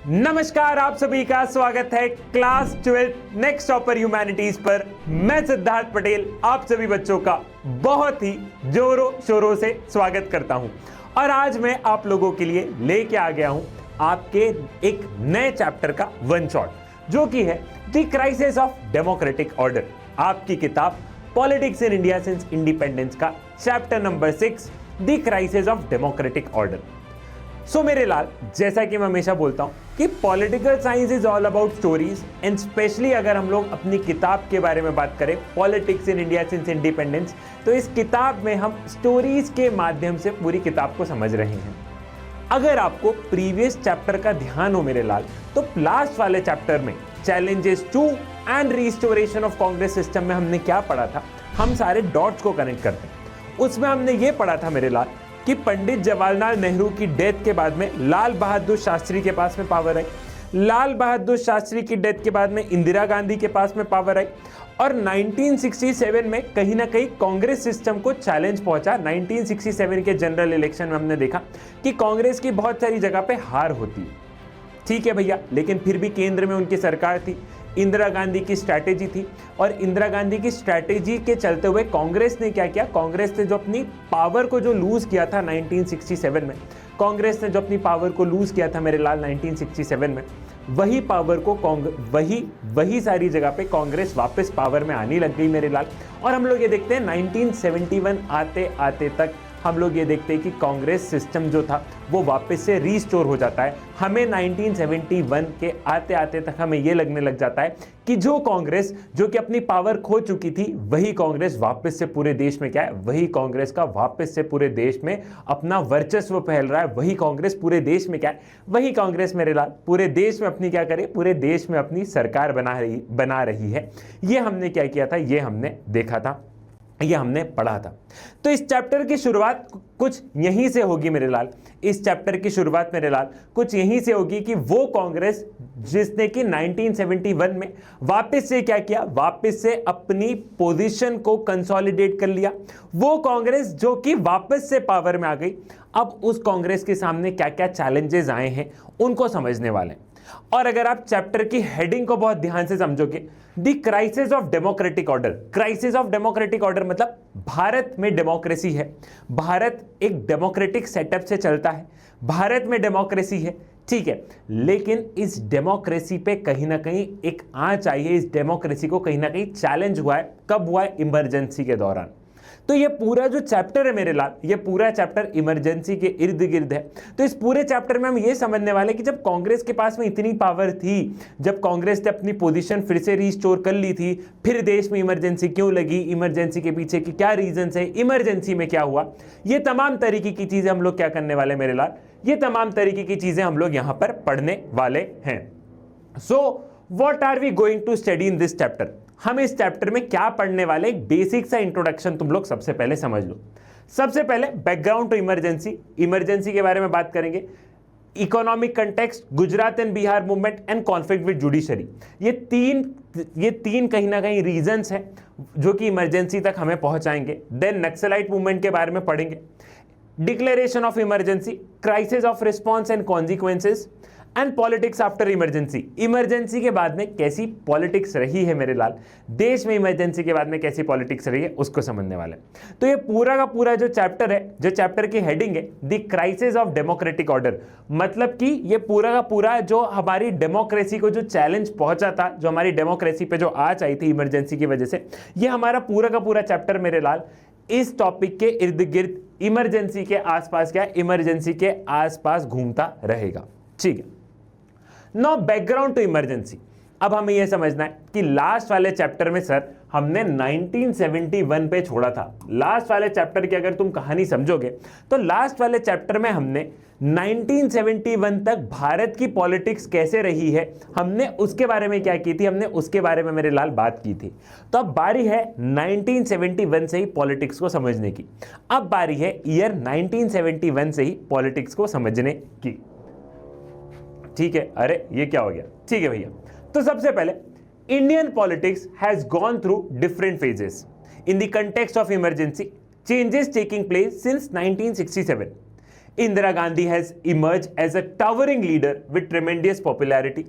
नमस्कार, आप सभी का स्वागत है क्लास 12 नेक्स्ट टॉपर ह्यूमैनिटीज पर। मैं सिद्धार्थ पटेल आप सभी बच्चों का बहुत ही जोरों शोरों से स्वागत करता हूं और आज मैं आप लोगों के लिए लेके आ गया हूं आपके एक नए चैप्टर का वन शॉट, जो कि है the crisis of democratic order. आपकी किताब politics in India since independence का chapter number 6 the crisis of democratic order. So मेरे लाल, जैसा कि मैं हमेशा बोलता हूं कि political science is all about stories and especially अगर हम लोग अपनी किताब के बारे में बात करें politics in India since independence, तो इस किताब में हम स्टोरीज के माध्यम से पूरी किताब को समझ रहे हैं। अगर आपको प्रीवियस चैप्टर का ध्यान हो मेरे लाल, तो लास्ट वाले चैप्टर में challenges to and restoration of Congress system में हमने क्या पढ़ा था, हम सारे डॉट्स को कनेक्ट करते हैं। उसमें हमने ये पढ़ा था मेरे लाल कि पंडित जवाहरलाल नेहरू की डेथ के बाद में लाल बहादुर शास्त्री के पास में पावर आई, लाल बहादुर शास्त्री की डेथ के बाद में इंदिरा गांधी के पास में पावर आई और 1967 में कहीं ना कहीं कांग्रेस सिस्टम को चैलेंज पहुंचा। 1967 के जनरल इलेक्शन में हमने देखा कि कांग्रेस की बहुत सारी जगह पे हार होती है, ठीक है भैया, लेकिन फिर भी केंद्र में उनकी सरकार थी, इंदिरा गांधी की स्ट्रैटेजी थी और इंदिरा गांधी की स्ट्रैटेजी के चलते हुए कांग्रेस ने क्या किया, कांग्रेस ने जो अपनी पावर को जो लूज किया था 1967 में, कांग्रेस ने जो अपनी पावर को लूज किया था मेरे लाल 1967 में, वही पावर को वही सारी जगह पे कांग्रेस वापस पावर में आने लग गई मेरे लाल। और हम लोग ये देखते हैं 1971 आते आते तक हम लोग ये देखते हैं कि कांग्रेस सिस्टम जो था वो वापस से रीस्टोर हो जाता है। हमें 1971 के आते आते तक हमें ये लगने लग जाता है कि जो कांग्रेस जो कि अपनी पावर खो चुकी थी, वही कांग्रेस वापस से पूरे देश में क्या है, वही कांग्रेस का वापस से पूरे देश में अपना वर्चस्व फैल रहा है। वही कांग्रेस पूरे देश में क्या है, वही कांग्रेस मेरे लाल पूरे देश में अपनी क्या करे, पूरे देश में अपनी सरकार बना रही है। ये हमने क्या किया था, ये हमने देखा था, ये हमने पढ़ा था। तो इस चैप्टर की शुरुआत कुछ यहीं से होगी मेरे लाल, इस चैप्टर की शुरुआत मेरे लाल कुछ यहीं से होगी कि वो कांग्रेस जिसने कि 1971 में वापस से क्या किया, वापस से अपनी पोजीशन को कंसोलिडेट कर लिया, वो कांग्रेस जो कि वापस से पावर में आ गई। अब उस कांग्रेस के सामने क्या क्या चैलेंजेस आए हैं उनको समझने वाले हैं। और अगर आप चैप्टर की हेडिंग को बहुत ध्यान से समझोगे, the crisis of democratic order, crisis of democratic order मतलब भारत में डेमोक्रेसी है, भारत एक डेमोक्रेटिक सेटअप से चलता है, भारत में डेमोक्रेसी है, ठीक है, लेकिन इस डेमोक्रेसी पे कहीं ना कहीं एक आंच आई है, इस डेमोक्रेसी को कहीं ना कहीं चैलेंज हुआ है। कब हुआ है? इमरजेंसी के दौरान। तो ये पूरा जो चैप्टर है मेरे लाल, ये पूरा चैप्टर इमरजेंसी के इर्द गिर्द है। तो इस पूरे चैप्टर में हम ये समझने वाले कि जब कांग्रेस के पास में इतनी पावर थी, जब कांग्रेस ने अपनी पोजीशन फिर से रिस्टोर कर ली थी, फिर देश में इमरजेंसी क्यों लगी, इमरजेंसी के पीछे की क्या रीजंस है, इमरजेंसी में क्या हुआ, ये तमाम तरीके की चीजें हम लोग क्या करने वाले मेरे लाल, ये तमाम तरीके की चीजें हम लोग यहां पर पढ़ने वाले हैं। So what are we going to study in this chapter? हम इस चैप्टर में क्या पढ़ने वाले, एक बेसिक सा इंट्रोडक्शन तुम लोग सबसे पहले समझ लो। सबसे पहले बैकग्राउंड टू इमरजेंसी, इमरजेंसी के बारे में बात करेंगे, economic context, Gujarat and Bihar movement and conflict with judiciary. ये तीन कहीं ना कहीं रीजंस हैं जो कि इमरजेंसी तक हमें पहुंचाएंगे। देन नक्सलाइट मूवमेंट के बारे में पढ़ेंगे, declaration of emergency, crisis of response and consequences and politics after emergency. Emergency के बाद में कैसी पॉलिटिक्स रही है मेरे लाल, देश में इमरजेंसी के बाद में कैसी पॉलिटिक्स रही है उसको समझने वाले। तो ये पूरा का पूरा जो चैप्टर है, जो चैप्टर की हेडिंग है the crisis of democratic order, मतलब कि ये पूरा का पूरा जो हमारी डेमोक्रेसी को जो चैलेंज पहुंचा था, जो हमारी डेमोक्रेसी पे जो आंच आई थी इमरजेंसी की वजह से, ये हमारा पूरा का पूरा चैप्टर मेरे लाल इस टॉपिक के इर्द गिर्द इमरजेंसी के आसपास क्या, इमरजेंसी के आसपास घूमता रहेगा, ठीक है। Now background to emergency. अब हमें यह समझना है कि लास्ट वाले चैप्टर में सर हमने 1971 पे छोड़ा था। लास्ट वाले चैप्टर की अगर तुम कहानी समझोगे तो लास्ट वाले चैप्टर में हमने 1971 तक भारत की पॉलिटिक्स कैसे रही है, हमने उसके बारे में क्या की थी, हमने उसके बारे में मेरे लाल बात की थी। तो अब बारी है 1971 से ही पॉलिटिक्स को समझने की। अब बारी है ईयर 1971 से ही पॉलिटिक्स को समझने की, ठीक है। अरे ये क्या हो गया, ठीक है भैया। तो सबसे पहले Indian politics has gone through different phases in the context of emergency, changes taking place since 1967। Indira Gandhi has emerged as a towering leader with tremendous popularity.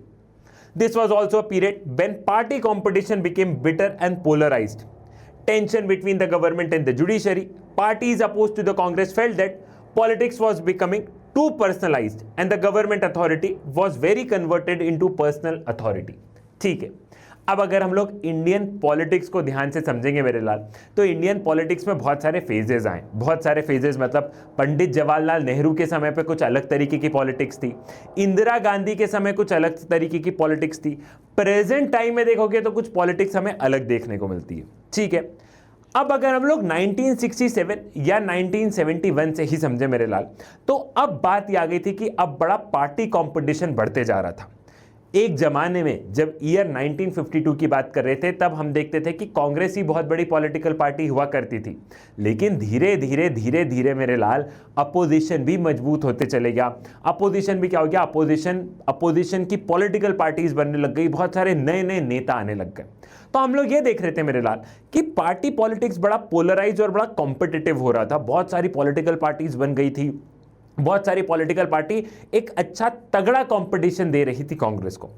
This was also a period when party competition became bitter and polarized. Tension between the government and the judiciary. Parties opposed to the Congress felt that politics was becoming too personalized and the government authority was very converted into personal authority. ठीक है, अब अगर हम लोग Indian politics को ध्यान से समझेंगे मेरे लाल, तो इंडियन पॉलिटिक्स में बहुत सारे फेजेस आए, बहुत सारे फेजेस, मतलब पंडित जवाहरलाल नेहरू के समय पे कुछ अलग तरीके की पॉलिटिक्स थी, इंदिरा गांधी के समय कुछ अलग तरीके की पॉलिटिक्स थी, प्रेजेंट टाइम में देखोगे तो कुछ पॉलिटिक्स हमें अलग देखने को मिलती है। ठीक है, अब अगर हम लोग 1967 या 1971 से ही समझे मेरे लाल, तो अब बात ये आ गई थी कि अब बड़ा पार्टी कंपटीशन बढ़ते जा रहा था। एक जमाने में जब ईयर 1952 की बात कर रहे थे तब हम देखते थे कि कांग्रेस ही बहुत बड़ी पॉलिटिकल पार्टी हुआ करती थी, लेकिन धीरे धीरे धीरे धीरे मेरे लाल अपोजिशन भी मजबूत होते चले गया। अपोजिशन भी क्या हो गया, अपोजिशन की पॉलिटिकल पार्टीज बनने लग गई, बहुत सारे नए नए नेता आने लग गए। तो हम लोग ये देख रहे थे मेरे लाल कि पार्टी पॉलिटिक्स बड़ा पोलराइज और बड़ा कॉम्पिटिटिव हो रहा था, बहुत सारी पॉलिटिकल पार्टीज बन गई थी, बहुत सारी पॉलिटिकल पार्टी एक अच्छा तगड़ा कंपटीशन दे रही थी कांग्रेस को।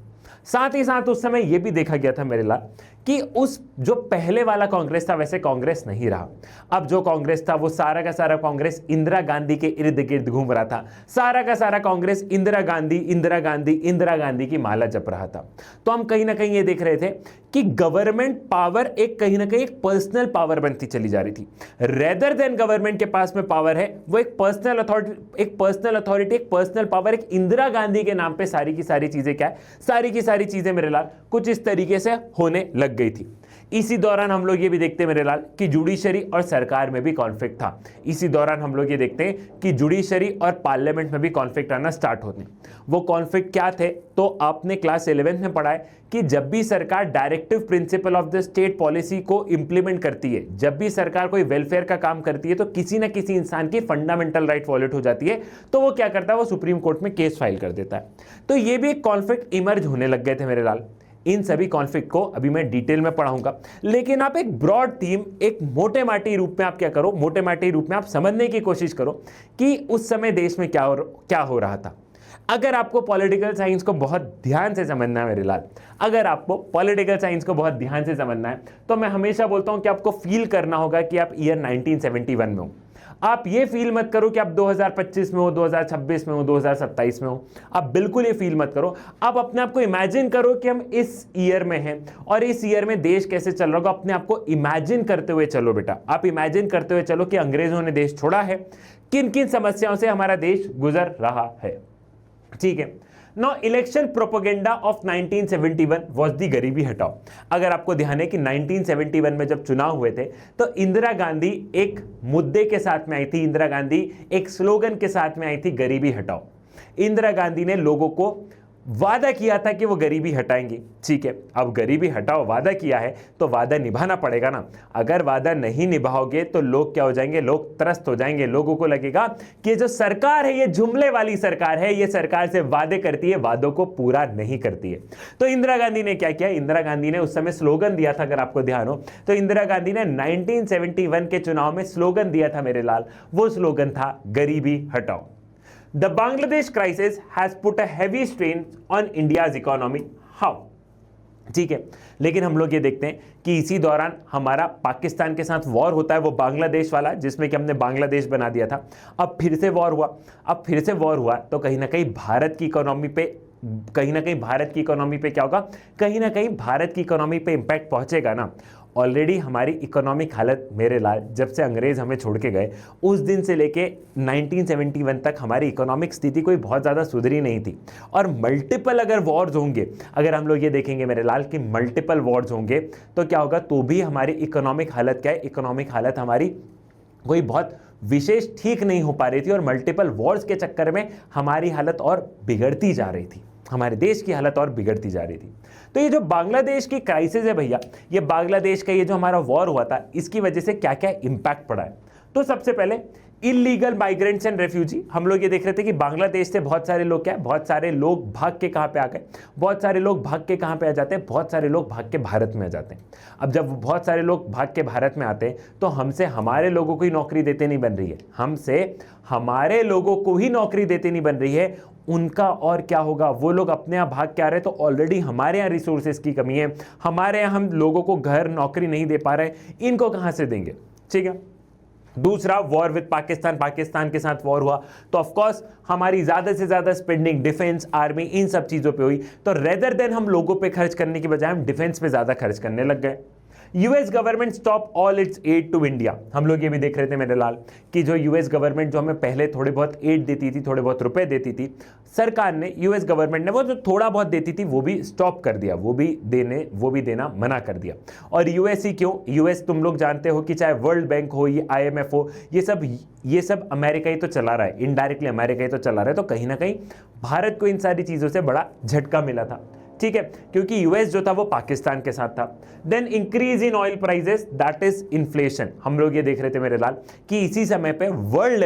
साथ ही साथ उस समय यह भी देखा गया था मेरे लाल कि उस जो पहले वाला कांग्रेस था वैसे कांग्रेस नहीं रहा। अब जो कांग्रेस था वो सारा का सारा कांग्रेस इंदिरा गांधी के इर्द गिर्द घूम रहा था, सारा का सारा कांग्रेस इंदिरा गांधी इंदिरा गांधी इंदिरा गांधी की माला जप रहा था। तो हम कहीं ना कहीं ये देख रहे थे कि गवर्नमेंट पावर एक कहीं ना कहीं एक पर्सनल पावर बनती चली जा रही थी। रेदर देन गवर्नमेंट के पास में पावर है, वो एक पर्सनल अथॉरिटी, एक पर्सनल पावर, एक इंदिरा गांधी के नाम पे सारी की सारी चीजें क्या है, सारी की सारी चीजें मेरे लाल कुछ इस तरीके से होने लग गई थी। इसी दौरान हम लोग ये भी देखते हैं मेरे लाल कि जुडिशरी और सरकार में भी कॉन्फ्लिक्ट था। इसी दौरान हम लोग ये देखते हैं कि जुडिशरी और पार्लियामेंट में भी कॉन्फ्लिक्ट आना स्टार्ट होते हैं। वो कॉन्फ्लिक्ट क्या थे, तो आपने क्लास 11 में पढ़ा है कि जब भी सरकार directive principle of the state policy को इंप्लीमेंट करती है, जब भी सरकार कोई वेलफेयर का काम करती है, तो किसी ना किसी इंसान की फंडामेंटल राइट वॉलेट हो जाती है, तो वो क्या करता है, वो सुप्रीम कोर्ट में केस फाइल कर देता है। तो ये भी एक कॉन्फ्लिक्ट इमर्ज होने लग गए थे मेरे लाल। इन सभी कॉन्फ्लिक्ट को अभी मैं डिटेल में पढ़ाऊंगा, लेकिन आप एक ब्रॉड थीम, एक मोटे माटी रूप में आप क्या करो, मोटे माटी रूप में आप समझने की कोशिश करो कि उस समय देश में क्या हो रहा था। अगर आपको पॉलिटिकल साइंस को बहुत ध्यान से समझना है मेरे लाल, अगर आपको पॉलिटिकल साइंस को बहुत ध्यान से समझना है, तो मैं हमेशा बोलता हूं कि आपको फील करना होगा कि आप ईयर 1971 में हो। आप ये फील मत करो कि आप 2025 में हो, 2026 में हो, 2027 में हो। आप बिल्कुल ये फील मत करो। आप अपने आप को इमेजिन करो कि हम इस ईयर में हैं और इस ईयर में देश कैसे चल रहा होगा। अपने आप को इमेजिन करते हुए चलो बेटा, आप इमेजिन करते हुए चलो कि अंग्रेजों ने देश छोड़ा है, किन किन समस्याओं से हमारा देश गुजर रहा है। ठीक है, now election propaganda of 1971 was the गरीबी हटाओ। अगर आपको ध्यान है कि 1971 में जब चुनाव हुए थे तो इंदिरा गांधी एक मुद्दे के साथ में आई थी, इंदिरा गांधी एक स्लोगन के साथ में आई थी, गरीबी हटाओ। इंदिरा गांधी ने लोगों को वादा किया था कि वो गरीबी हटाएंगी। ठीक है, अब गरीबी हटाओ वादा किया है तो वादा निभाना पड़ेगा ना। अगर वादा नहीं निभाओगे तो लोग क्या हो जाएंगे, लोग त्रस्त हो जाएंगे। लोगों को लगेगा कि ये जो सरकार है ये जुमले वाली सरकार है, ये सरकार से वादे करती है, वादों को पूरा नहीं करती है। तो इंदिरा गांधी ने क्या किया, इंदिरा गांधी ने उस समय स्लोगन दिया था, अगर आपको ध्यान हो तो इंदिरा गांधी ने 1971 के चुनाव में स्लोगन दिया था मेरे लाल, वो स्लोगन था गरीबी हटाओ। The Bangladesh crisis has put a heavy strain on India's economy. How? ठीक है, लेकिन हम लोग ये देखते हैं कि इसी दौरान हमारा पाकिस्तान के साथ वॉर होता है, वो बांग्लादेश वाला, जिसमें कि हमने बांग्लादेश बना दिया था। अब फिर से वॉर हुआ, तो कहीं ना कहीं भारत की इकोनॉमी पे क्या होगा, कहीं ना कहीं भारत की इकोनॉमी पे इंपैक्ट पहुंचेगा ना। ऑलरेडी हमारी इकोनॉमिक हालत मेरे लाल, जब से अंग्रेज हमें छोड़ के गए उस दिन से लेके 1971 तक हमारी इकोनॉमिक स्थिति कोई बहुत ज़्यादा सुधरी नहीं थी। और मल्टीपल अगर वॉर्स होंगे, अगर हम लोग ये देखेंगे मेरे लाल कि मल्टीपल वॉर्स होंगे तो क्या होगा, तो भी हमारी इकोनॉमिक हालत क्या है, इकोनॉमिक हालत हमारी कोई बहुत विशेष ठीक नहीं हो पा रही थी। और मल्टीपल वॉर्स के चक्कर में हमारी हालत और बिगड़ती जा रही थी, हमारे देश की हालत और बिगड़ती जा रही थी। तो ये जो बांग्लादेश की क्राइसिस है भैया, ये बांग्लादेश का ये जो हमारा वॉर हुआ था, इसकी वजह से क्या क्या इंपैक्ट पड़ा है। तो सबसे पहले इलीगल माइग्रेंट्स एंड रेफ्यूजी, हम लोग ये देख रहे थे कि बांग्लादेश से बहुत सारे लोग क्या है, बहुत सारे लोग भाग के कहाँ पे आ गए, बहुत सारे लोग भाग के कहाँ पे आ जाते हैं, बहुत सारे लोग भाग के भारत में आ जाते हैं। अब जब बहुत सारे लोग भाग के भारत में आते हैं तो हमसे हमारे लोगों को ही नौकरी देते नहीं बन रही है, हमसे हमारे लोगों को ही नौकरी देते नहीं बन रही है, उनका और क्या होगा, वो लोग अपने यहाँ भाग के आ रहे हैं तो ऑलरेडी हमारे यहाँ रिसोर्सेज की कमी है, हमारे यहाँ हम लोगों को घर नौकरी नहीं दे पा रहे, इनको कहाँ से देंगे। ठीक है, दूसरा वॉर विद पाकिस्तान, पाकिस्तान के साथ वॉर हुआ तो ऑफ कोर्स हमारी ज्यादा से ज्यादा स्पेंडिंग डिफेंस, आर्मी, इन सब चीजों पे हुई, तो रेदर देन हम लोगों पे खर्च करने की बजाय हम डिफेंस पे ज्यादा खर्च करने लग गए। US government stop all its aid to India, हम लोग ये भी देख रहे थे मेरे लाल कि जो यूएस गवर्नमेंट जो हमें पहले थोड़े बहुत एड देती थी, थोड़े बहुत रुपए देती थी, सरकार ने, यूएस गवर्नमेंट ने वो जो थोड़ा बहुत देती थी वो भी स्टॉप कर दिया, वो भी देना मना कर दिया। और यूएस ही क्यों, यूएस तुम लोग जानते हो कि चाहे वर्ल्ड बैंक हो, ये IMF हो, ये सब अमेरिका ही तो चला रहा है, इनडायरेक्टली अमेरिका ही तो चला रहा है, तो कहीं ना कहीं भारत को इन सारी चीजों से बड़ा झटका मिला था। ठीक है, क्योंकि यूएस जो था वो पाकिस्तान के साथ था। Then increase in oil prices, that is inflation, हम लोग ये देख रहे थे मेरे लाल कि इसी समय पे वर्ल्ड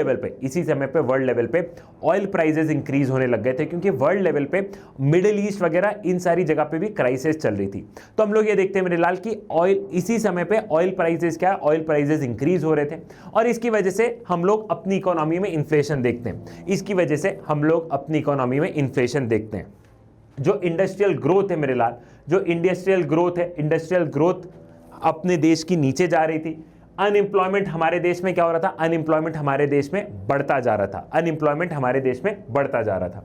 लेवल पे ऑयल प्राइसेस इंक्रीज होने लग गए थे, क्योंकि वर्ल्ड लेवल पे मिडिल ईस्ट वगैरह इन सारी जगह पे भी क्राइसिस चल रही थी। तो हम लोग ये देखते हैं मेरे लाल कि ऑयल, इसी समय पे ऑयल प्राइसेस क्या है, ऑयल प्राइसेस इंक्रीज हो रहे थे और इसकी वजह से हम लोग अपनी इकोनॉमी में इन्फ्लेशन देखते हैं, इसकी वजह से हम लोग अपनी इकोनॉमी में इन्फ्लेशन देखते हैं। जो इंडस्ट्रियल ग्रोथ है मेरे लाल, जो इंडस्ट्रियल ग्रोथ अपने देश की नीचे जा रही थी। अनएम्प्लॉयमेंट हमारे देश में क्या हो रहा था, अनएम्प्लॉयमेंट हमारे देश में बढ़ता जा रहा था।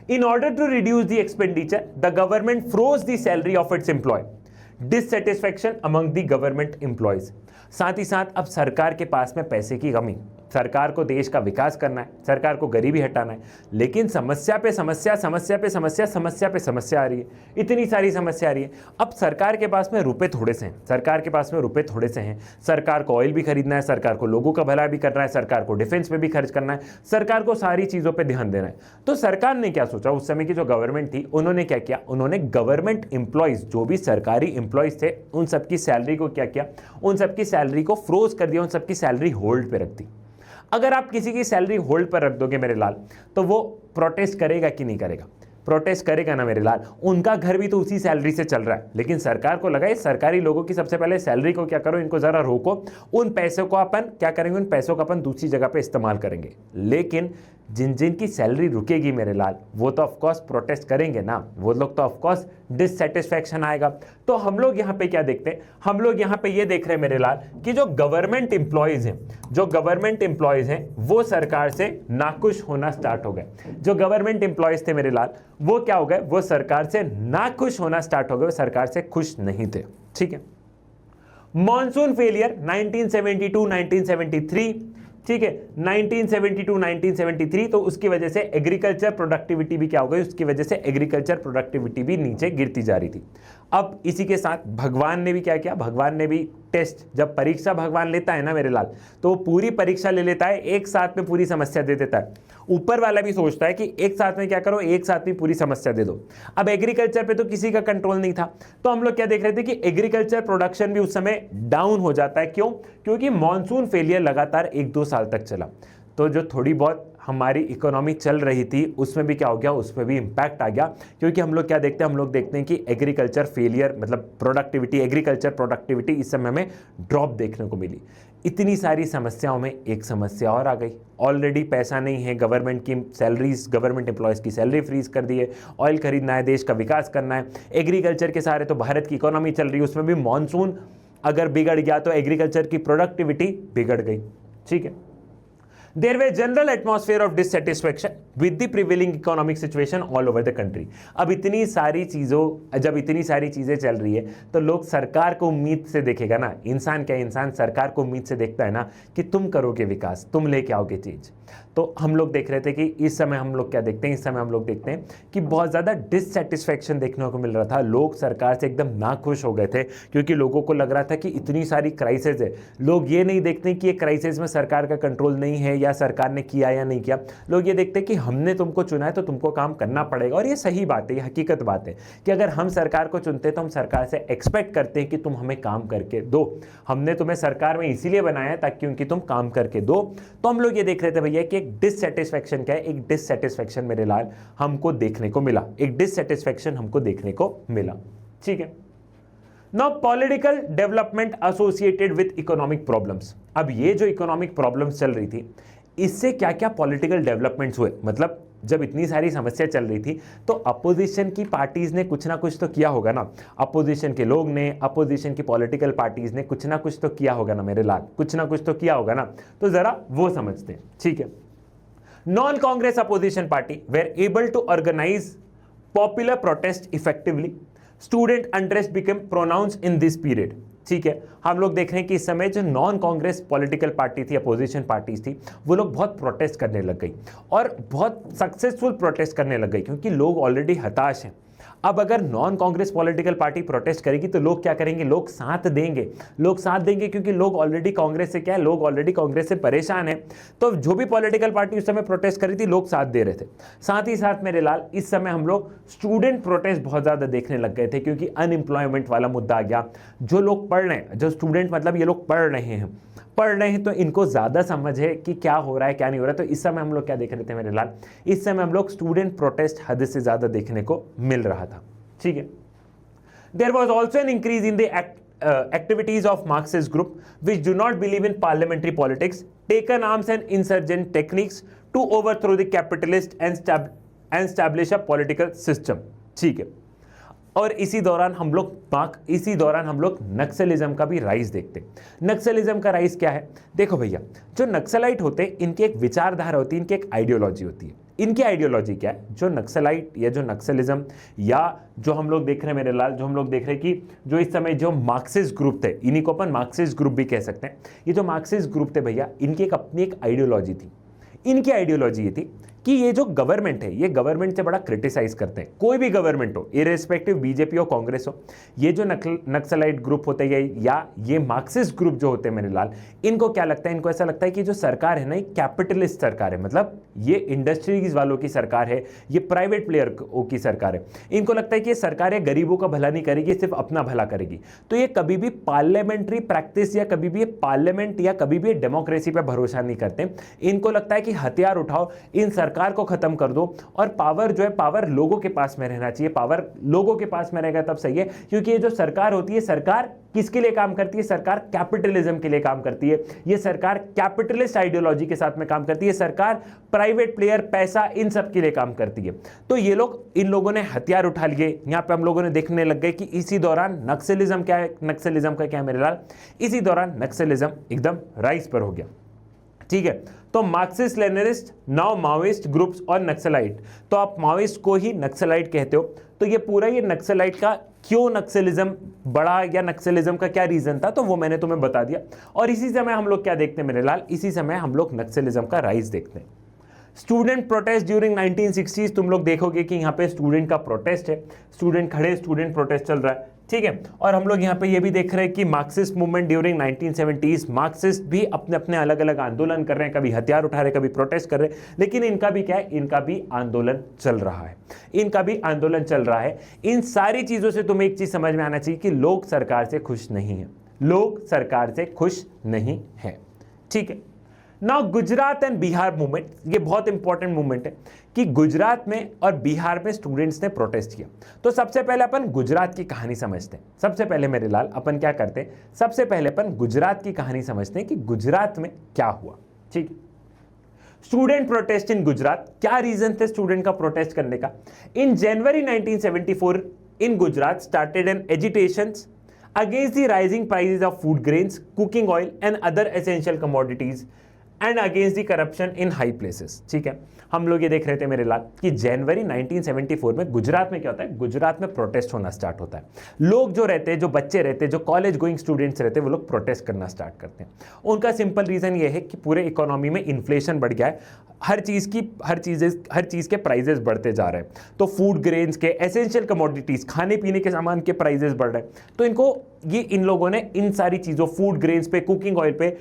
In order to reduce the expenditure, the government froze the salary of its employ, dissatisfaction among the government employees. साथ ही साथ अब सरकार के पास में पैसे की कमी, सरकार को देश का विकास करना है, सरकार को गरीबी हटाना है, लेकिन समस्या पे समस्या आ रही है, इतनी सारी समस्या आ रही है। अब सरकार के पास में रुपए थोड़े से हैं, सरकार को ऑयल भी खरीदना है, सरकार को लोगों का भला भी करना है, सरकार को डिफेंस पे भी खर्च करना है, सरकार को सारी चीजों पे ध्यान देना है। तो सरकार ने क्या सोचा, उस समय की जो गवर्नमेंट थी उन्होंने क्या किया, उन्होंने गवर्नमेंट एम्प्लॉयज, जो भी सरकारी एम्प्लॉयज थे, उन सबकी सैलरी को क्या किया, उन सबकी सैलरी को फ्रोज कर दिया, उन सबकी सैलरी होल्ड पे रख दी। अगर आप किसी की सैलरी होल्ड पर रख दोगे मेरे लाल, तो वो प्रोटेस्ट करेगा कि नहीं करेगा, प्रोटेस्ट करेगा ना मेरे लाल, उनका घर भी तो उसी सैलरी से चल रहा है। लेकिन सरकार को लगा सरकारी लोगों की सबसे पहले सैलरी को क्या करो, इनको जरा रोको, उन पैसों को अपन क्या करेंगे, उन पैसों को अपन दूसरी जगह पे इस्तेमाल करेंगे। लेकिन जिन जिन की सैलरी रुकेगी मेरे लाल, वो तो ऑफकोर्स प्रोटेस्ट करेंगे ना, वो लोग तो ऑफकोर्स डिससेटिस्फैक्शन आएगा। तो हम लोग यहाँ पे क्या देखते हैं, हम लोग यहाँ पे ये देख रहे हैं मेरे लाल कि जो गवर्नमेंट एम्प्लॉयज हैं वो सरकार से नाखुश होना स्टार्ट हो गए। जो गवर्नमेंट एम्प्लॉयज थे मेरे लाल, वो क्या हो गए, वो सरकार से नाखुश होना स्टार्ट हो गए, वो सरकार से खुश नहीं थे। ठीक है, मॉनसून फेलियर 1972-1973, ठीक है, 1972-1973, तो उसकी वजह से एग्रीकल्चर प्रोडक्टिविटी भी क्या हो गई, उसकी वजह से एग्रीकल्चर प्रोडक्टिविटी भी नीचे गिरती जा रही थी। अब इसी के साथ भगवान ने भी क्या किया, भगवान ने भी टेस्ट, जब परीक्षा भगवान लेता है ना मेरे लाल, तो पूरी परीक्षा ले लेता है, एक साथ में पूरी समस्या दे देता है। ऊपर वाला भी सोचता है कि एक साथ में क्या करो, एक साथ में पूरी समस्या दे दो। अब एग्रीकल्चर पे तो किसी का कंट्रोल नहीं था, तो हम लोग क्या देख रहे थे कि एग्रीकल्चर प्रोडक्शन भी उस समय डाउन हो जाता है। क्यों? क्योंकि मॉनसून फेलियर लगातार 1-2 साल तक चला, तो जो थोड़ी बहुत हमारी इकोनॉमी चल रही थी उसमें भी क्या हो गया, उसमें भी इम्पैक्ट आ गया। क्योंकि हम लोग क्या देखते हैं, हम लोग देखते हैं कि एग्रीकल्चर फेलियर मतलब प्रोडक्टिविटी, एग्रीकल्चर प्रोडक्टिविटी इस समय में ड्रॉप देखने को मिली। इतनी सारी समस्याओं में एक समस्या और आ गई, ऑलरेडी पैसा नहीं है, गवर्नमेंट की सैलरीज, गवर्नमेंट एम्प्लॉयज़ की सैलरी फ्रीज कर दी है, ऑयल खरीदना है, देश का विकास करना है, एग्रीकल्चर के सहारे तो भारत की इकोनॉमी चल रही है, उसमें भी मॉनसून अगर बिगड़ गया तो एग्रीकल्चर की प्रोडक्टिविटी बिगड़ गई। ठीक है, There were general atmosphere of dissatisfaction with the prevailing economic situation all over the country. अब इतनी सारी चीज़ें चल रही है तो लोग सरकार को उम्मीद से देखेगा ना, इंसान सरकार को उम्मीद से देखता है ना कि तुम करोगे विकास, तुम लेके आओगे चीज़। तो हम लोग देख रहे थे कि इस समय हम लोग क्या देखते हैं, इस समय हम लोग देखते हैं कि बहुत ज़्यादा डिससेटिस्फैक्शन देखने को मिल रहा था। लोग सरकार से एकदम नाखुश हो गए थे क्योंकि लोगों को लग रहा था कि इतनी सारी क्राइसिस है। लोग ये नहीं देखते कि ये क्राइसिस में सरकार का कंट्रोल नहीं है किया, सरकार ने किया या नहीं किया, लोग ये देखते हैं कि हमने तुमको चुना है तो तुमको काम करना पड़ेगा। और ये सही बात है, ये हकीकत बात है कि अगर हम सरकार को चुनते हैं तो हम सरकार से एक्सपेक्ट करते हैं कि तुम हमें काम करके दो। हमने तुम्हें सरकार में इसीलिए बनाया है ताकि उनकी तुम काम करके दो। तो हम लोग ये देख रहे थे भैया कि एक डिससेटिस्फैक्शन क्या है, एक डिससेटिस्फैक्शन मेरे लाल हमको देखने को मिला, एक डिससेटिस्फैक्शन हमको देखने को मिला। ठीक है, now political development associated with economic problems. अब ये जो इकोनॉमिक प्रॉब्लम्स चल रही थी, इससे क्या क्या पॉलिटिकल डेवलपमेंट्स हुए, मतलब जब इतनी सारी समस्या चल रही थी तो अपोजिशन की पार्टीज ने कुछ ना कुछ तो किया होगा ना, अपोजिशन के लोग ने, अपोजिशन की पॉलिटिकल पार्टीज ने कुछ ना कुछ तो किया होगा ना मेरे लाल, कुछ ना कुछ तो किया होगा ना। तो जरा वो समझते हैं। ठीक है, non Congress opposition party were able to organise popular protest effectively, student unrest become pronounce in this period. ठीक है, हम लोग देख रहे हैं कि इस समय जो नॉन कांग्रेस पॉलिटिकल पार्टी थी, अपोजिशन पार्टीज थी, वो लोग बहुत प्रोटेस्ट करने लग गई और बहुत सक्सेसफुल प्रोटेस्ट करने लग गई क्योंकि लोग ऑलरेडी हताश हैं। अब अगर non Congress political party protest करेगी तो लोग क्या करेंगे, लोग साथ देंगे, लोग साथ देंगे क्योंकि लोग ऑलरेडी कांग्रेस से क्या है, लोग ऑलरेडी कांग्रेस से परेशान है। तो जो भी पॉलिटिकल पार्टी उस समय प्रोटेस्ट करी थी, लोग साथ दे रहे थे। साथ ही साथ मेरे लाल इस समय हम लोग स्टूडेंट प्रोटेस्ट बहुत ज़्यादा देखने लग गए थे क्योंकि अनएम्प्लॉयमेंट वाला मुद्दा आ गया। जो लोग पढ़ रहे हैं, जो स्टूडेंट मतलब ये लोग पढ़ रहे हैं तो इनको ज़्यादा समझ है कि क्या हो रहा है क्या नहीं हो रहा है। तो इस समय हम लोग क्या देख रहे थे मेरे लाल, इस समय हम लोग स्टूडेंट प्रोटेस्ट हद से ज़्यादा देखने को मिल रहा था। ठीक है, there was also an increase in the activities of Marxist group which do not believe in parliamentary politics, taken arms and insurgent techniques to overthrow the capitalist and establish a political system। ठीक है, और इसी दौरान हम लोग नक्सलिज्म का भी rise देखते हैं। नक्सलिज्म का राइज क्या है, देखो भैया, जो नक्सलाइट होते हैं इनकी एक विचारधारा होती है, इनकी एक आइडियोलॉजी होती है। इनकी आइडियोलॉजी क्या है, जो नक्सलाइट या जो नक्सलिज्म या जो हम लोग देख रहे हैं मेरे लाल, जो हम लोग देख रहे हैं कि जो इस समय जो मार्क्सिस्ट ग्रुप थे, इन्हीं को अपन मार्क्सिस्ट ग्रुप भी कह सकते हैं। ये जो मार्क्सिस्ट ग्रुप थे भैया, इनकी एक अपनी एक आइडियोलॉजी थी। इनकी आइडियोलॉजी ये थी कि ये जो गवर्नमेंट है, ये गवर्नमेंट से बड़ा क्रिटिसाइज करते हैं, कोई भी गवर्नमेंट हो, इररिस्पेक्टिव बीजेपी हो कांग्रेस हो। ये जो नक्सलाइट ग्रुप होते हैं या ये मार्क्सिस्ट ग्रुप जो होते हैं मेरे लाल, इनको क्या लगता है, इनको ऐसा लगता है कि जो सरकार है ना, ये कैपिटलिस्ट सरकार है, मतलब ये इंडस्ट्रीज वालों की सरकार है, ये प्राइवेट प्लेयर की सरकार है। इनको लगता है कि ये सरकार है गरीबों का भला नहीं करेगी, सिर्फ अपना भला करेगी। तो ये कभी भी पार्लियामेंट्री प्रैक्टिस या कभी भी पार्लियामेंट या कभी भी डेमोक्रेसी पर भरोसा नहीं करते। इनको लगता है कि हथियार उठाओ, इन सरकार को खत्म कर दो, और पावर जो है, पावर लोगों के पास में रहना चाहिए। पावर लोगों के पास में रहेगा तब सही है, क्योंकि ये जो सरकार होती है, सरकार किसके लिए काम करती है, सरकार कैपिटलिज्म के लिए काम करती है। ये सरकार कैपिटलिस्ट आइडियोलॉजी के साथ में काम करती है, सरकार प्राइवेट प्लेयर, पैसा, इन सब के लिए काम करती है। तो ये लोग, इन लोगों ने हथियार उठा लिए। यहां पे हम लोगों ने देखने लग गए कि इसी दौरान नक्सलिज्म क्या है, नक्सलिज्म का क्या है मेरे लाल, इसी दौरान नक्सलिज्म एकदम राइज पर हो गया। ठीक है, तो Marxist Leninist, now Maoist groups और नक्सलाइट, तो आप माओइस्ट को ही नक्सलाइट कहते हो। तो ये पूरा ये नक्सलाइट का क्यों नक्सलिज्म बढ़ा या नक्सलिज्म का क्या रीजन था, तो वो मैंने तुम्हें बता दिया। और इसी समय हम लोग क्या देखते हैं मेरे लाल, इसी समय हम लोग नक्सलिज्म का राइज देखते हैं। स्टूडेंट प्रोटेस्ट ड्यूरिंग 1960s, तुम लोग देखोगे कि यहाँ पे स्टूडेंट का प्रोटेस्ट है, स्टूडेंट खड़े, स्टूडेंट प्रोटेस्ट चल रहा है। ठीक है, और हम लोग यहाँ पे ये भी देख रहे हैं कि Marxist movement during 1970s, Marxist भी अपने अपने अलग अलग आंदोलन कर रहे हैं, कभी हथियार उठा रहे हैं, कभी प्रोटेस्ट कर रहे हैं, लेकिन इनका भी क्या है, इनका भी आंदोलन चल रहा है, इनका भी आंदोलन चल रहा है। इन सारी चीजों से तुम्हें एक चीज समझ में आना चाहिए कि लोग सरकार से खुश नहीं है, लोग सरकार से खुश नहीं है। ठीक है, now Gujarat and Bihar movement, ये बहुत इंपॉर्टेंट मूवमेंट है कि गुजरात में और बिहार में स्टूडेंट्स ने प्रोटेस्ट किया। तो सबसे पहले अपन गुजरात की कहानी समझते हैं। सबसे पहले मेरे लाल अपन क्या करते हैं, सबसे पहले अपन गुजरात की कहानी समझते हैं कि गुजरात में क्या हुआ। ठीक है, स्टूडेंट प्रोटेस्ट इन गुजरात, क्या रीजन थे स्टूडेंट का प्रोटेस्ट करने का। In January 1974 in Gujarat started an agitations against the rising prices of food grains, cooking oil and other essential commodities and against the corruption in high places। ठीक है, हम लोग ये देख रहे थे मेरे लाल कि जनवरी 1974 में गुजरात में क्या होता है, गुजरात में प्रोटेस्ट होना स्टार्ट होता है। लोग जो रहते हैं, जो बच्चे रहते हैं, जो कॉलेज गोइंग स्टूडेंट्स रहते हैं, वो लोग प्रोटेस्ट करना स्टार्ट करते हैं। उनका सिंपल रीजन ये है कि पूरे इकोनॉमी में इन्फ्लेशन बढ़ गया है, हर चीज़ के प्राइजेस बढ़ते जा रहे हैं। तो फूड ग्रेन्स के, एसेंशियल कमोडिटीज़, खाने पीने के सामान के प्राइजेस बढ़ रहे हैं। तो इन लोगों ने इन सारी चीज़ों, फूड ग्रेन्स पे, कुकिंग ऑयल पे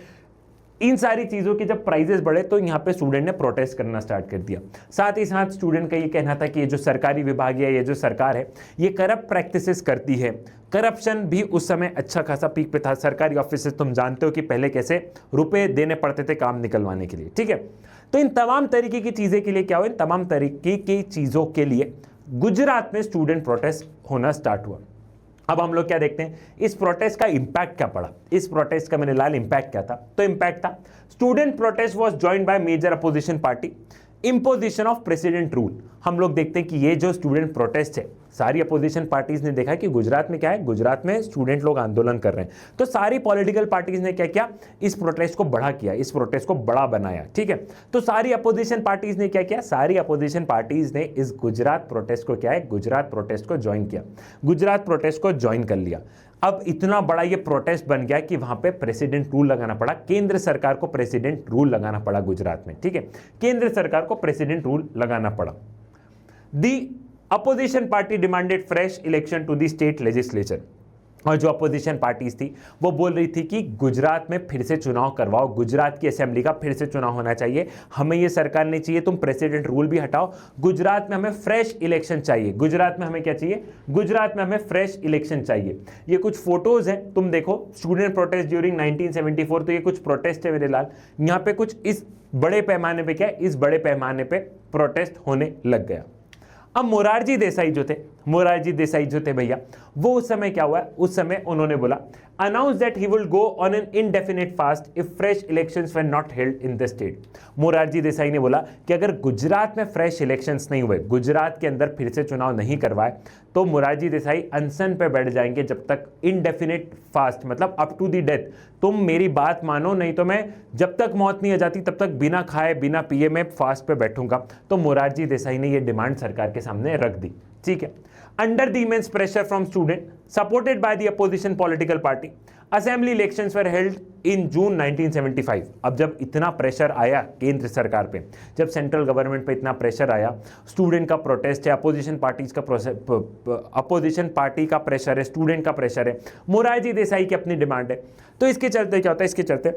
इन सारी चीजों के जब प्राइजेस बढ़े तो यहाँ पे स्टूडेंट ने प्रोटेस्ट करना स्टार्ट कर दिया। साथ ही साथ स्टूडेंट का ये कहना था कि ये जो सरकारी विभाग है, ये जो सरकार है, ये करप्ट प्रैक्टिसेस करती है। करप्शन भी उस समय अच्छा खासा पीक पे था। सरकारी ऑफिस तुम जानते हो कि पहले कैसे रुपए देने पड़ते थे काम निकलवाने के लिए, ठीक है। तो इन तमाम तरीके की चीजें के लिए क्या हुआ, इन तमाम तरीके की चीजों के लिए गुजरात में स्टूडेंट प्रोटेस्ट होना स्टार्ट हुआ। अब हम लोग क्या देखते हैं, इस प्रोटेस्ट का इंपैक्ट क्या पड़ा, इस प्रोटेस्ट का मेरे लाल इंपैक्ट क्या था। तो इंपैक्ट था, student protest was joined by major opposition party, imposition of president rule. हम लोग देखते हैं कि ये जो स्टूडेंट प्रोटेस्ट है, सारी अपोजिशन पार्टीज ने देखा कि गुजरात में क्या है, गुजरात में स्टूडेंट लोग आंदोलन कर रहे हैं, तो सारी पॉलिटिकल पार्टीज ने क्या किया, इस प्रोटेस्ट को बड़ा किया, इस प्रोटेस्ट को बड़ा बनाया, ठीक है। तो सारी अपोजिशन पार्टीज ने क्या किया, सारी अपोजिशन पार्टीज ने इस गुजरात प्रोटेस्ट को क्या है, गुजरात प्रोटेस्ट को ज्वाइन किया, गुजरात प्रोटेस्ट को ज्वाइन कर लिया। अब इतना बड़ा ये प्रोटेस्ट बन गया कि वहां पे प्रेसिडेंट रूल लगाना पड़ा, केंद्र सरकार को प्रेसिडेंट रूल लगाना पड़ा गुजरात में, ठीक है, केंद्र सरकार को प्रेसिडेंट रूल लगाना पड़ा। The opposition party demanded fresh election to the state legislature. और जो अपोजिशन पार्टीज थी वो बोल रही थी कि गुजरात में फिर से चुनाव करवाओ, गुजरात की असेंबली का फिर से चुनाव होना चाहिए, हमें ये सरकार नहीं चाहिए, तुम प्रेसिडेंट रूल भी हटाओ, गुजरात में हमें फ्रेश इलेक्शन चाहिए। गुजरात में हमें क्या चाहिए, गुजरात में हमें फ्रेश इलेक्शन चाहिए। ये कुछ फोटोज हैं, तुम देखो, स्टूडेंट प्रोटेस्ट ड्यूरिंग 1974। तो ये कुछ प्रोटेस्ट है मेरे लाल, यहाँ पे कुछ इस बड़े पैमाने पे क्या है, इस बड़े पैमाने पे प्रोटेस्ट होने लग गया। अब मोरारजी देसाई जो थे, मोरारजी देसाई जो थे भैया, वो उस समय क्या हुआ, उस समय उन्होंने बोला announce that he will go on an indefinite fast if fresh elections were not held in the state. Morarji Desai ने बोला कि अगर गुजरात में फ्रेश इलेक्शंस नहीं हुए, गुजरात के अंदर फिर से चुनाव नहीं करवाए, तो मोरारजी देसाई अनशन पे बैठ जाएंगे जब तक इनडेफिनिट फास्ट, मतलब अप टू द डेथ। तुम मेरी बात मानो, नहीं तो मैं जब तक मौत नहीं आ जाती तब तक बिना खाए बिना पिए मैं फास्ट पे बैठूंगा। तो मोरारजी देसाई ने ये डिमांड सरकार के सामने रख दी, ठीक है। Under the immense pressure from student supported by the opposition political party, assembly elections were held in June 1975। अब जब इतना प्रेशर आया केंद्र सरकार पे, जब सेंट्रल गवर्नमेंट पे इतना प्रेशर आया, स्टूडेंट का प्रोटेस्ट है, अपोजिशन पार्टीज का अपोजिशन पार्टी का प्रेशर है, स्टूडेंट का प्रेशर है, मोरारजी देसाई की अपनी डिमांड है, तो इसके चलते क्या होता है, इसके चलते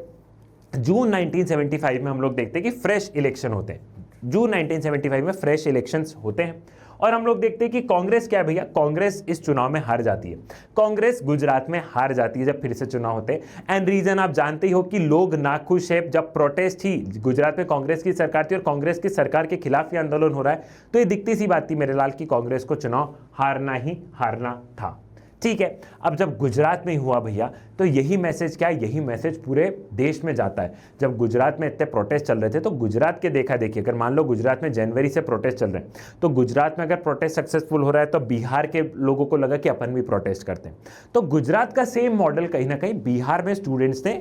जून 1975 में हम लोग देखते हैं कि फ्रेश इलेक्शन होते हैं। जून 1975 में फ्रेश इलेक्शंस होते हैं और हम लोग देखते हैं कि कांग्रेस क्या है भैया, कांग्रेस इस चुनाव में हार जाती है, कांग्रेस गुजरात में हार जाती है जब फिर से चुनाव होते हैं। एंड रीजन आप जानते ही हो कि लोग नाखुश है, जब प्रोटेस्ट ही गुजरात में कांग्रेस की सरकार थी और कांग्रेस की सरकार के खिलाफ ये आंदोलन हो रहा है, तो ये दिखती सी बात थी मेरे लाल की कांग्रेस को चुनाव हारना ही हारना था, ठीक है। अब जब गुजरात में ही हुआ भैया, तो यही मैसेज क्या है, यही मैसेज पूरे देश में जाता है। जब गुजरात में इतने प्रोटेस्ट चल रहे थे, तो गुजरात के देखा देखिए, अगर मान लो गुजरात में जनवरी से प्रोटेस्ट चल रहे हैं, तो गुजरात में अगर प्रोटेस्ट सक्सेसफुल हो रहा है तो बिहार के लोगों को लगा कि अपन भी प्रोटेस्ट करते हैं। तो गुजरात का सेम मॉडल कहीं ना कहीं बिहार में स्टूडेंट्स ने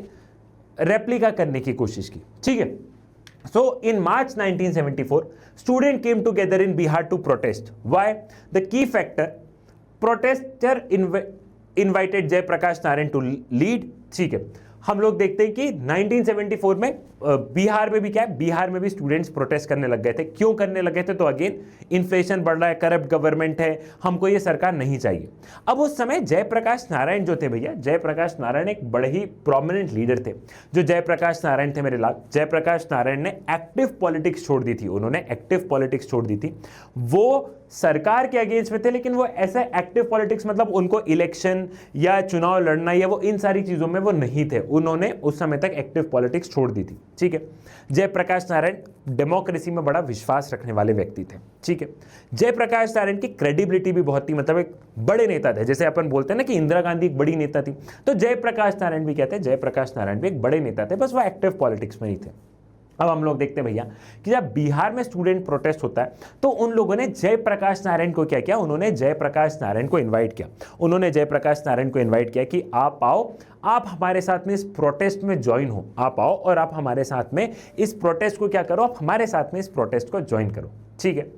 रेप्लिका करने की कोशिश की, ठीक है। So in March 1974, students came together in Bihar to protest. Why? The key factor, protester invited Jay Prakash Narayan to lead, ठीक है। हम लोग देखते हैं कि 1974 में बिहार में भी क्या है, बिहार में भी स्टूडेंट्स प्रोटेस्ट करने लग गए थे। क्यों करने लगे थे, तो अगेन इन्फ्लेशन बढ़ रहा है, करप्ट गवर्नमेंट है, हमको ये सरकार नहीं चाहिए। अब उस समय जयप्रकाश नारायण जो थे भैया, जयप्रकाश नारायण एक बड़े ही प्रोमिनेंट लीडर थे। जो जयप्रकाश नारायण थे मेरे लाल, जयप्रकाश नारायण ने एक्टिव पॉलिटिक्स छोड़ दी थी, उन्होंने एक्टिव पॉलिटिक्स छोड़ दी थी। वो सरकार के अगेंस्ट में थे, लेकिन वो ऐसा एक्टिव पॉलिटिक्स, मतलब उनको इलेक्शन या चुनाव लड़ना या वो इन सारी चीजों में वो नहीं थे, उन्होंने उस समय तक एक्टिव पॉलिटिक्स छोड़ दी थी, ठीक है। जयप्रकाश नारायण डेमोक्रेसी में बड़ा विश्वास रखने वाले व्यक्ति थे, ठीक है। जयप्रकाश नारायण की क्रेडिबिलिटी भी बहुत थी, मतलब एक बड़े नेता थे। जैसे अपन बोलते हैं ना कि इंदिरा गांधी एक बड़ी नेता थी, तो जयप्रकाश नारायण भी कहते हैं, जयप्रकाश नारायण भी एक बड़े नेता थे, बस वो एक्टिव पॉलिटिक्स में ही थे। अब हम लोग देखते हैं भैया कि जब बिहार में स्टूडेंट प्रोटेस्ट होता है, तो उन लोगों ने जयप्रकाश नारायण को क्या किया, उन्होंने जयप्रकाश नारायण को इनवाइट किया, उन्होंने जयप्रकाश नारायण को इनवाइट किया कि आप आओ, आप हमारे साथ में इस प्रोटेस्ट में ज्वाइन हो, आप आओ और आप हमारे साथ में इस प्रोटेस्ट को क्या करो, आप हमारे साथ में इस प्रोटेस्ट को ज्वाइन करो, ठीक है।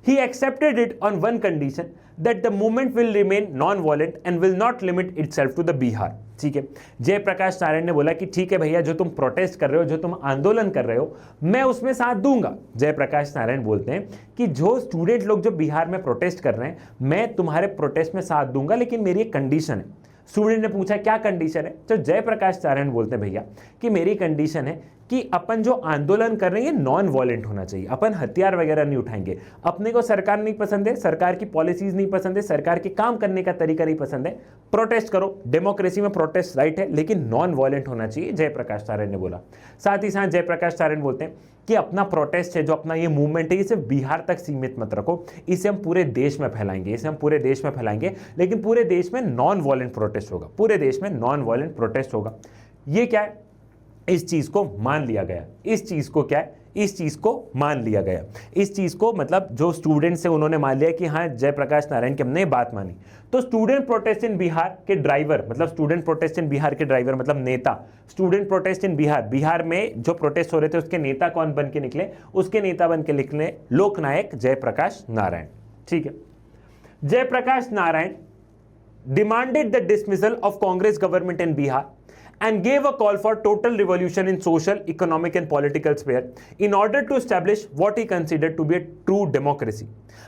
He accepted it on one condition, that the movement will remain non-violent and will not limit itself to the Bihar, ठीक है। जयप्रकाश नारायण ने बोला कि ठीक है भैया, जो तुम प्रोटेस्ट कर रहे हो, जो तुम आंदोलन कर रहे हो, मैं उसमें साथ दूंगा। जयप्रकाश नारायण बोलते हैं कि जो स्टूडेंट लोग जो बिहार में प्रोटेस्ट कर रहे हैं, मैं तुम्हारे प्रोटेस्ट में साथ दूंगा, लेकिन मेरी एक कंडीशन है, स्टूडेंट ने पूछा क्या कंडीशन है, तो जयप्रकाश नारायण बोलते हैं भैया कि मेरी कंडीशन है कि अपन जो आंदोलन कर रहे हैं नॉन वॉलेंट होना चाहिए, अपन हथियार वगैरह नहीं उठाएंगे, अपने को सरकार नहीं पसंद है, सरकार की पॉलिसीज नहीं पसंद है, सरकार के काम करने का तरीका नहीं पसंद है, प्रोटेस्ट करो, डेमोक्रेसी में प्रोटेस्ट राइट है, लेकिन नॉन वॉलेंट होना चाहिए, जयप्रकाश नारायण ने बोला। साथ ही साथ जयप्रकाश नारायण बोलते हैं कि अपना प्रोटेस्ट है, जो अपना ये मूवमेंट है, ये सिर्फ बिहार तक सीमित मत रखो, इसे हम पूरे देश में फैलाएंगे, इसे हम पूरे देश में फैलाएंगे, लेकिन पूरे देश में नॉन वॉलेंट प्रोटेस्ट होगा, पूरे देश में नॉन वॉलेंट प्रोटेस्ट होगा। ये क्या है, इस चीज को मान लिया गया, इस चीज को क्या है, इस चीज को मान लिया गया, इस चीज को मतलब जो स्टूडेंट्स हैं उन्होंने मान लिया कि हाँ जयप्रकाश नारायण की हमने बात मानी। तो स्टूडेंट प्रोटेस्ट इन बिहार के ड्राइवर, मतलब स्टूडेंट प्रोटेस्ट इन बिहार के ड्राइवर मतलब नेता, student protest in Bihar, Bihar में जो प्रोटेस्ट हो रहे थे उसके नेता कौन बन के निकले, उसके नेता बन के निकले लोकनायक जयप्रकाश नारायण। ठीक है, Jayaprakash Narayan demanded the dismissal of Congress government in Bihar and gave a call for total revolution in social, economic and political sphere in order to establish what he considered to be a true democracy.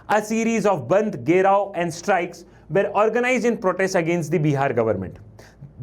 A series of Bandh, Gherao and strikes were organized in protest against the Bihar government.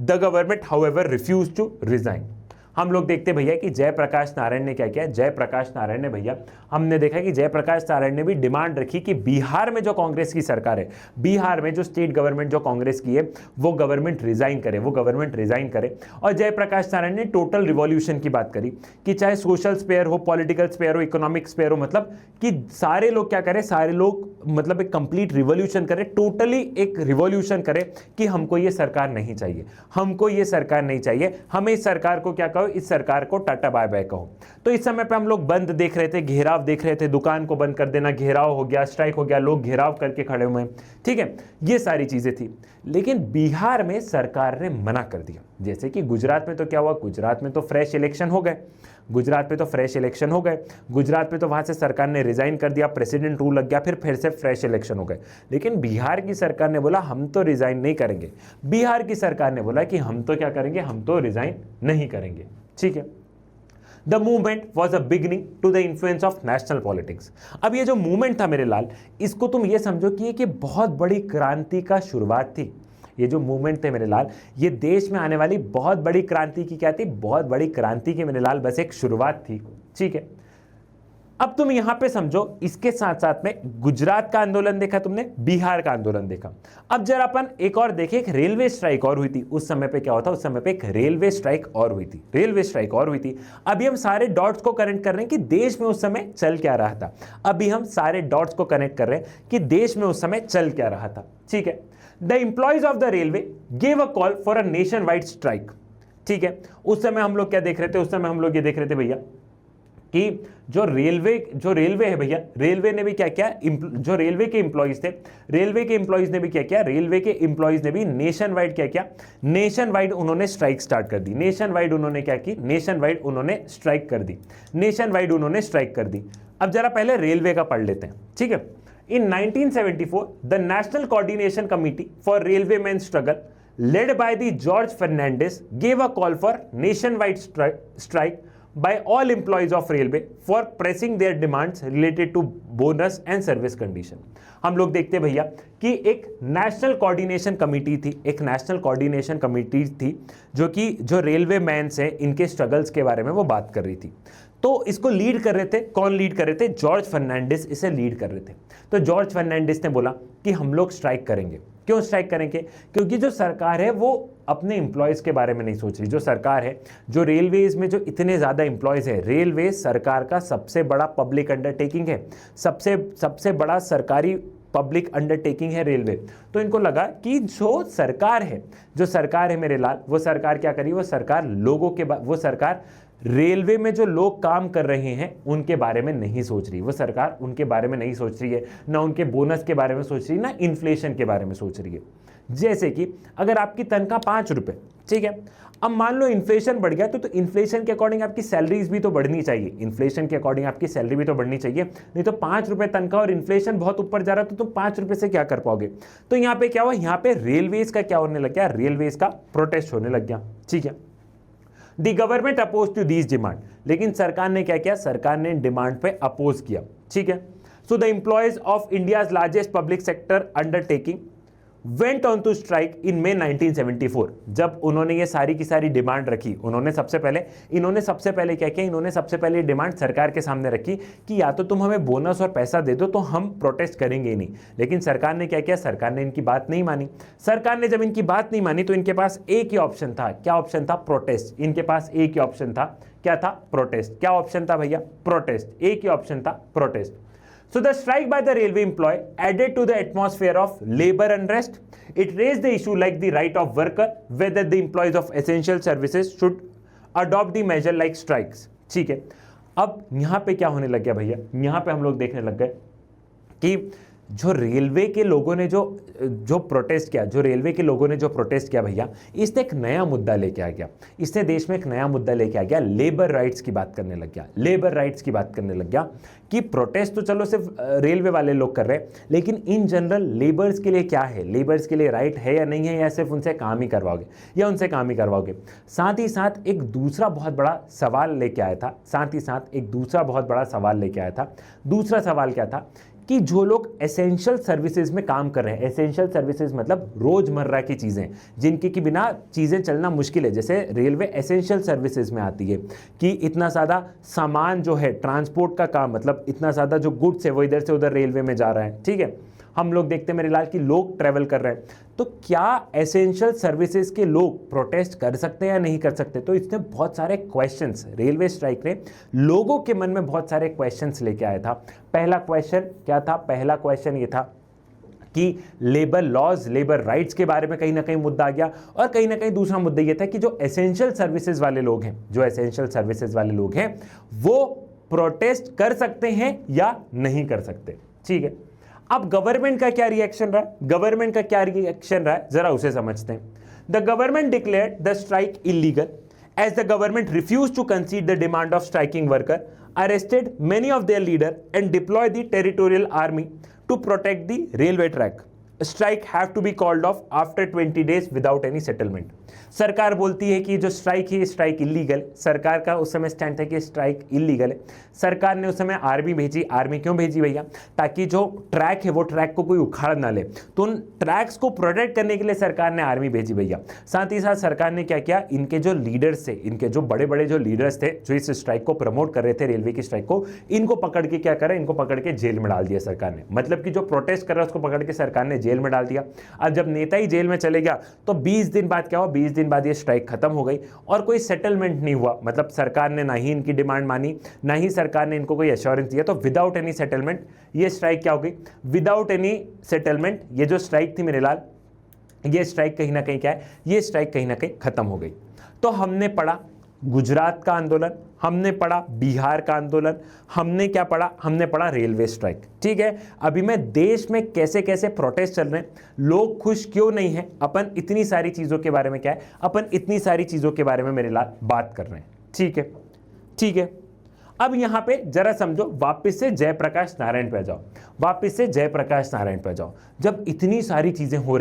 The government, however, refused to resign. हम लोग देखते भैया कि जयप्रकाश नारायण ने क्या किया, जयप्रकाश नारायण ने भैया हमने देखा कि जयप्रकाश नारायण ने भी डिमांड रखी कि बिहार में जो कांग्रेस की सरकार है, बिहार में जो स्टेट गवर्नमेंट जो कांग्रेस की है, वो गवर्नमेंट रिजाइन करे, वो गवर्नमेंट रिजाइन करे। और जयप्रकाश नारायण ने टोटल रिवॉल्यूशन की बात करी कि चाहे सोशल स्पेयर हो, पॉलिटिकल स्पेयर हो, इकोनॉमिक स्पेयर हो, मतलब कि सारे लोग क्या करें, सारे लोग मतलब एक कंप्लीट रिवॉल्यूशन करें, टोटली एक रिवॉल्यूशन करें कि हमको ये सरकार नहीं चाहिए, हमको ये सरकार नहीं चाहिए, हमें इस सरकार को क्या कहो, इस सरकार को टाटा बाय बाय कहो। तो इस समय पे हम लोग बंद देख रहे थे, घेराव देख रहे थे, दुकान को बंद कर देना, घेराव हो गया, स्ट्राइक हो गया, लोग घेराव करके खड़े हुए हैं, ठीक है, ये सारी चीजें थी। लेकिन बिहार में सरकार ने मना कर दिया। जैसे कि गुजरात में तो क्या हुआ, गुजरात में तो फ्रेश इलेक्शन हो गए, गुजरात में तो फ्रेश इलेक्शन हो गए, गुजरात में तो वहां से सरकार ने रिजाइन कर दिया, प्रेसिडेंट रूल लग गया, फिर से फ्रेश इलेक्शन हो गए। लेकिन बिहार की सरकार ने बोला हम तो रिजाइन नहीं करेंगे, बिहार की सरकार ने बोला कि हम तो क्या करेंगे, हम तो रिजाइन नहीं करेंगे। ठीक है, the movement was a beginning to the influence of national politics. अब ये जो मूवमेंट था मेरे लाल, इसको तुम ये समझो कि ये बहुत बड़ी क्रांति का शुरुआत थी। ये जो मूवमेंट थे मेरे लाल, ये देश में आने वाली बहुत बड़ी क्रांति की क्या थी, बहुत बड़ी क्रांति की मेरे लाल बस एक शुरुआत थी। ठीक है, अब तुम यहां पे समझो, इसके साथ साथ में गुजरात का आंदोलन देखा तुमने, बिहार का आंदोलन देखा। अब जरा अपन एक और देखें, एक रेलवे स्ट्राइक और हुई थी उस समय पे। क्या होता, उस समय पे एक रेलवे स्ट्राइक और हुई थी, रेलवे स्ट्राइक और हुई थी। अभी हम सारे डॉट्स को कनेक्ट कर रहे हैं कि देश में उस समय चल क्या रहा था। अभी हम सारे डॉट्स को कनेक्ट कर रहे हैं कि देश में उस समय चल क्या रहा था। ठीक है, the employees of the railway gave a call for a nation wide strike. ठीक है, उस समय हम लोग क्या देख रहे थे, उस समय हम लोग ये देख रहे थे भैया कि जो रेलवे है भैया, रेलवे ने भी क्या किया, जो रेलवे के एम्प्लॉइज थे, रेलवे के एम्प्लॉइज ने भी क्या किया, रेलवे के एम्प्लॉइज ने भी नेशन वाइड क्या किया, नेशन वाइड उन्होंने स्ट्राइक स्टार्ट कर दी। नेशन वाइड उन्होंने क्या की, नेशन वाइड उन्होंने स्ट्राइक कर दी, नेशन वाइड उन्होंने स्ट्राइक कर दी। अब जरा पहले रेलवे का पढ़ लेते हैं। ठीक है, इन 1974 the national coordination committee for railway man struggle led by the George Fernandez gave a call for nationwide strike by all employees of railway for pressing their demands related to bonus and service condition। हम लोग देखते हैं भैया कि एक national coordination committee थी, एक national coordination committee थी जो रेलवे मैन्स हैं, इनके स्ट्रगल्स के बारे में वो बात कर रही थी। तो इसको लीड कर रहे थे, कौन लीड कर रहे थे, जॉर्ज फर्नांडिस इसे लीड कर रहे थे। तो जॉर्ज फर्नांडिस ने बोला कि हम लोग स्ट्राइक करेंगे। क्यों स्ट्राइक करेंगे, क्योंकि जो सरकार है वो अपने एम्प्लॉयज़ के बारे में नहीं सोच रही। जो सरकार है, जो रेलवेज में जो इतने ज़्यादा एम्प्लॉयज़ है, रेलवे सरकार का सबसे बड़ा पब्लिक अंडरटेकिंग है, सबसे बड़ा सरकारी पब्लिक अंडरटेकिंग है रेलवे। तो इनको लगा कि जो सरकार है मेरे लाल, वो सरकार क्या करी, वो सरकार लोगों के वो सरकार रेलवे में जो लोग काम कर रहे हैं उनके बारे में नहीं सोच रही, वो सरकार उनके बारे में नहीं सोच रही है, ना उनके बोनस के बारे में सोच रही है, ना इन्फ्लेशन के बारे में सोच रही है। जैसे कि अगर आपकी तनख्वाह 5 रुपये, ठीक है, अब मान लो इन्फ्लेशन बढ़ गया तो इन्फ्लेशन के अकॉर्डिंग आपकी सैलरीज भी तो बढ़नी चाहिए, इन्फ्लेशन के अकॉर्डिंग आपकी सैलरी भी तो बढ़नी चाहिए। नहीं तो 5 रुपये तनख्वाह और इन्फ्लेशन बहुत ऊपर जा रहा तो तुम 5 रुपये से क्या कर पाओगे। तो यहाँ पे क्या हुआ, यहाँ पे रेलवेज का क्या होने लग गया, रेलवेज का प्रोटेस्ट होने लग गया। ठीक है, the government oppose to these demand, लेकिन सरकार ने क्या किया, सरकार ने डिमांड पे अपोज किया। ठीक है, so the employees of India's largest public sector undertaking went on to strike in May 1974। जब उन्होंने ये सारी की सारी डिमांड रखी, इन्होंने सबसे पहले क्या किया, इन्होंने सबसे पहले डिमांड सरकार के सामने रखी कि या तो तुम हमें बोनस और पैसा दे दो तो हम प्रोटेस्ट करेंगे ही नहीं। लेकिन सरकार ने क्या किया, सरकार ने इनकी बात नहीं मानी। सरकार ने जब इनकी बात नहीं मानी तो इनके पास एक ही ऑप्शन था। क्या ऑप्शन था? प्रोटेस्ट। इनके पास एक ही ऑप्शन था, क्या था? प्रोटेस्ट। क्या ऑप्शन था भैया? प्रोटेस्ट। एक ही ऑप्शन था, protest. So the strike by the railway employee added to the atmosphere of labor unrest. It raised the issue like the right of worker, whether the employees of essential services should adopt the measure like strikes. ठीक है, अब यहाँ पे क्या होने लग गया भैया, यहाँ पे हम लोग देखने लग गए कि जो रेलवे के लोगों ने जो प्रोटेस्ट किया भैया, इसने एक नया मुद्दा लेके आ गया। इसने देश में एक नया मुद्दा लेके आ गया, लेबर राइट्स की बात करने लग गया कि प्रोटेस्ट तो चलो सिर्फ रेलवे वाले लोग कर रहे हैं, लेकिन इन जनरल लेबर्स के लिए क्या है, लेबर्स के लिए राइट है या नहीं है, या सिर्फ उनसे काम ही करवाओगे। साथ ही साथ एक दूसरा बहुत बड़ा सवाल लेके आया था। दूसरा सवाल क्या था कि जो लोग एसेंशियल सर्विसेज में काम कर रहे हैं, एसेंशियल सर्विसेज मतलब रोजमर्रा की चीज़ें जिनके की बिना चीज़ें चलना मुश्किल है, जैसे रेलवे एसेंशियल सर्विसेज में आती है कि इतना ज़्यादा सामान जो है ट्रांसपोर्ट का काम, मतलब इतना ज़्यादा जो गुड्स है वो इधर से उधर रेलवे में जा रहा है, ठीक है। हम लोग देखते हैं मेरे लाल कि लोग ट्रेवल कर रहे हैं, तो क्या एसेंशियल सर्विसेज के लोग प्रोटेस्ट कर सकते हैं या नहीं कर सकते? तो इसने बहुत सारे क्वेश्चंस, रेलवे स्ट्राइक ने लोगों के मन में बहुत सारे क्वेश्चंस लेके आया था। पहला क्वेश्चन क्या था? पहला क्वेश्चन ये था कि लेबर लॉज, लेबर राइट्स के बारे में कहीं ना कहीं मुद्दा आ गया, और कहीं ना कहीं दूसरा मुद्दा ये था कि जो एसेंशियल सर्विसेज वाले लोग हैं वो प्रोटेस्ट कर सकते हैं या नहीं कर सकते, ठीक है। अब गवर्नमेंट का क्या रिएक्शन रहा है, जरा उसे समझते हैं। The government declared the strike illegal as the government refuse to concede the demand of striking worker, arrested many of their leader and deploy the territorial army to protect the railway track. Strike have to be called off after 20 days without any settlement. सरकार बोलती है कि जो strike है, strike illegal. सरकार का उस समय स्टैंड था कि स्ट्राइक इलीगल है। सरकार ने उस समय आर्मी भेजी। आर्मी क्यों भेजी भैया? ताकि जो ट्रैक है वो ट्रैक को कोई उखाड़ ना ले, तो उन ट्रैक्स को प्रोटेक्ट करने के लिए सरकार ने आर्मी भेजी भैया। साथ ही साथ सरकार ने क्या किया, इनके जो लीडर्स थे, इनके जो बड़े बड़े जो लीडर्स थे जो इस स्ट्राइक को प्रमोट कर रहे थे, रेलवे की स्ट्राइक को, इनको पकड़ के क्या करा, इनको पकड़ के जेल में डाल दिया सरकार ने। मतलब कि जो प्रोटेस्ट कर रहा है उसको पकड़ के सरकार ने जेल में डाल दिया। अब जब नेता ही जेल में चले गया तो 20 दिन बाद क्या हुआ, 20 दिन बाद ये स्ट्राइक खत्म हो गई और कोई सेटलमेंट नहीं हुआ। मतलब सरकार ने ना ही इनकी डिमांड मानी, ना ही सरकार ने इनको कोई एश्योरेंस दिया। तो विदाउट एनी सेटलमेंट ये स्ट्राइक क्या हो गई, विदाउट एनी सेटलमेंट ये जो स्ट्राइक थी मेरे लाल, ये स्ट्राइक कहीं ना कहीं क्या है, ये स्ट्राइक कहीं ना कहीं खत्म हो गई। तो हमने पढ़ा गुजरात का आंदोलन, हमने पढ़ा बिहार का आंदोलन, हमने क्या पढ़ा, हमने पढ़ा रेलवे स्ट्राइक, ठीक है। अभी मैं देश में कैसे कैसे प्रोटेस्ट चल रहे हैं, लोग खुश क्यों नहीं है, अपन इतनी सारी चीज़ों के बारे में क्या है, अपन इतनी सारी चीज़ों के बारे में मेरे लाल बात कर रहे हैं, ठीक है, ठीक है। अब यहां पे जरा समझो, वापस से जयप्रकाश नारायण पे जाओ, वापस से जयप्रकाश नारायण पे जाओ। जब इतनी सारी चीज़ें हो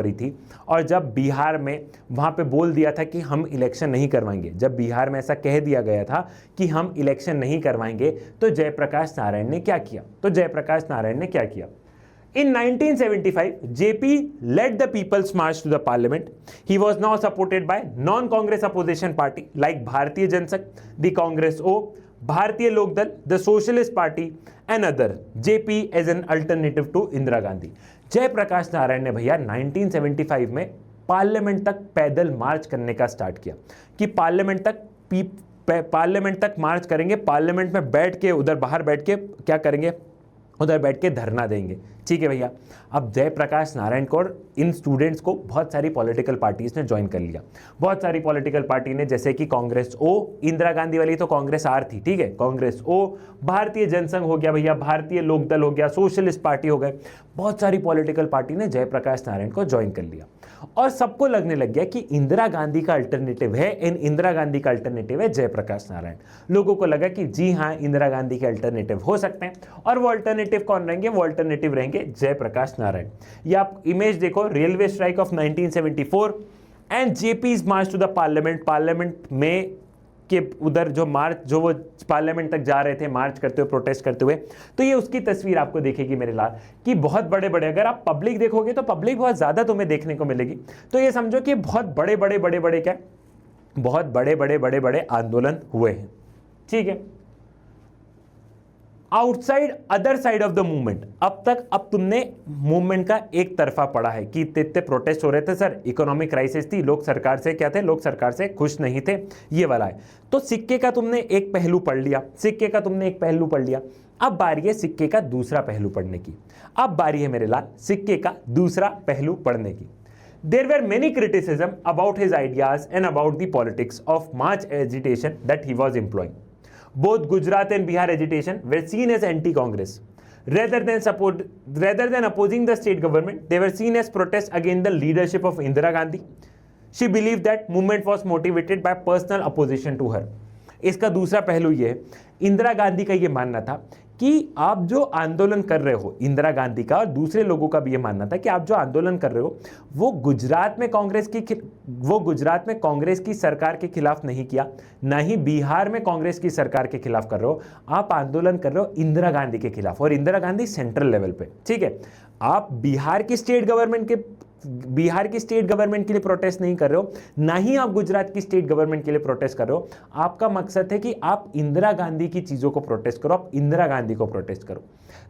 रही थी, और जब बिहार में वहाँ पे बोल दिया था कि हम इलेक्शन नहीं करवाएंगे, जब बिहार में ऐसा कह दिया गया था कि हम इलेक्शन नहीं करवाएंगे, तो जयप्रकाश नारायण ने क्या किया? In 1975, JP led the People's March to the Parliament. He was now supported by non-Congress opposition party like Bharatiya Janasangh, the Congress O, Bharatiya Lok Dal, the Socialist Party and other. JP as an alternative to Indira Gandhi. Jayaprakash Narayan ने भैया 1975 में parliament तक पैदल मार्च करने का start किया कि parliament तक मार्च करेंगे, पार्लियामेंट में बैठ के, उधर बाहर बैठ के क्या करेंगे, उधर बैठ के धरना देंगे, ठीक है भैया। अब जयप्रकाश नारायण को और इन स्टूडेंट्स को बहुत सारी पॉलिटिकल पार्टीज ने ज्वाइन कर लिया। बहुत सारी पॉलिटिकल पार्टी ने, जैसे कि कांग्रेस ओ, इंदिरा गांधी वाली तो कांग्रेस आर थी, ठीक है, कांग्रेस ओ, भारतीय जनसंघ हो गया भैया, भारतीय लोकदल हो गया, सोशलिस्ट पार्टी हो गए, बहुत सारी पॉलिटिकल पार्टी ने जयप्रकाश नारायण को ज्वाइन कर लिया। और सबको लगने लग गया कि इंदिरा गांधी का अल्टरनेटिव है, इंदिरा गांधी का अल्टरनेटिव है जयप्रकाश नारायण। लोगों को लगा कि जी हाँ, इंदिरा गांधी के अल्टरनेटिव हो सकते हैं, और वो अल्टरनेटिव कौन रहेंगे, वो अल्टरनेटिव रहेंगे जयप्रकाश नारायण। ये आप इमेज देखो, railway strike of 1974 and JP's march to the parliament. Parliament में के उधर जो वो पार्लियामेंट तक जा रहे थे मार्च करते हुए, प्रोटेस्ट करते हुए, तो ये उसकी तस्वीर आपको दिखेगी मेरे लाल कि बहुत बड़े बड़े, अगर आप पब्लिक देखोगे तो पब्लिक बहुत ज़्यादा तुम्हें देखने को मिलेगी। तो ये समझो कि बहुत बड़े बड़े बड़े बड़े क्या, बहुत बड़े बड़े बड़े बड़े आंदोलन हुए हैं, ठीक है। Outside other side of the movement, अब तुमने मूवमेंट का एक तरफा पढ़ा है कि इतने प्रोटेस्ट हो रहे थे सर, इकोनॉमिक क्राइसिस थी, लोग सरकार से क्या थे, लोग सरकार से खुश नहीं थे, ये वाला है। तो सिक्के का तुमने एक पहलू पढ़ लिया, सिक्के का तुमने एक पहलू पढ़ लिया। अब बारी है सिक्के का दूसरा पहलू पढ़ने की, अब बारी है मेरे लाल सिक्के का दूसरा पहलू पढ़ने की। There were many criticism about his ideas and about the politics of March agitation that he was employing. Both Gujarat and Bihar agitation were seen as anti-Congress. Rather than opposing the state government, they were seen as protests against the leadership of Indira Gandhi. She believed that movement was motivated by personal opposition to her. इसका दूसरा पहलू ये है, इंदिरा गांधी का ये मानना था कि आप जो आंदोलन कर रहे हो, इंदिरा गांधी का और दूसरे लोगों का भी ये मानना था कि आप जो आंदोलन कर रहे हो वो गुजरात में कांग्रेस की सरकार के खिलाफ नहीं किया, ना ही बिहार में कांग्रेस की सरकार के खिलाफ कर रहे हो, आप आंदोलन कर रहे हो इंदिरा गांधी के खिलाफ, और इंदिरा गांधी सेंट्रल लेवल पे, ठीक है। आप बिहार की स्टेट गवर्नमेंट के लिए प्रोटेस्ट नहीं कर रहे हो, ना ही आप गुजरात की स्टेट गवर्नमेंट के लिए प्रोटेस्ट कर रहे हो। आपका मकसद है कि आप इंदिरा गांधी की चीजों को प्रोटेस्ट करो, आप इंदिरा गांधी को प्रोटेस्ट करो।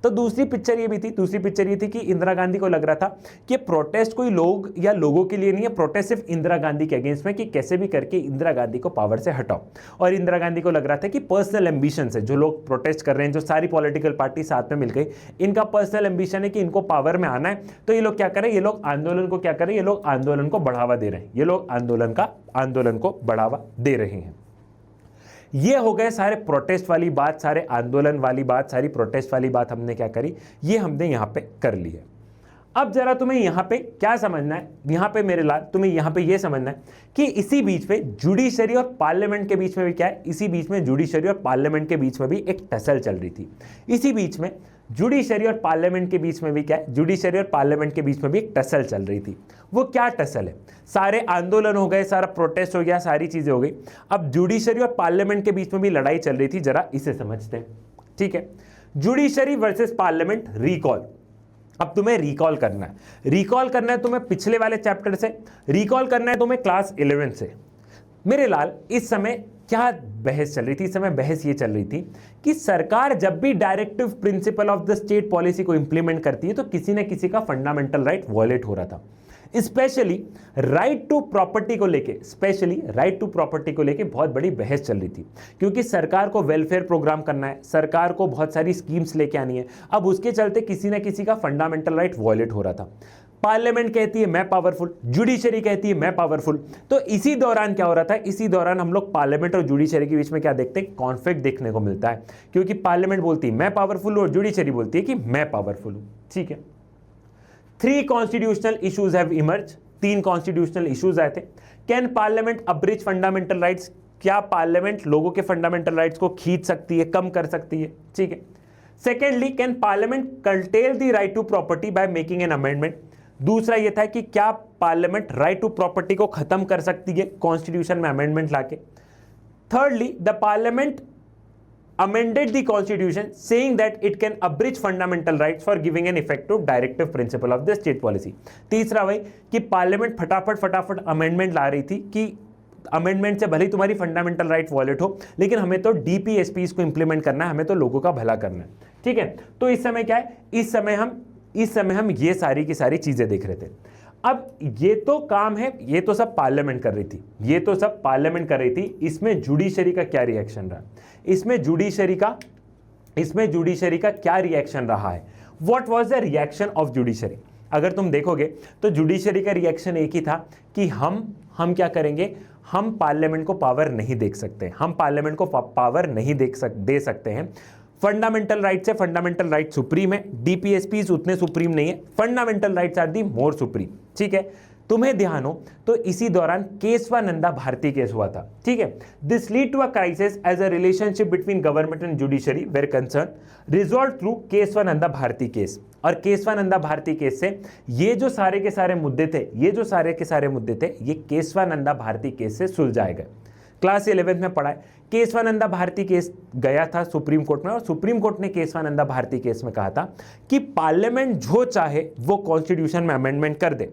तो दूसरी पिक्चर ये भी थी, दूसरी पिक्चर ये थी कि इंदिरा गांधी को लग रहा था कि प्रोटेस्ट कोई लोग या लोगों के लिए नहीं है, प्रोटेस्ट सिर्फ इंदिरा गांधी के अगेंस्ट में, कि कैसे भी करके इंदिरा गांधी को पावर से हटाओ। और इंदिरा गांधी को लग रहा था कि पर्सनल एम्बिशन है, जो लोग प्रोटेस्ट कर रहे हैं, जो सारी पॉलिटिकल पार्टी साथ में मिल गई, इनका पर्सनल एम्बिशन है कि इनको पावर में आना है। तो ये लोग क्या करें, ये लोग आंदोलन को क्या करें, ये लोग आंदोलन को बढ़ावा दे रहे हैं, ये लोग आंदोलन को बढ़ावा दे रहे हैं। ये हो गए सारे प्रोटेस्ट वाली बात, सारे आंदोलन वाली बात, सारी प्रोटेस्ट वाली बात हमने क्या करी, ये हमने यहां पे कर ली है। अब जरा तुम्हें यहां पे क्या समझना है, यहां पे मेरे लाल तुम्हें यहां पे ये समझना है कि इसी बीच में जुडिशरी और पार्लियामेंट के बीच में भी क्या है, इसी बीच में जुडिशरी और पार्लियामेंट के बीच में भी एक टसल चल रही थी। इसी बीच में जुडिशरी और पार्लियामेंट के बीच में भी क्या है, जुडिशरी और पार्लियामेंट के बीच में भी एक टसल चल रही थी। वो क्या टसल है, सारे आंदोलन हो गए, सारा प्रोटेस्ट हो गया, सारी चीजें हो गई, अब जुडिशरी और पार्लियामेंट के बीच में भी लड़ाई चल रही थी। जरा इसे समझते हैं, ठीक है। जुडिशरी वर्सेस पार्लियामेंट रिकॉल, अब तुम्हें रिकॉल करना है तुम्हें पिछले वाले चैप्टर से, रिकॉल करना है तुम्हें क्लास 11 से। मेरे लाल इस समय क्या बहस चल रही थी, इस समय बहस ये चल रही थी कि सरकार जब भी directive principle of the state policy को इंप्लीमेंट करती है तो किसी न किसी का फंडामेंटल राइट वॉयलेट हो रहा था। स्पेशली राइट टू प्रॉपर्टी को लेके बहुत बड़ी बहस चल रही थी, क्योंकि सरकार को वेलफेयर प्रोग्राम करना है, सरकार को बहुत सारी स्कीम्स लेके आनी है। अब उसके चलते किसी न किसी का फंडामेंटल राइट वॉयलेट हो रहा था। पार्लियामेंट कहती है मैं पावरफुल, जुडिशरी कहती है मैं पावरफुल। तो इसी दौरान क्या हो रहा था, इसी दौरान हम लोग पार्लियामेंट और जुडिशरी के बीच में क्या देखते हैं, कॉन्फ्लिक्ट देखने को मिलता है, क्योंकि पार्लियामेंट बोलती है मैं पावरफुल और जुडिशरी बोलती है कि मैं पावरफुल हूं, ठीक है। 3 constitutional issues have emerge, 3 constitutional issues आए थे। Can parliament abridge fundamental rights, क्या पार्लियामेंट लोगों के फंडामेंटल राइट्स को खींच सकती है, कम कर सकती है, ठीक है। Secondly, can parliament curtail the right to property by making an amendment, दूसरा यह था कि क्या पार्लियामेंट राइट टू प्रॉपर्टी को खत्म कर सकती है कॉन्स्टिट्यूशन में अमेंडमेंट लाके। Thirdly, the parliament amended the constitution saying that it can abridge fundamental rights for giving an effect to directive principle of the state policy। तीसरा वही कि पार्लियामेंट फटाफट अमेंडमेंट ला रही थी कि अमेंडमेंट से भले ही तुम्हारी फंडामेंटल राइट वॉलेट हो, लेकिन हमें तो डीपीएसपी को इंप्लीमेंट करना है, हमें तो लोगों का भला करना है, ठीक है। तो इस समय क्या है, इस समय हम ये सारी की सारी चीजें देख रहे थे। अब ये तो काम है, ये तो सब पार्लियामेंट कर रही थी, इसमें जुडिशरी का क्या रिएक्शन रहा, इसमें जुडिशरी का क्या रिएक्शन रहा है, what was the reaction of judiciary. अगर तुम देखोगे तो जुडिशरी का रिएक्शन एक ही था कि हम क्या करेंगे, हम पार्लियामेंट को पावर नहीं दे सकते, हम पार्लियामेंट को पावर नहीं दे सकते हैं। फंडामेंटल राइट से फंडामेंटल राइट सुप्रीम है, डीपीएसपीज उतने सुप्रीम नहीं है, fundamental rights are the more supreme, ठीक है। तुम्हें ध्यान हो तो इसी दौरान केशवानंदा भारती केस हुआ था, ठीक है। This lead to a crisis as a relationship between government and judiciary were concern resolve through Kesavananda Bharati case. और केशवानंदा भारती केस से ये जो सारे के सारे मुद्दे थे, ये केशवानंदा भारती केस से सुलझाए गए। क्लास 11th में पढ़ा है। केशवानंदा भारती केस गया था सुप्रीम कोर्ट में और सुप्रीम कोर्ट ने केशवानंदा भारती केस में कहा था कि पार्लियामेंट जो चाहे वो कॉन्स्टिट्यूशन में अमेंडमेंट कर दे,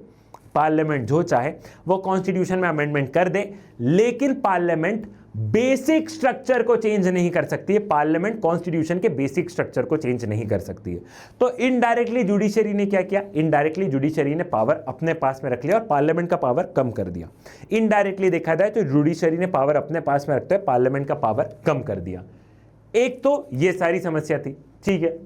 पार्लियामेंट जो चाहे वो कॉन्स्टिट्यूशन में अमेंडमेंट कर दे, लेकिन पार्लियामेंट बेसिक स्ट्रक्चर को चेंज नहीं कर सकती है। पार्लियामेंट कॉन्स्टिट्यूशन के बेसिक स्ट्रक्चर को चेंज नहीं कर सकती है। तो इनडायरेक्टली जुडिशरी ने क्या किया, इनडायरेक्टली जुडिशरी ने पावर अपने पास में रख लिया और पार्लियामेंट का पावर कम कर दिया। इनडायरेक्टली देखा जाए तो जुडिशरी ने पावर अपने पास में रखते हुए पार्लियामेंट का पावर कम कर दिया। एक तो ये सारी समस्या थी, ठीक है।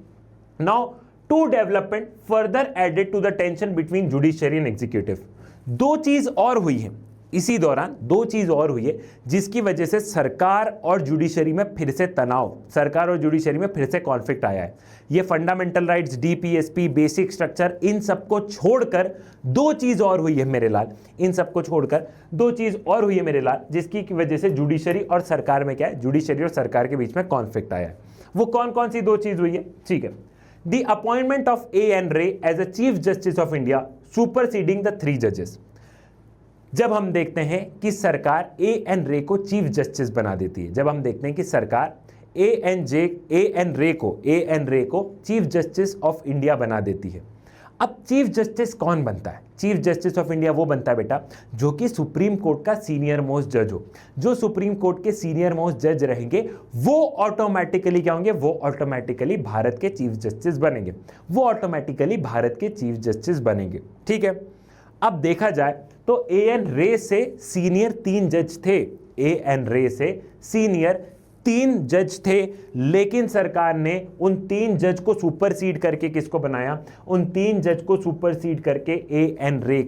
Now two development further added to the tension between judiciary and executive. दो चीज और हुई है इसी दौरान, दो चीज और हुई है जिसकी वजह से सरकार और जुडिशरी में फिर से तनाव, सरकार और जुडिशरी में फिर से कॉन्फ्लिक्ट आया है। ये fundamental rights, DPSP, basic structure, इन सबको छोड़कर दो चीज और हुई है मेरे लाल, इन सबको छोड़कर दो चीज और हुई है मेरे लाल, जिसकी वजह से जुडिशरी और सरकार में क्या है, जुडिशरी और सरकार के बीच में कॉन्फ्लिक्ट आया है। वो कौन कौन सी दो चीज हुई है, ठीक है। The appointment of A.N. Ray as a chief justice of India superseding the 3 जजेस। जब हम देखते हैं कि सरकार A.N. रे को चीफ जस्टिस बना देती है, जब हम देखते हैं कि सरकार A.N. रे को चीफ जस्टिस ऑफ इंडिया बना देती है। अब चीफ जस्टिस कौन बनता है, चीफ जस्टिस ऑफ इंडिया वो बनता है बेटा जो कि सुप्रीम कोर्ट का सीनियर मोस्ट जज हो। जो सुप्रीम कोर्ट के सीनियर मोस्ट जज रहेंगे वो ऑटोमेटिकली क्या होंगे, वो ऑटोमेटिकली भारत के चीफ जस्टिस बनेंगे, वो ऑटोमेटिकली भारत के चीफ जस्टिस बनेंगे, ठीक है। अब देखा जाए तो A.N. रे से सीनियर 3 जज थे, A.N. रे से सीनियर 3 जज थे, लेकिन सरकार ने उन 3 जज को सुपरसीड करके किसको बनाया, उन 3 जज को सुपरसीड करके A.N. रे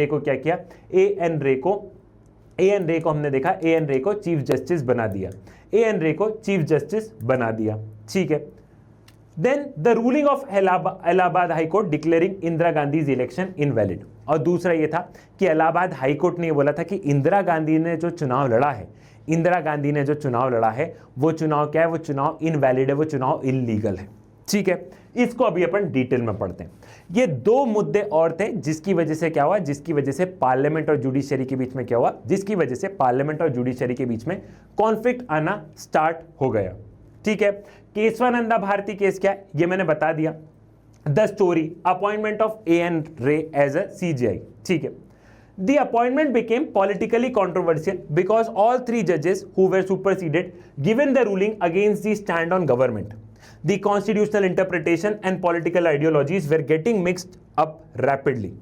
को क्या किया, A.N. रे को हमने देखा, A.N. रे को चीफ जस्टिस बना दिया, A.N. रे को चीफ जस्टिस बना दिया, ठीक है। Then the ruling of Allahabad high court declaring Indira Gandhi election invalid. और दूसरा ये था कि इलाहाबाद हाई कोर्ट ने बोला था कि इंदिरा गांधी ने जो चुनाव लड़ा है, इंदिरा गांधी ने जो चुनाव लड़ा है वो चुनाव क्या है, वो चुनाव इनवैलिड है, वो चुनाव इलीगल है, ठीक है। इसको अभी अपन डिटेल में पढ़ते हैं। ये दो मुद्दे और थे जिसकी वजह से क्या हुआ, जिसकी वजह से पार्लियामेंट और जुडिशरी के बीच में क्या हुआ, जिसकी वजह से पार्लियामेंट और जुडिशरी के बीच में कॉन्फ्लिक्ट आना स्टार्ट हो गया, ठीक है। केशवानंदा भारती केस क्या है ये मैंने बता दिया। The story appointment of A.N. Ray as a CJI, ठीक है। The appointment became politically controversial because all 3 judges who were superseded given the ruling against the stand on government. The constitutional interpretation and political ideologies were getting mixed up rapidly.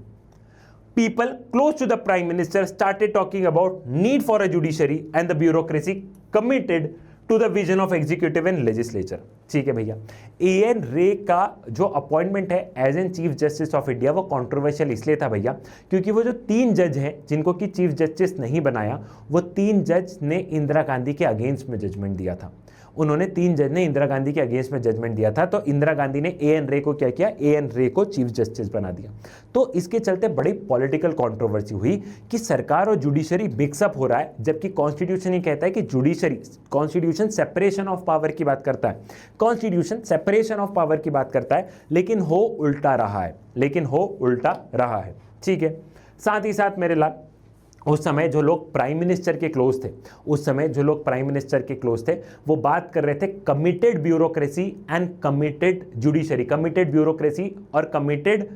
People close to the Prime Minister started talking about need for a judiciary and the bureaucracy committed to the vision of executive and legislature, ठीक है भैया। A.N. Ray का जो appointment है as an chief justice of India वो controversial इसलिए था भैया क्योंकि वो जो 3 जज हैं जिनको कि चीफ जस्टिस नहीं बनाया, वो 3 जज ने इंदिरा गांधी के अगेंस्ट में जजमेंट दिया था। उन्होंने 3 जज ने इंदिरा गांधी के अगेंस्ट में जजमेंट दिया था, तो इंदिरा गांधी ने A.N. रे को क्या किया, A.N. रे को चीफ जस्टिस बना दिया। तो इसके चलते बड़ी पॉलिटिकल कंट्रोवर्सी हुई कि सरकार और जुडिशरी मिक्सअप हो रहा है, जबकि कॉन्स्टिट्यूशन ही कहता है कि judiciary, constitution separation of power की बात करता है, कॉन्स्टिट्यूशन सेपरेशन ऑफ पावर की बात करता है, लेकिन हो उल्टा रहा है, लेकिन हो उल्टा रहा है, ठीक है। साथ ही साथ मेरे लाल उस समय जो लोग प्राइम मिनिस्टर के क्लोज थे, उस समय जो लोग प्राइम मिनिस्टर के क्लोज थे वो बात कर रहे थे committed bureaucracy and committed judiciary. Committed bureaucracy और कमिटेड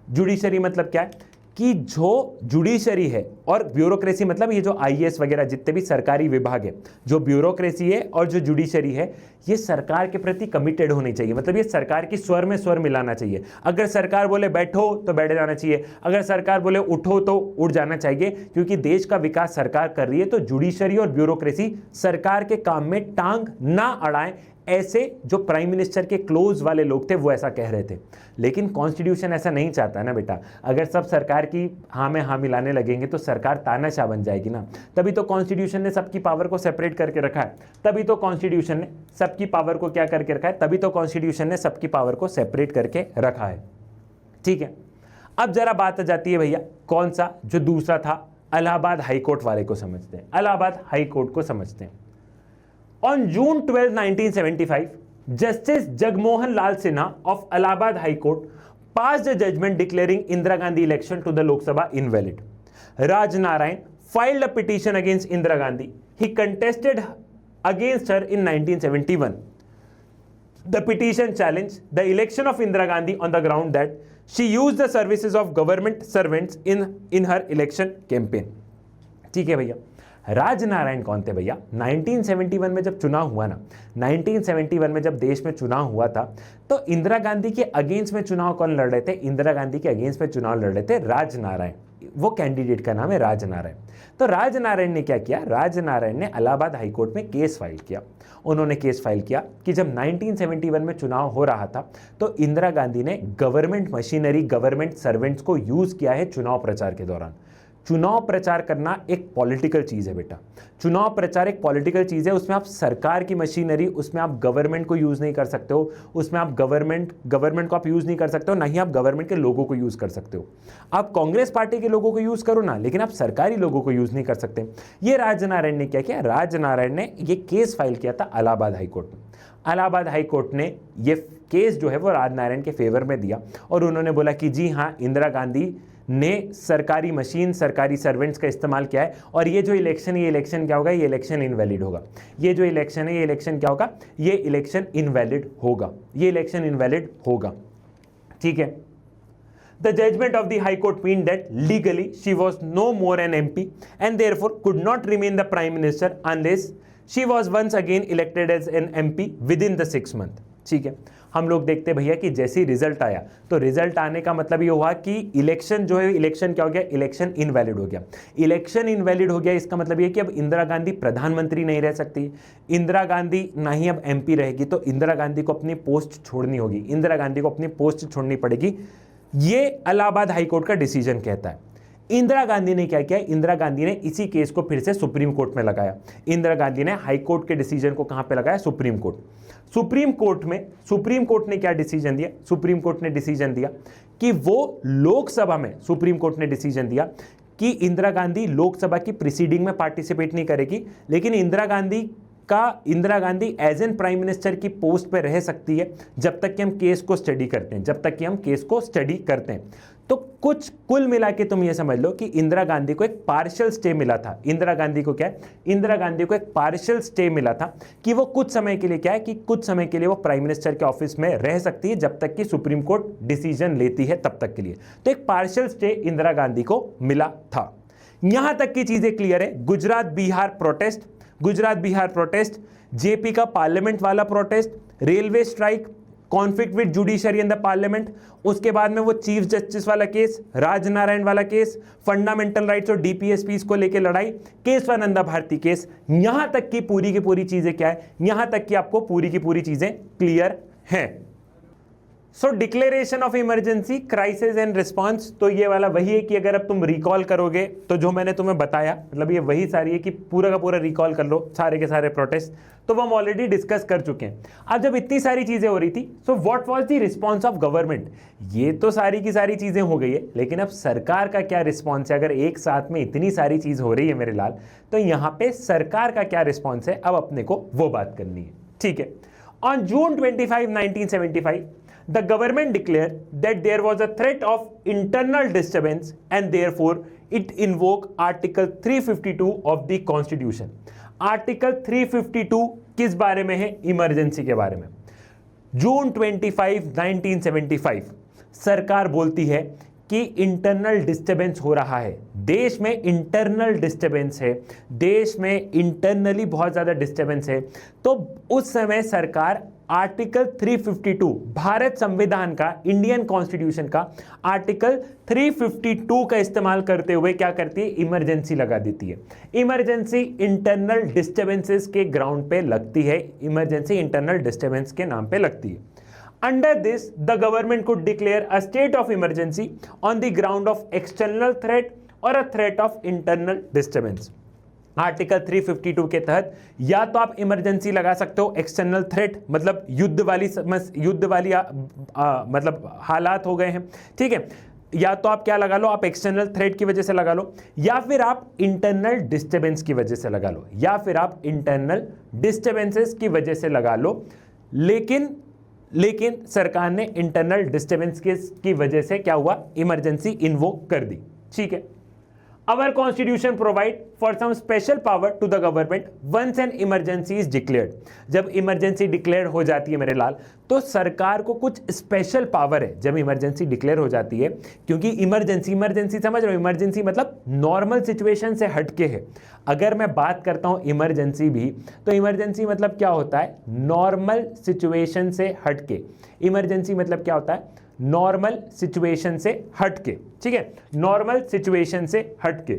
जुडिशरी मतलब क्या है कि जो जुडिशरी है और ब्यूरोक्रेसी मतलब ये जो आईएएस वगैरह जितने भी सरकारी विभाग है, जो ब्यूरोक्रेसी है और जो जुडिशरी है, ये सरकार के प्रति कमिटेड होनी चाहिए। मतलब ये सरकार की स्वर में स्वर मिलाना चाहिए। अगर सरकार बोले बैठो तो बैठ जाना चाहिए, अगर सरकार बोले उठो तो उठ जाना चाहिए, क्योंकि देश का विकास सरकार कर रही है। तो जुडिशरी और ब्यूरोक्रेसी सरकार के काम में टांग ना अड़ाएं, ऐसे जो प्राइम मिनिस्टर के क्लोज वाले लोग थे वो ऐसा कह रहे थे। लेकिन कॉन्स्टिट्यूशन ऐसा नहीं चाहता ना बेटा। अगर सब सरकार की हाँ में हाँ मिलाने लगेंगे तो सरकार तानाशाह बन जाएगी ना। तभी तो कॉन्स्टिट्यूशन ने सबकी पावर को सेपरेट करके रखा है, तभी तो कॉन्स्टिट्यूशन ने सबकी पावर को क्या करके रखा है, तभी तो कॉन्स्टिट्यूशन ने सबकी पावर को सेपरेट करके रखा है, ठीक है। अब जरा बात आ जाती है भैया कौन सा, जो दूसरा था इलाहाबाद हाई कोर्ट वाले को समझते हैं, इलाहाबाद हाई कोर्ट को समझते हैं। On June 12, 1975, Justice Jagmohan Lal Sinha of Allahabad High Court passed a judgment declaring Indira Gandhi election to the Lok Sabha invalid. Raj Narayan filed a petition against Indira Gandhi. He contested against her in 1971. The petition challenged the election of Indira Gandhi on the ground that she used the services of government servants in her election campaign. ठीक है भैया, राजनारायण कौन थे भैया? 1971 में जब चुनाव हुआ ना, 1971 में जब देश में चुनाव हुआ था, तो इंदिरा गांधी के अगेंस्ट में चुनाव कौन लड़ रहे थे? इंदिरा गांधी के अगेंस्ट में चुनाव लड़ रहे थे राजनारायण। वो कैंडिडेट का नाम है राजनारायण। तो राजनारायण ने क्या किया? राजनारायण ने इलाहाबाद हाईकोर्ट में केस फाइल किया। उन्होंने केस फाइल किया कि जब 1971 में चुनाव हो रहा था तो इंदिरा गांधी ने गवर्नमेंट मशीनरी, गवर्नमेंट सर्वेंट्स को यूज किया है चुनाव प्रचार के दौरान। चुनाव प्रचार करना एक पॉलिटिकल चीज़ है बेटा, चुनाव प्रचार एक पॉलिटिकल चीज़ है। उसमें आप सरकार की मशीनरी, उसमें आप गवर्नमेंट को यूज़ नहीं कर सकते हो, उसमें आप गवर्नमेंट को आप यूज़ नहीं कर सकते हो, ना ही आप गवर्नमेंट के लोगों को यूज़ कर सकते हो। आप कांग्रेस पार्टी के लोगों को यूज़ करो ना, लेकिन आप सरकारी लोगों को यूज़ नहीं कर सकते। ये राजनारायण ने क्या किया? राजनारायण ने ये केस फाइल किया था इलाहाबाद हाईकोर्ट में। इलाहाबाद हाईकोर्ट ने ये केस जो है वो राजनारायण के फेवर में दिया और उन्होंने बोला कि जी हाँ, इंदिरा गांधी ने सरकारी मशीन, सरकारी सर्वेंट्स का इस्तेमाल किया है और ये जो इलेक्शन, ये इलेक्शन क्या होगा? ये इलेक्शन इनवैलिड होगा। ये जो इलेक्शन है, ये इलेक्शन क्या होगा? ये इलेक्शन इनवैलिड होगा। ये इलेक्शन इनवैलिड होगा। ठीक है। The judgment of the High Court mean that legally she was no more an MP and therefore could not remain the Prime Minister unless she was once again elected as an MP within the 6 month। ठीक है। हम लोग देखते भैया कि जैसे ही result आया तो रिजल्ट आने का मतलब ये हुआ कि इलेक्शन जो है, इलेक्शन क्या हो गया? इलेक्शन इनवैलिड हो गया। इलेक्शन इनवैलिड हो गया, इसका मतलब ये कि अब इंदिरा गांधी प्रधानमंत्री नहीं रह सकती, इंदिरा गांधी ना ही अब एमपी रहेगी, तो इंदिरा गांधी को अपनी पोस्ट छोड़नी होगी, इंदिरा गांधी को अपनी पोस्ट छोड़नी पड़ेगी। ये इलाहाबाद हाईकोर्ट का डिसीजन कहता है। इंदिरा गांधी ने क्या किया? इंदिरा गांधी ने इसी केस को फिर से सुप्रीम कोर्ट में लगाया। इंदिरा गांधी ने हाई कोर्ट के डिसीजन को कहां पे लगाया? Supreme court. सुप्रीम कोर्ट ने क्या डिसीजन दिया? सुप्रीम कोर्ट ने डिसीजन दिया कि वो लोकसभा में, सुप्रीम कोर्ट ने डिसीजन दिया कि इंदिरा गांधी लोकसभा की प्रीसीडिंग में पार्टिसिपेट नहीं करेगी, लेकिन Indira Gandhi as an prime minister की पोस्ट पे रह सकती है जब तक कि हम केस को स्टडी करते हैं। तो कुछ कुल मिला के तुम ये समझ लो कि इंदिरा गांधी को एक पार्शियल स्टे मिला था। इंदिरा गांधी को क्या है? इंदिरा गांधी को एक पार्शियल स्टे मिला था कि वो कुछ समय के लिए क्या है कि कुछ समय के लिए वो प्राइम मिनिस्टर के ऑफिस में रह सकती है जब तक कि सुप्रीम कोर्ट डिसीजन लेती है तब तक के लिए। तो एक पार्शियल स्टे इंदिरा गांधी को मिला था। यहां तक की चीजें क्लियर है। गुजरात बिहार प्रोटेस्ट, जेपी का पार्लियामेंट वाला protest, railway strike, conflict with judiciary in the parliament, उसके बाद में वो चीफ जस्टिस वाला केस, राजनारायण वाला केस, फंडामेंटल राइट्स और डीपीएसपीस को लेकर लड़ाई, केशवानंदा भारती केस, यहां तक की पूरी चीजें क्या है? यहां तक कि आपको पूरी की पूरी चीजें क्लियर हैं। So declaration of emergency, crisis and response, तो ये वाला वही है कि अगर अब तुम रिकॉल करोगे तो जो मैंने तुम्हें बताया, मतलब ये वही सारी है कि पूरा का पूरा रिकॉल कर लो सारे के सारे प्रोटेस्ट, तो वो हम ऑलरेडी डिस्कस कर चुके हैं। अब जब इतनी सारी चीजें हो रही थी, so what was the response of government? ये तो सारी की सारी चीजें हो गई है, लेकिन अब सरकार का क्या रिस्पॉन्स है? अगर एक साथ में इतनी सारी चीज हो रही है मेरे लाल, तो यहाँ पे सरकार का क्या रिस्पॉन्स है? अब अपने को वो बात करनी है। ठीक है। On June 25, 1975 the government declared that there was a threat of internal disturbance and therefore it invoked Article 352 of the Constitution. Article 352 किस बारे में है? इमरजेंसी के बारे में। जून 25, 1975 सरकार बोलती है कि इंटरनल डिस्टर्बेंस हो रहा है, देश में इंटरनल डिस्टर्बेंस है, देश में इंटरनली बहुत ज़्यादा डिस्टर्बेंस है। तो उस समय सरकार आर्टिकल 352, भारत संविधान का, इंडियन कॉन्स्टिट्यूशन का आर्टिकल 352 का इस्तेमाल करते हुए क्या करती है? इमरजेंसी लगा देती है। इमरजेंसी इंटरनल डिस्टर्बेंसेस के ग्राउंड पे लगती है, इमरजेंसी इंटरनल डिस्टर्बेंस के नाम पे लगती है। Under this, the government could declare a state of emergency on the ground of external threat or a threat of internal disturbance. Article 352 के तहत या तो आप इमरजेंसी लगा सकते हो, एक्सटर्नल थ्रेट मतलब युद्ध वाली मतलब हालात हो गए हैं, ठीक है, या तो आप क्या लगा लो? आप एक्सटर्नल थ्रेट की वजह से लगा लो, या फिर आप इंटरनल डिस्टर्बेंस की वजह से लगा लो, या फिर आप इंटरनल डिस्टर्बेंसेस की वजह से लगा लो। लेकिन सरकार ने इंटरनल डिस्टर्बेंस की वजह से क्या हुआ? इमरजेंसी इन्वोक कर दी। ठीक है। Our constitution provide for some special power to the government once an emergency is declared. जब इमरजेंसी डिक्लेयर हो जाती है मेरे लाल, तो सरकार को कुछ स्पेशल पावर है जब इमरजेंसी डिक्लेयर हो जाती है, क्योंकि इमरजेंसी समझ रहे हो, इमरजेंसी मतलब नॉर्मल सिचुएशन से हटके है। अगर मैं बात करता हूं इमरजेंसी भी, तो इमरजेंसी मतलब क्या होता है, नॉर्मल सिचुएशन से हटके। इमरजेंसी मतलब क्या होता है, नॉर्मल सिचुएशन से हटके, ठीक है, नॉर्मल सिचुएशन से हटके,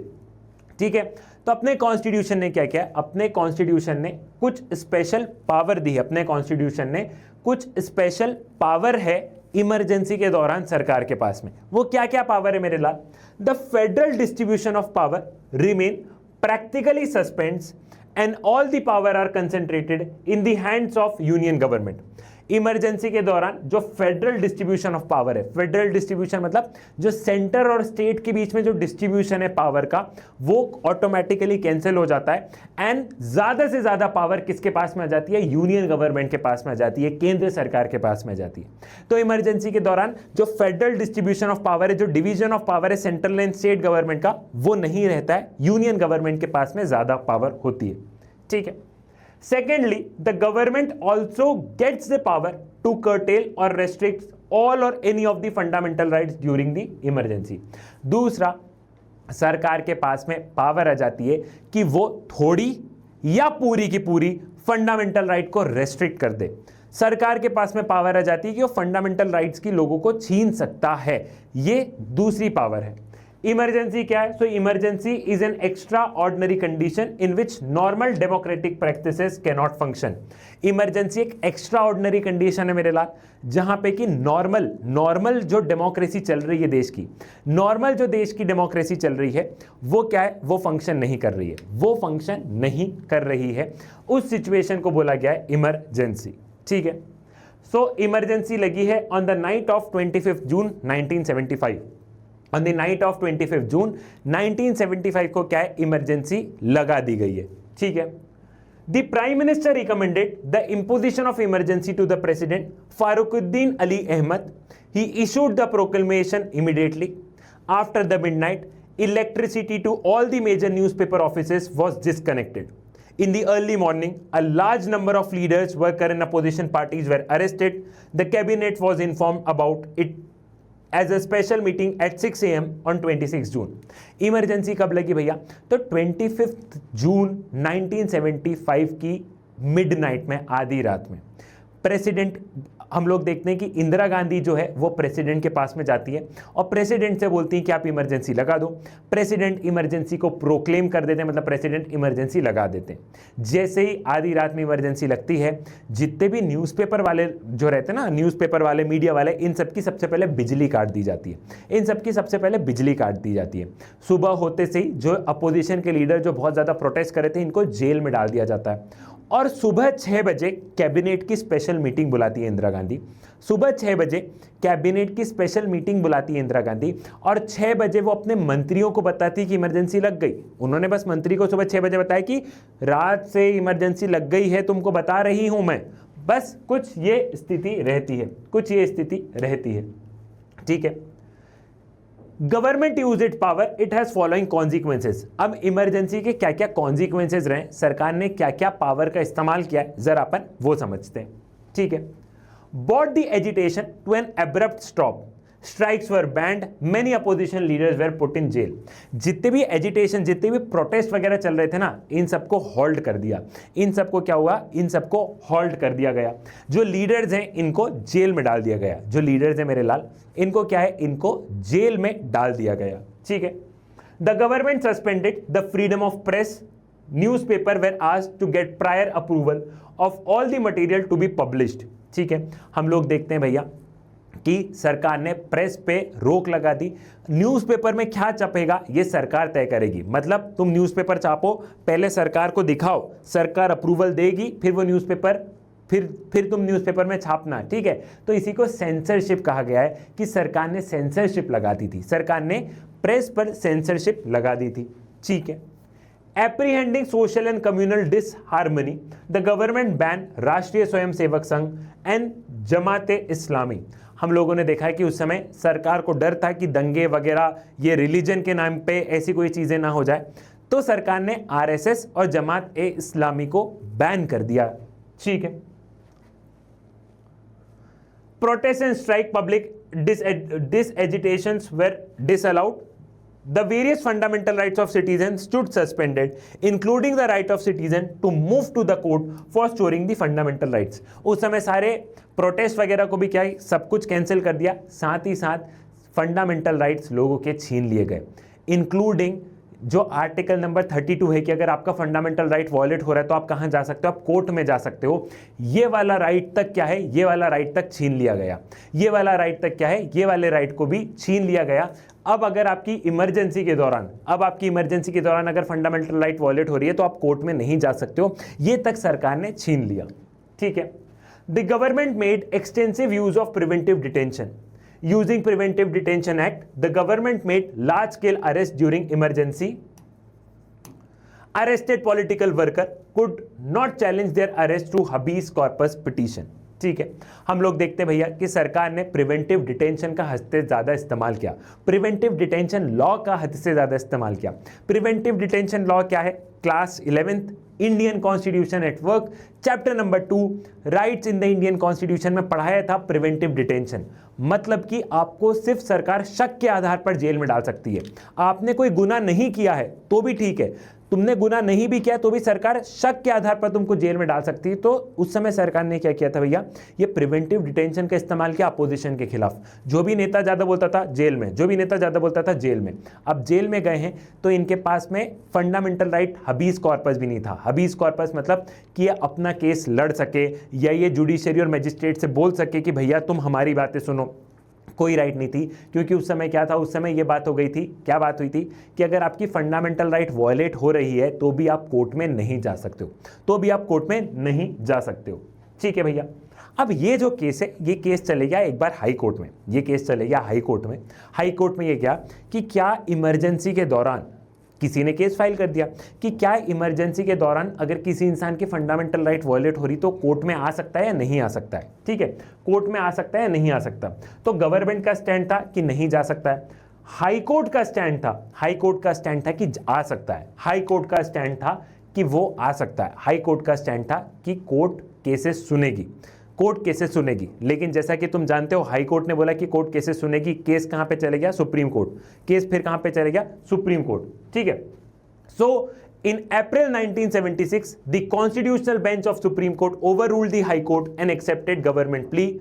ठीक है। तो अपने कॉन्स्टिट्यूशन ने क्या किया, अपने कॉन्स्टिट्यूशन ने कुछ स्पेशल पावर दी है, अपने कॉन्स्टिट्यूशन ने कुछ स्पेशल पावर है इमरजेंसी के दौरान सरकार के पास में। वो क्या क्या पावर है मेरे लाल, the federal distribution of power remain practically suspends and all the power are concentrated in the hands of union government. Emergency के दौरान जो फेडरल डिस्ट्रीब्यूशन ऑफ पावर है, फेडरल डिस्ट्रीब्यूशन मतलब जो सेंटर और स्टेट के बीच में जो डिस्ट्रीब्यूशन है पावर का, वो ऑटोमेटिकली कैंसिल हो जाता है एंड ज्यादा से ज्यादा पावर किसके पास में आ जाती है, यूनियन गवर्नमेंट के पास में आ जाती है, केंद्र सरकार के पास में आ जाती है। तो इमरजेंसी के दौरान जो फेडरल डिस्ट्रीब्यूशन ऑफ पावर है, जो डिवीजन ऑफ पावर है सेंट्रल एंड स्टेट गवर्नमेंट का, वो नहीं रहता है, यूनियन गवर्नमेंट के पास में ज्यादा पावर होती है, ठीक है। Secondly, the government also gets the power to curtail or restrict all or any of the fundamental rights during the emergency. दूसरा, सरकार के पास में पावर आ जाती है कि वो थोड़ी या पूरी की पूरी फंडामेंटल राइट को रेस्ट्रिक्ट कर दे। सरकार के पास में पावर आ जाती है कि वो फंडामेंटल राइट्स की लोगों को छीन सकता है, ये दूसरी पावर है। इमरजेंसी क्या है, so emergency is an extra ordinary condition in which normal democratic practices can not function. Emergency एक एक्स्ट्रा ऑर्डिनरी कंडीशन है मेरे लाल, जहां पे कि नॉर्मल जो डेमोक्रेसी चल रही है देश की, नॉर्मल जो देश की डेमोक्रेसी चल रही है, वो क्या है, वो फंक्शन नहीं कर रही है, वो फंक्शन नहीं कर रही है। उस सिचुएशन को बोला गया है इमरजेंसी, ठीक है। सो इमरजेंसी लगी है on the night of 25 June 1975। On the night of 25 जून 1975 को क्या है, इमरजेंसी लगा दी गई है, ठीक है। The prime minister recommended the imposition of emergency to the president Fakhruddin Ali Ahmed. He issued the proclamation immediately after the midnight. Electricity to all the major newspaper offices was disconnected. In the early morning, a large number of leaders, worker and opposition parties were arrested. The cabinet was informed about it as a special meeting at 6 AM on 26 June. Emergency कब लगी भैया, तो 25 जून 1975 की midnight में, आधी रात में। President, हम लोग देखते हैं कि इंदिरा गांधी जो है वो प्रेसिडेंट के पास में जाती है और प्रेसिडेंट से बोलती है कि आप इमरजेंसी लगा दो। प्रेसिडेंट इमरजेंसी को प्रोक्लेम कर देते हैं, मतलब प्रेसिडेंट इमरजेंसी लगा देते हैं। जैसे ही आधी रात में इमरजेंसी लगती है, जितने भी न्यूज़पेपर वाले जो रहते हैं ना, न्यूज़पेपर वाले, मीडिया वाले, इन सबकी सबसे पहले बिजली काट दी जाती है, इन सबकी सबसे पहले बिजली काट दी जाती है। सुबह होते से ही जो अपोजिशन के लीडर जो बहुत ज़्यादा प्रोटेस्ट कर रहे थे, इनको जेल में डाल दिया जाता है। और सुबह 6 बजे कैबिनेट की स्पेशल मीटिंग बुलाती है इंदिरा गांधी। सुबह 6 बजे कैबिनेट की स्पेशल मीटिंग बुलाती है इंदिरा गांधी और 6 बजे वो अपने मंत्रियों को बताती है कि इमरजेंसी लग गई। उन्होंने बस मंत्री को सुबह 6 बजे बताया कि रात से इमरजेंसी लग गई है, तुमको बता रही हूं मैं। बस कुछ ये स्थिति रहती है, कुछ ये स्थिति रहती है, ठीक है। Government use it power, it has following consequences. अब इमरजेंसी के क्या क्या कॉन्सिक्वेंसेज रहे, सरकार ने क्या क्या पावर का इस्तेमाल किया है, जरा अपन वो समझते हैं, ठीक है। Brought the agitation to an abrupt stop, strikes were banned, many opposition leaders were put in jail. जितने भी एजिटेशन, जितने भी प्रोटेस्ट वगैरह चल रहे थे ना, इन सबको होल्ड कर दिया। इन सबको क्या हुआ, इन सबको होल्ड कर दिया गया। जो लीडर्स हैं इनको जेल में डाल दिया गया। जो लीडर्स हैं मेरे लाल, इनको क्या है, इनको जेल में डाल दिया गया, ठीक है। The government suspended the freedom of press, newspaper were asked to get prior approval of all the material to be published, ठीक है। हम लोग देखते हैं भैया कि सरकार ने प्रेस पे रोक लगा दी। न्यूज़पेपर में क्या छपेगा ये सरकार तय करेगी, मतलब तुम न्यूज़पेपर छापो, पहले सरकार को दिखाओ, सरकार अप्रूवल देगी, फिर वो न्यूज़पेपर फिर तुम न्यूज़पेपर में छापना, ठीक है। तो इसी को सेंसरशिप कहा गया है कि सरकार ने सेंसरशिप लगा दी थी, सरकार ने प्रेस पर सेंसरशिप लगा दी थी, ठीक है। Apprehending social and communal disharmony, the government ban Rashtriya Swayamsevak संघ एंड जमाते इस्लामी। हम लोगों ने देखा है कि उस समय सरकार को डर था कि दंगे वगैरह ये रिलीजन के नाम पे ऐसी कोई चीजें ना हो जाए, तो सरकार ने आरएसएस और जमात ए इस्लामी को बैन कर दिया। ठीक है। Protest and strike public disagitations were disallowed. The various fundamental rights of citizens stood suspended, including the right of citizen to move to the court for storing the fundamental rights. उस समय सारे protest वगैरह को भी क्या है, सब कुछ कैंसिल कर दिया, साथ ही साथ फंडामेंटल राइट्स लोगों के छीन लिए गए, इंक्लूडिंग जो आर्टिकल नंबर 32 है कि अगर आपका फंडामेंटल राइट वॉयलेट हो रहा है तो आप कहां जा सकते हो, आप कोर्ट में जा सकते हो। ये वाला राइट तक क्या है, ये वाला राइट तक छीन लिया गया। ये वाला राइट तक क्या है, ये वाले राइट को भी छीन लिया गया। अब अगर आपकी इमरजेंसी के दौरान अगर फंडामेंटल राइट वॉयलेट हो रही है तो आप कोर्ट में नहीं जा सकते हो, ये तक सरकार ने छीन लिया। ठीक है। The government made extensive use of preventive detention. Using Preventive Detention Act, the government made large-scale arrests during emergency. Arrested political worker could not challenge their arrest through habeas corpus petition. ठीक है। हम लोग देखते हैं भैया कि सरकार ने प्रिवेंटिव डिटेंशन का हद से ज़्यादा इस्तेमाल किया, प्रिवेंटिव डिटेंशन लॉ का हद से ज़्यादा इस्तेमाल किया। प्रिवेंटिव डिटेंशन लॉ क्या है? Class 11th Indian constitution at work chapter number 2 rights in the Indian constitution में पढ़ाया था प्रिवेंटिव डिटेंशन। मतलब कि आपको सिर्फ सरकार शक के आधार पर जेल में डाल सकती है। आपने कोई गुनाह नहीं किया है तो भी ठीक है, तुमने गुनाह नहीं भी किया तो भी सरकार शक के आधार पर तुमको जेल में डाल सकती है। तो उस समय सरकार ने क्या किया था भैया, ये प्रिवेंटिव डिटेंशन का इस्तेमाल किया अपोजिशन के खिलाफ। जो भी नेता ज़्यादा बोलता था जेल में, जो भी नेता ज़्यादा बोलता था जेल में। अब जेल में गए हैं तो इनके पास में फंडामेंटल राइट हबीज कॉर्पस भी नहीं था। हबीज कॉर्पस मतलब कि ये अपना केस लड़ सके या ये जुडिशरी और मजिस्ट्रेट से बोल सके कि भैया तुम हमारी बातें सुनो, कोई राइट नहीं थी। क्योंकि उस समय क्या था, उस समय ये बात हो गई थी, क्या बात हुई थी कि अगर आपकी फंडामेंटल राइट वॉयलेट हो रही है तो भी आप कोर्ट में नहीं जा सकते हो, तो भी आप कोर्ट में नहीं जा सकते हो। ठीक है भैया। अब ये जो केस है, ये केस चले गया एक बार हाई कोर्ट में, ये केस चले गया हाई कोर्ट में। हाई कोर्ट में ये क्या कि क्या इमरजेंसी के दौरान किसी ने केस फाइल कर दिया कि क्या इमरजेंसी के दौरान अगर किसी इंसान की फंडामेंटल राइट वॉयलेट हो रही तो कोर्ट में आ सकता है या नहीं आ सकता है। ठीक है, कोर्ट में आ सकता है या नहीं आ सकता। तो गवर्नमेंट का स्टैंड था कि नहीं जा सकता है। हाई कोर्ट का स्टैंड था, हाई कोर्ट का स्टैंड था कि आ सकता है। हाई कोर्ट का स्टैंड था कि वो आ सकता है। हाई कोर्ट का स्टैंड था कि कोर्ट केसेस सुनेगी, कोर्ट केसेस सुनेगी। लेकिन जैसा कि तुम जानते हो हाई कोर्ट ने बोला कि कोर्ट केसेस सुनेगी, केस कहां पे चले गया, सुप्रीम कोर्ट। केस फिर कहां पे चले गया, सुप्रीम कोर्ट। ठीक है। सो इन अप्रैल 1976 the constitutional bench of supreme court overruled the high court and accepted government plea.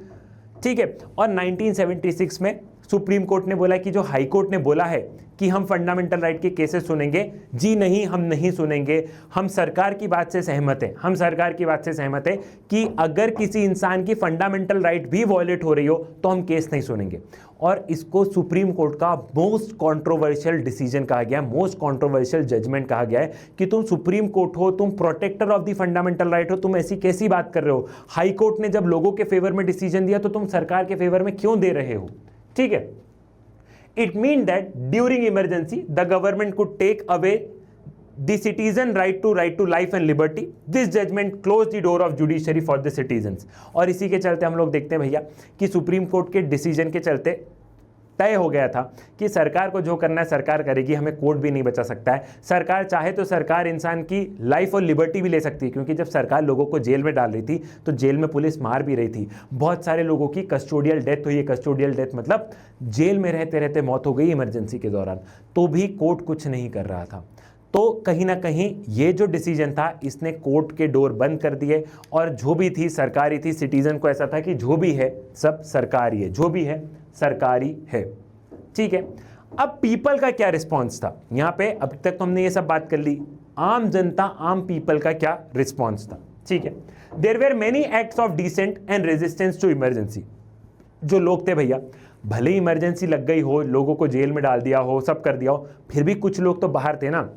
ठीक है। और 1976 में सुप्रीम कोर्ट ने बोला कि जो हाई कोर्ट ने बोला है कि हम फंडामेंटल राइट के केसेस सुनेंगे, जी नहीं, हम नहीं सुनेंगे। हम सरकार की बात से सहमत हैं, हम सरकार की बात से सहमत हैं कि अगर किसी इंसान की फंडामेंटल राइट भी वॉयलेट हो रही हो तो हम केस नहीं सुनेंगे। और इसको सुप्रीम कोर्ट का मोस्ट कंट्रोवर्शियल डिसीजन कहा गया है, मोस्ट कंट्रोवर्शियल जजमेंट कहा गया है कि तुम सुप्रीम कोर्ट हो, तुम protector of the fundamental right हो, तुम ऐसी कैसी बात कर रहे हो। हाई कोर्ट ने जब लोगों के फेवर में डिसीजन दिया तो तुम सरकार के फेवर में क्यों दे रहे हो। ठीक है। It means that during emergency, the government could take away the citizen right to life and liberty. This judgment closed the door of judiciary for the citizens. और इसी के चलते हम लोग देखते हैं भैया कि सुप्रीम कोर्ट के डिसीजन के चलते तय हो गया था कि सरकार को जो करना है सरकार करेगी, हमें कोर्ट भी नहीं बचा सकता है। सरकार चाहे तो सरकार इंसान की लाइफ और लिबर्टी भी ले सकती है, क्योंकि जब सरकार लोगों को जेल में डाल रही थी तो जेल में पुलिस मार भी रही थी। बहुत सारे लोगों की कस्टोडियल डेथ हुई है। कस्टोडियल डेथ मतलब जेल में रहते रहते मौत हो गई इमरजेंसी के दौरान, तो भी कोर्ट कुछ नहीं कर रहा था। तो कहीं ना कहीं ये जो डिसीजन था इसने कोर्ट के डोर बंद कर दिए, और जो भी थी सरकारी थी। सिटीजन को ऐसा था कि जो भी है सब सरकारी है, जो भी है सरकारी है। ठीक है। अब पीपल का क्या रिस्पॉन्स था यहाँ पे, अभी तक तो हमने ये सब बात कर ली। आम जनता, आम पीपल का क्या रिस्पॉन्स था। ठीक है। There were many acts of dissent and resistance to emergency. जो लोग थे भैया, भले ही इमरजेंसी लग गई हो, लोगों को जेल में डाल दिया हो, सब कर दिया हो, फिर भी कुछ लोग तो बाहर थे ना।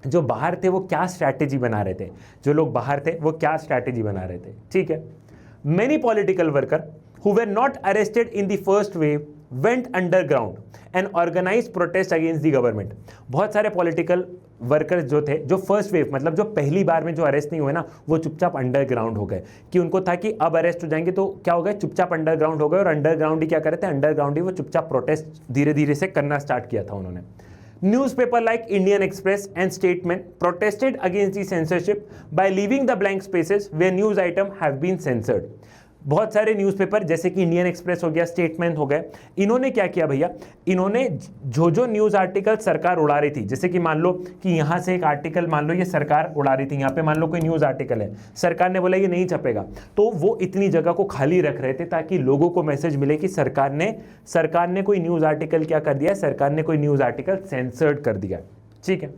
जो बाहर थे वो क्या स्ट्रैटेजी बना रहे थे, जो लोग बाहर थे वो क्या स्ट्रैटेजी बना रहे थे। ठीक है। Many political worker who were not arrested in the first wave went underground and organise protest against the government. बहुत सारे पॉलिटिकल वर्कर्स जो थे, जो फर्स्ट वेव मतलब जो पहली बार में जो अरेस्ट नहीं हुए ना, वो चुपचाप अंडरग्राउंड हो गए, कि उनको था कि अब अरेस्ट हो जाएंगे तो क्या हो गए, चुपचाप अंडरग्राउंड हो गए। और अंडरग्राउंड ही क्या कर रहे थे, अंडरग्राउंड ही वो चुपचाप प्रोटेस्ट धीरे धीरे से करना स्टार्ट किया था उन्होंने। Newspaper like Indian Express and Statesman protested against the censorship by leaving the blank spaces where news item have been censored. बहुत सारे न्यूज़पेपर जैसे कि इंडियन एक्सप्रेस हो गया, स्टेटमेंट हो गए, इन्होंने क्या किया भैया, इन्होंने जो न्यूज़ आर्टिकल सरकार उड़ा रही थी, जैसे कि मान लो कि यहाँ से एक आर्टिकल मान लो ये सरकार उड़ा रही थी, यहाँ पे मान लो कोई न्यूज़ आर्टिकल है, सरकार ने बोला ये नहीं छपेगा, तो वो इतनी जगह को खाली रख रहे थे ताकि लोगों को मैसेज मिले कि सरकार ने कोई न्यूज़ आर्टिकल क्या कर दिया, सरकार ने कोई न्यूज़ आर्टिकल सेंसर्ड कर दिया। ठीक है।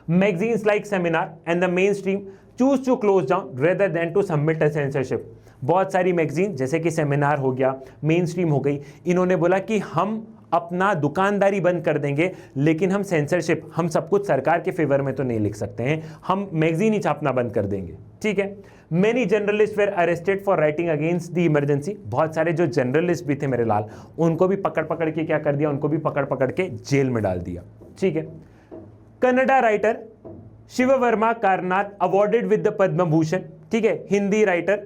Magazines like Seminar and the Mainstream choose to close down rather than to submit a censorship. बहुत सारी मैगजीन जैसे कि सेमिनार हो गया, मेन स्ट्रीम हो गई, इन्होंने बोला कि हम अपना दुकानदारी बंद कर देंगे, लेकिन हम सेंसरशिप, हम सब कुछ सरकार के फेवर में तो नहीं लिख सकते हैं, हम मैगजीन ही छापना बंद कर देंगे। ठीक है। Many journalist were arrested for writing against the emergency. बहुत सारे जो जर्नलिस्ट भी थे मेरे लाल, उनको भी पकड़ के क्या कर दिया, उनको भी पकड़ के जेल में डाल दिया। ठीक है। Kannada writer Shiva Varma Karanth awarded with the Padma Bhushan. ठीक है। Hindi writer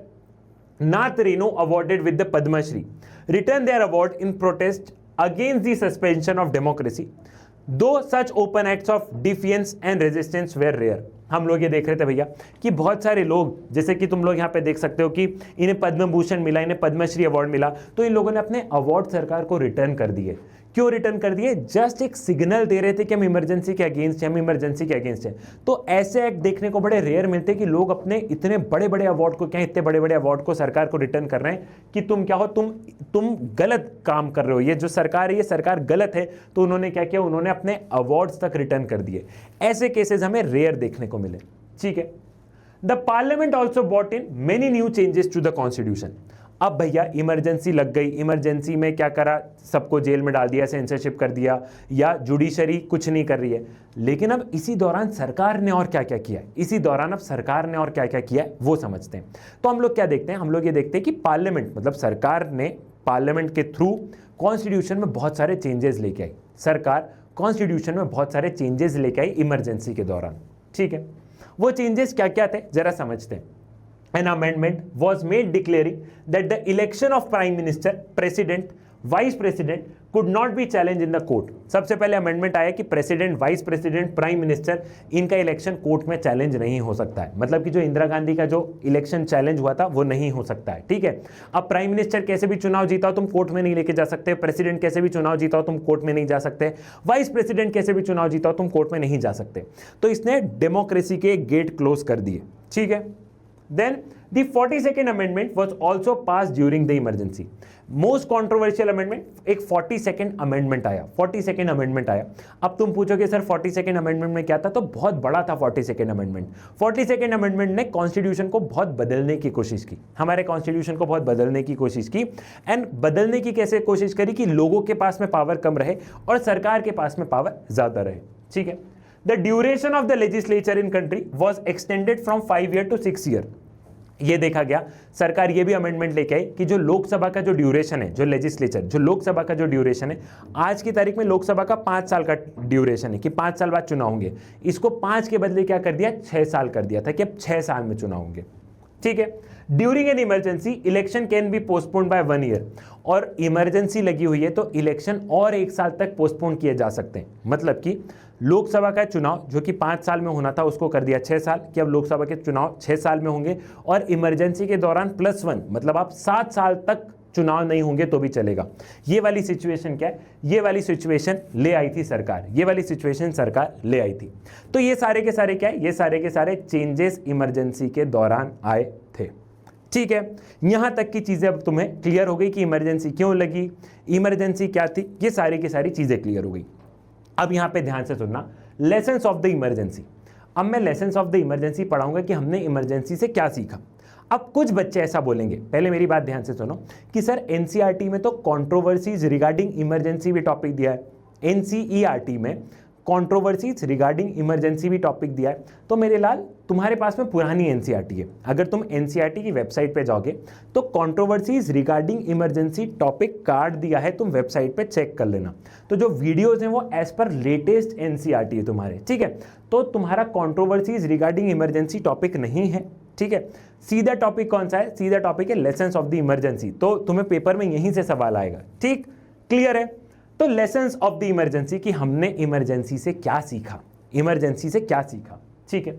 Nath Renu awarded with the Padma Shri returned their award in protest against the suspension of democracy. Though such open acts of defiance and resistance were rare. हम लोग ये देख रहे थे भैया कि बहुत सारे लोग, जैसे कि तुम लोग यहाँ पे देख सकते हो कि इन्हें पद्म भूषण मिला, इन्हें पद्मश्री अवार्ड मिला, तो इन लोगों ने अपने अवार्ड सरकार को रिटर्न कर दिए। क्यों रिटर्न कर दिए? जस्ट एक सिग्नल दे रहे थे कि हम इमरजेंसी के अगेंस्ट हैं, हम इमरजेंसी के अगेंस्ट हैं। तो ऐसे एक्ट देखने को बड़े रेयर मिलते कि लोग अपने इतने बड़े बड़े अवार्ड को, क्या इतने बड़े बड़े अवार्ड को सरकार को रिटर्न कर रहे हैं कि तुम क्या हो, तुम गलत काम कर रहे हो, ये जो सरकार है ये सरकार गलत है। तो उन्होंने क्या किया, उन्होंने अपने अवार्ड्स तक रिटर्न कर दिए। ऐसे केसेस हमें रेयर देखने को मिले। ठीक है। The parliament also bought in many new changes to the constitution. अब भैया इमरजेंसी लग गई, इमरजेंसी में क्या करा, सबको जेल में डाल दिया, सेंसरशिप कर दिया, या जुडिशरी कुछ नहीं कर रही है। लेकिन अब इसी दौरान सरकार ने और क्या क्या किया, इसी दौरान अब सरकार ने और क्या क्या किया वो समझते हैं। तो हम लोग क्या देखते हैं, हम लोग ये देखते हैं कि पार्लियामेंट मतलब सरकार ने पार्लियामेंट के थ्रू कॉन्स्टिट्यूशन में बहुत सारे चेंजेस लेके आई। सरकार कॉन्स्टिट्यूशन में बहुत सारे चेंजेस लेके आई इमरजेंसी के दौरान। ठीक है। वो चेंजेस क्या क्या थे जरा समझते हैं। An amendment was made declaring that the election of Prime Minister, President, Vice President could not be challenged in the court. सबसे पहले अमेंडमेंट आया कि president, vice president, prime minister, इनका इलेक्शन कोर्ट में चैलेंज नहीं हो सकता है। मतलब कि जो इंदिरा गांधी का जो इलेक्शन चैलेंज हुआ था वो नहीं हो सकता है। ठीक है। अब प्राइम मिनिस्टर कैसे भी चुनाव जीता हो तुम कोर्ट में नहीं लेके जा सकते, प्रेसिडेंट कैसे भी चुनाव जीता हो तुम कोर्ट में नहीं जा सकते, वाइस प्रेसिडेंट कैसे भी चुनाव जीता हो तुम कोर्ट में नहीं जा सकते। तो इसने डेमोक्रेसी के गेट क्लोज कर दिए। ठीक है। Then the 42nd amendment was also passed during the emergency. Most controversial amendment, एक 42nd amendment आया, 42nd amendment आया। अब तुम पूछोगे सर 42nd amendment में क्या था, तो बहुत बड़ा था 42nd amendment। 42nd amendment ने कॉन्स्टिट्यूशन को बहुत बदलने की कोशिश की, हमारे कॉन्स्टिट्यूशन को बहुत बदलने की कोशिश की। एंड बदलने की कैसे कोशिश करी कि लोगों के पास में पावर कम रहे और सरकार के पास में पावर ज्यादा रहे। ठीक है। The duration of the legislature in country was extended from 5 year to 6 year. ये देखा गया, सरकार ये भी अमेंडमेंट लेके आई कि जो लोकसभा का जो ड्यूरेशन है, जो लेजिस्लेचर, जो लोकसभा का जो ड्यूरेशन है, आज की तारीख में लोकसभा का 5 साल का ड्यूरेशन है कि 5 साल बाद चुनाव होंगे, इसको 5 के बदले क्या कर दिया, 6 साल कर दिया था कि अब 6 साल में चुनाव होंगे। ठीक है। During an emergency election can be postponed by 1 year. और इमरजेंसी लगी हुई है तो इलेक्शन और 1 साल तक पोस्टपोन किए जा सकते हैं। मतलब कि लोकसभा का चुनाव जो कि 5 साल में होना था उसको कर दिया 6 साल, कि अब लोकसभा के चुनाव 6 साल में होंगे। और इमरजेंसी के दौरान +1 मतलब आप 7 साल तक चुनाव नहीं होंगे तो भी चलेगा। ये वाली सिचुएशन क्या है, ये वाली सिचुएशन ले आई थी सरकार, ये वाली सिचुएशन सरकार ले आई थी। तो ये सारे के सारे क्या है, ये सारे के सारे चेंजेस इमरजेंसी के दौरान आए थे। ठीक है। यहां तक की चीजें अब तुम्हें क्लियर हो गई कि इमरजेंसी क्यों लगी, इमरजेंसी क्या थी, ये सारी की सारी चीजें क्लियर हो गई। अब यहां पे ध्यान से सुनना, लेसन्स ऑफ द इमरजेंसी। अब मैं लेसन्स ऑफ द इमरजेंसी पढ़ाऊंगा कि हमने इमरजेंसी से क्या सीखा। अब कुछ बच्चे ऐसा बोलेंगे, पहले मेरी बात ध्यान से सुनो, कि सर एनसीईआरटी में तो कंट्रोवर्सीज रिगार्डिंग इमरजेंसी भी टॉपिक दिया है। एनसीईआरटी में कंट्रोवर्सीज रिगार्डिंग इमरजेंसी भी टॉपिक दिया है। तो मेरे लाल तुम्हारे पास में पुरानी एनसीईआरटी है, अगर तुम एनसीईआरटी की वेबसाइट पे जाओगे तो controversies regarding emergency topic card दिया है, तुम वेबसाइट पे चेक कर लेना। तो जो वीडियोज हैं वो एज पर लेटेस्ट एनसीईआरटी है तुम्हारे, ठीक है। तो तुम्हारा कंट्रोवर्सीज रिगार्डिंग इमरजेंसी टॉपिक नहीं है, ठीक है। सीधा टॉपिक कौन सा है? सीधा टॉपिक है लेसन्स ऑफ द इमरजेंसी। तो तुम्हें पेपर में यहीं से सवाल आएगा, ठीक, क्लियर है। तो लेसन्स ऑफ द इमरजेंसी कि हमने इमरजेंसी से क्या सीखा, इमरजेंसी से क्या सीखा, ठीक है।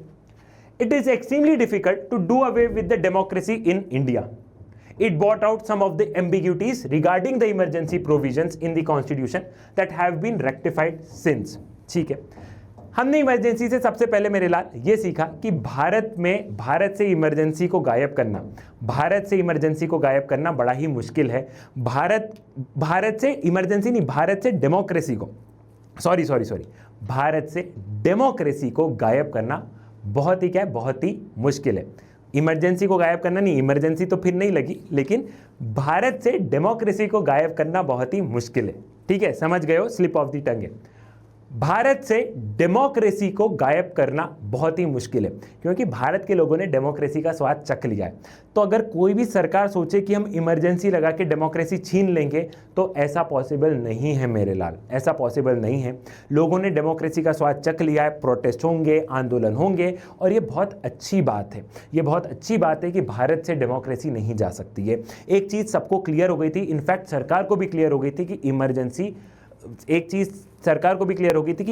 It is extremely difficult to do away with the democracy in India. It brought out some of the ambiguities regarding the emergency provisions in the constitution that have been rectified since. ठीक है, हमने emergency से सबसे पहले मेरे लाल ये सीखा कि भारत से इमरजेंसी को गायब करना, भारत से इमरजेंसी को गायब करना बड़ा ही मुश्किल है। भारत से इमरजेंसी नहीं, भारत से डेमोक्रेसी को, सॉरी भारत से डेमोक्रेसी को गायब करना बहुत ही क्या है, बहुत ही मुश्किल है। इमरजेंसी को गायब करना नहीं, इमरजेंसी तो फिर नहीं लगी, लेकिन भारत से डेमोक्रेसी को गायब करना बहुत ही मुश्किल है, ठीक है, समझ गए हो, स्लिप ऑफ द टंग है। भारत से डेमोक्रेसी को गायब करना बहुत ही मुश्किल है, क्योंकि भारत के लोगों ने डेमोक्रेसी का स्वाद चख लिया है। तो अगर कोई भी सरकार सोचे कि हम इमरजेंसी लगा के डेमोक्रेसी छीन लेंगे तो ऐसा पॉसिबल नहीं है मेरे लाल, ऐसा पॉसिबल नहीं है। लोगों ने डेमोक्रेसी का स्वाद चख लिया है, प्रोटेस्ट होंगे, आंदोलन होंगे, और ये बहुत अच्छी बात है, ये बहुत अच्छी बात है कि भारत से डेमोक्रेसी नहीं जा सकती है। एक चीज़ सबको क्लियर हो गई थी, इनफैक्ट सरकार को भी क्लियर हो गई थी कि